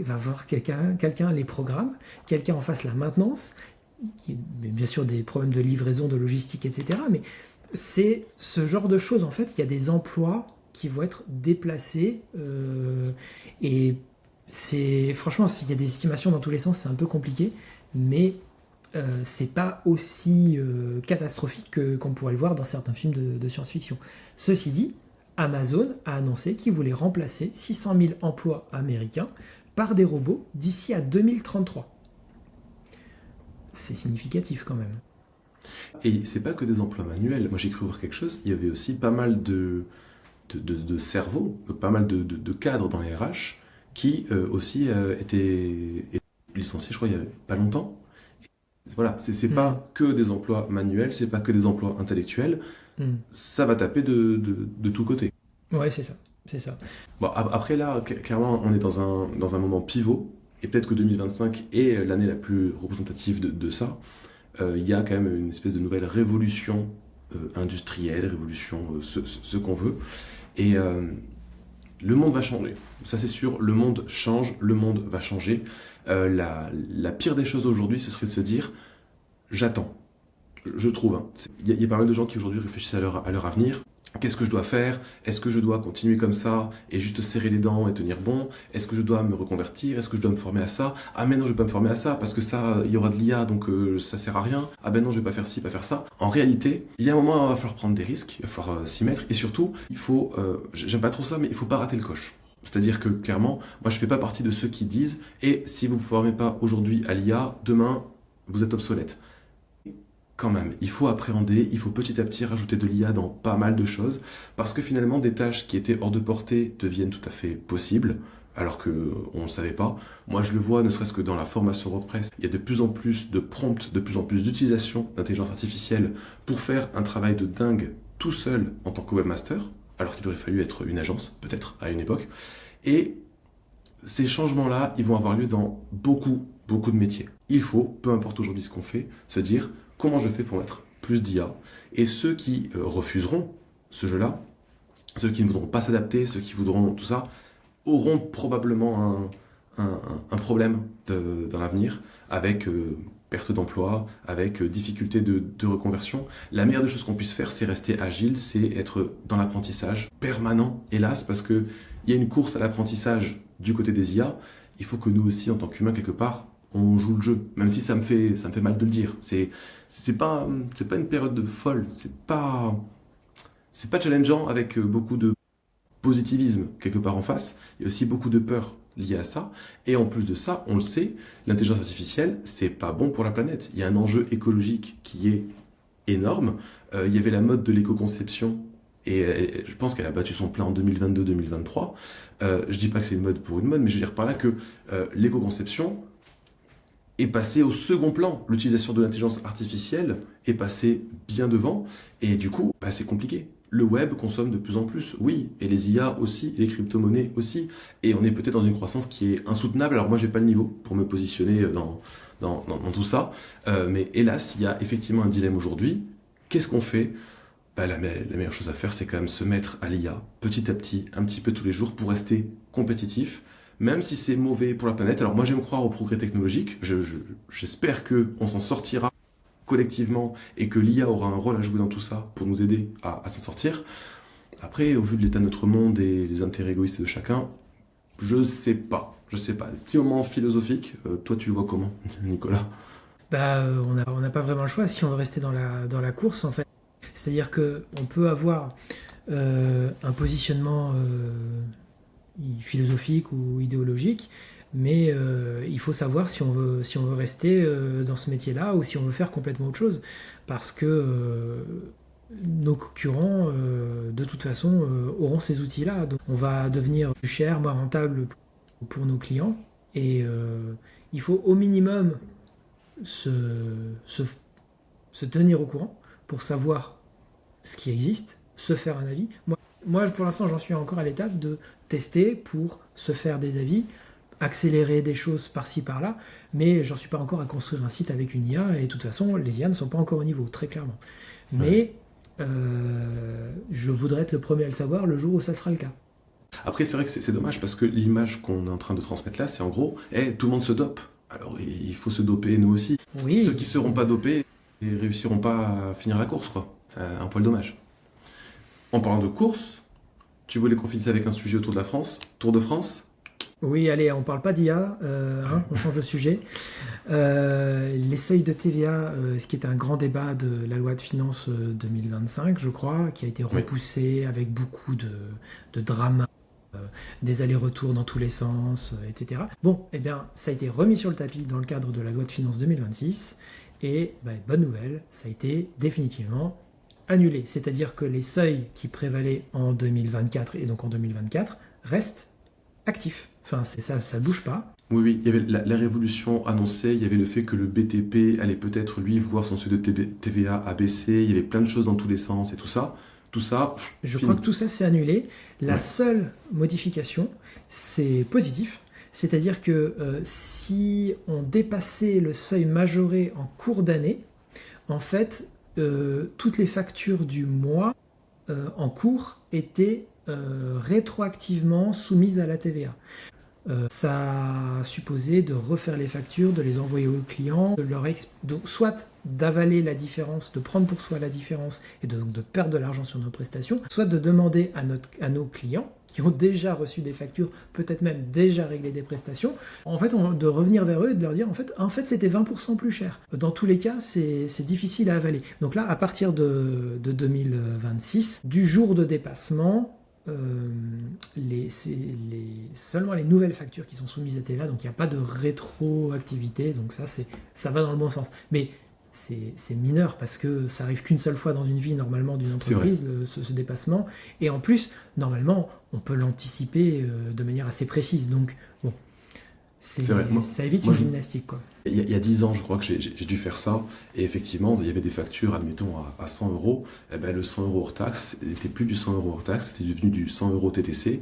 quelqu'un les programme, quelqu'un en fasse la maintenance, bien sûr des problèmes de livraison, de logistique, etc. Mais c'est ce genre de choses, en fait, il y a des emplois qui vont être déplacés, et franchement, s'il y a des estimations dans tous les sens, c'est un peu compliqué, mais c'est pas aussi catastrophique qu'on pourrait le voir dans certains films de science-fiction. Ceci dit, Amazon a annoncé qu'il voulait remplacer 600 000 emplois américains par des robots d'ici à 2033. C'est significatif quand même. Et c'est pas que des emplois manuels. Moi, j'ai cru voir quelque chose. Il y avait aussi pas mal de cerveaux, pas mal de cadres dans les RH qui aussi étaient licenciés, je crois, il y a pas longtemps. Voilà, c'est pas que des emplois manuels, c'est pas que des emplois intellectuels. Ça va taper de tous côtés. Ouais, c'est ça. Bon, après là, clairement, on est dans un moment pivot, et peut-être que 2025 est l'année la plus représentative de ça. Il y a quand même une espèce de nouvelle révolution industrielle, révolution ce qu'on veut. Et le monde va changer. Ça c'est sûr, le monde change, le monde va changer. La pire des choses aujourd'hui, ce serait de se dire « j'attends ». Je trouve. Hein. Il y a pas mal de gens qui aujourd'hui réfléchissent à leur avenir. Qu'est-ce que je dois faire? Est-ce que je dois continuer comme ça et juste serrer les dents et tenir bon? Est-ce que je dois me reconvertir? Est-ce que je dois me former à ça? Ah mais non, je vais pas me former à ça parce que ça, il y aura de l'IA donc ça sert à rien. Ah ben non, je vais pas faire ci, pas faire ça. En réalité, il y a un moment où il va falloir prendre des risques, il va falloir s'y mettre et surtout, il faut, j'aime pas trop ça, mais il faut pas rater le coche. C'est-à-dire que clairement, moi je fais pas partie de ceux qui disent et si vous vous formez pas aujourd'hui à l'IA, demain vous êtes obsolète. Quand même, il faut appréhender, il faut petit à petit rajouter de l'IA dans pas mal de choses, parce que finalement des tâches qui étaient hors de portée deviennent tout à fait possibles, alors qu'on ne savait pas. Moi je le vois, ne serait-ce que dans la formation WordPress, il y a de plus en plus de prompts, de plus en plus d'utilisation d'intelligence artificielle pour faire un travail de dingue tout seul en tant que webmaster, alors qu'il aurait fallu être une agence, peut-être, à une époque. Et ces changements-là, ils vont avoir lieu dans beaucoup de métiers. Il faut, peu importe aujourd'hui ce qu'on fait, se dire comment je fais pour mettre plus d'IA. Et ceux qui refuseront ce jeu-là, ceux qui ne voudront pas s'adapter, ceux qui voudront tout ça, auront probablement un problème dans l'avenir avec perte d'emploi, avec difficulté de reconversion. La meilleure des choses qu'on puisse faire, c'est rester agile, c'est être dans l'apprentissage permanent, hélas, parce qu'il y a une course à l'apprentissage du côté des IA. Il faut que nous aussi, en tant qu'humains, quelque part, on joue le jeu, même si ça me fait mal de le dire. C'est pas une période de folle, c'est pas c'est pas challengeant avec beaucoup de positivisme quelque part en face. Il y a aussi beaucoup de peur liée à ça. Et en plus de ça, on le sait, l'intelligence artificielle, c'est pas bon pour la planète. Il y a un enjeu écologique qui est énorme. Il y avait la mode de l'éco-conception et je pense qu'elle a battu son plein en 2022-2023. Je dis pas que c'est une mode pour une mode, mais je veux dire par là que l'éco-conception est passée au second plan. L'utilisation de l'intelligence artificielle est passée bien devant et du coup, c'est compliqué. Le web consomme de plus en plus, oui, et les IA aussi, et les crypto-monnaies aussi, et on est peut-être dans une croissance qui est insoutenable. Alors moi, j'ai pas le niveau pour me positionner dans tout ça, mais hélas, il y a effectivement un dilemme aujourd'hui. Qu'est-ce qu'on fait? La meilleure chose à faire, c'est quand même se mettre à l'IA, petit à petit, un petit peu tous les jours, pour rester compétitif, même si c'est mauvais pour la planète. Alors moi, j'aime croire au progrès technologique, j'espère qu'on s'en sortira collectivement et que l'IA aura un rôle à jouer dans tout ça pour nous aider à s'en sortir. Après, au vu de l'état de notre monde et les intérêts égoïstes de chacun, je sais pas. Petit moment philosophique, toi tu le vois comment, Nicolas? On n'a pas vraiment le choix si on veut rester dans la course en fait. C'est-à-dire qu'on peut avoir un positionnement philosophique ou idéologique, mais il faut savoir si on veut rester dans ce métier-là ou si on veut faire complètement autre chose. Parce que nos concurrents, de toute façon, auront ces outils-là. Donc on va devenir plus cher, moins rentable pour nos clients. Et il faut au minimum se tenir au courant pour savoir ce qui existe, se faire un avis. Moi pour l'instant, j'en suis encore à l'étape de tester pour se faire des avis, accélérer des choses par-ci par-là, mais j'en suis pas encore à construire un site avec une IA, et de toute façon, les IA ne sont pas encore au niveau, très clairement. Mais je voudrais être le premier à le savoir le jour où ça sera le cas. Après, c'est vrai que c'est dommage parce que l'image qu'on est en train de transmettre là, c'est en gros, tout le monde se dope. Alors, il faut se doper, nous aussi. Oui. Ceux qui ne seront pas dopés ne réussiront pas à finir la course, quoi. C'est un poil dommage. En parlant de course, tu voulais qu'on finisse avec un sujet autour de la France, Tour de France. Oui, allez, on parle pas d'IA, on change de sujet. Les seuils de TVA, ce qui est un grand débat de la loi de finances 2025, je crois, qui a été repoussé avec beaucoup de drama, des allers-retours dans tous les sens, etc. Bon, eh bien, ça a été remis sur le tapis dans le cadre de la loi de finances 2026, et bonne nouvelle, ça a été définitivement annulé. C'est-à-dire que les seuils qui prévalaient en 2024 et donc en 2024 restent actifs. Enfin, ça ne bouge pas. Oui, il y avait la révolution annoncée, il y avait le fait que le BTP allait peut-être, lui, voir son seuil de TVA abaisser, il y avait plein de choses dans tous les sens et tout ça. Je crois que tout ça s'est annulé. La seule modification, c'est positif. C'est-à-dire que si on dépassait le seuil majoré en cours d'année, en fait, toutes les factures du mois en cours étaient rétroactivement soumises à la TVA. Ça supposait de refaire les factures, de les envoyer aux clients, donc soit d'avaler la différence, de prendre pour soi la différence et de perdre de l'argent sur nos prestations, soit de demander à nos clients qui ont déjà reçu des factures, peut-être même déjà réglé des prestations, en fait, de revenir vers eux et de leur dire en fait c'était 20% plus cher. Dans tous les cas, c'est difficile à avaler. Donc là, à partir de 2026, du jour de dépassement, seulement les nouvelles factures qui sont soumises à TVA, donc il n'y a pas de rétroactivité, donc ça va dans le bon sens. Mais c'est mineur parce que ça arrive qu'une seule fois dans une vie normalement d'une entreprise, ce dépassement, et en plus, normalement, on peut l'anticiper de manière assez précise, donc bon, ça évite une gymnastique, quoi. Il y a 10 ans, je crois que j'ai dû faire ça. Et effectivement, il y avait des factures, admettons, à 100 €. Le 100 € hors taxe n'était plus du 100 € hors taxe, c'était devenu du 100 € TTC.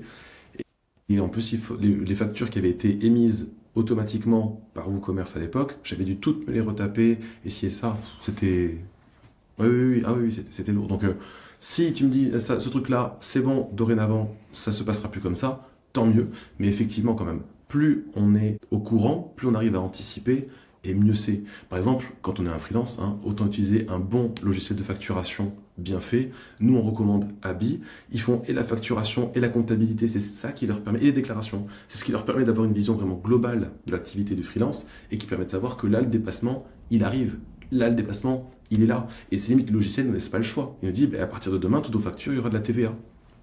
Et en plus, les factures qui avaient été émises automatiquement par WooCommerce à l'époque, j'avais dû toutes me les retaper. Et si et ça, c'était... Oui, c'était lourd. Donc, si tu me dis, ce truc-là, c'est bon, dorénavant, ça se passera plus comme ça, tant mieux. Mais effectivement, quand même, plus on est au courant, plus on arrive à anticiper, et mieux c'est. Par exemple, quand on est un freelance, autant utiliser un bon logiciel de facturation bien fait. Nous, on recommande Abi. Ils font et la facturation et la comptabilité, c'est ça qui leur permet, et les déclarations, c'est ce qui leur permet d'avoir une vision vraiment globale de l'activité du freelance, et qui permet de savoir que là, le dépassement, il arrive. Là, le dépassement, il est là. Et c'est limite, le logiciel ne laisse pas le choix. Il nous dit, à partir de demain, toutes vos factures, il y aura de la TVA.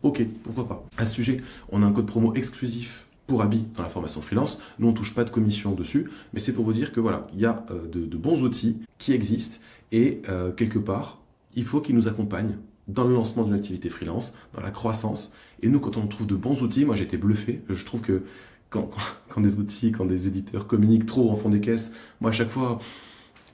Ok, pourquoi pas. À ce sujet, on a un code promo exclusif pour Abi dans la formation freelance. Nous, on ne touche pas de commission dessus, mais c'est pour vous dire que voilà, il y a de bons outils qui existent et quelque part, il faut qu'ils nous accompagnent dans le lancement d'une activité freelance, dans la croissance. Et nous, quand on trouve de bons outils, moi j'ai été bluffé. Je trouve que quand des éditeurs communiquent trop en fond des caisses, moi à chaque fois,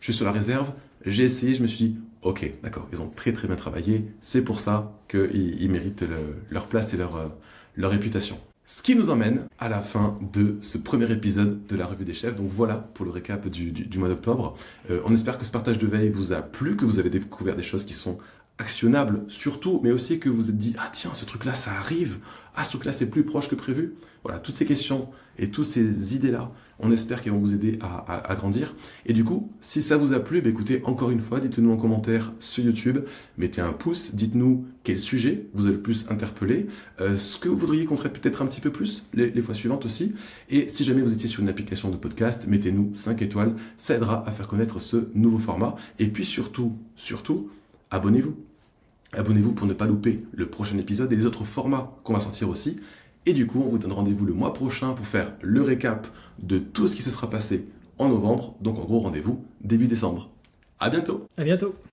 je suis sur la réserve. J'ai essayé, je me suis dit, ok, d'accord, ils ont très très bien travaillé. C'est pour ça qu'ils méritent leur place et leur réputation. Ce qui nous emmène à la fin de ce premier épisode de la Revue des Chefs. Donc voilà pour le récap du mois d'octobre. On espère que ce partage de veille vous a plu, que vous avez découvert des choses qui sont actionnables surtout, mais aussi que vous vous êtes dit « Ah tiens, ce truc-là, ça arrive. Ah, ce truc-là, c'est plus proche que prévu. » Voilà, toutes ces questions et toutes ces idées-là, on espère qu'elles vont vous aider à grandir. Et du coup, si ça vous a plu, écoutez, encore une fois, dites-nous en commentaire sur YouTube, mettez un pouce, dites-nous quel sujet vous a le plus interpellé, ce que vous voudriez qu'on traite peut-être un petit peu plus les fois suivantes aussi. Et si jamais vous étiez sur une application de podcast, mettez-nous 5 étoiles, ça aidera à faire connaître ce nouveau format. Et puis surtout, abonnez-vous. Abonnez-vous pour ne pas louper le prochain épisode et les autres formats qu'on va sortir aussi. Et du coup, on vous donne rendez-vous le mois prochain pour faire le récap de tout ce qui se sera passé en novembre. Donc en gros, rendez-vous début décembre. À bientôt. À bientôt.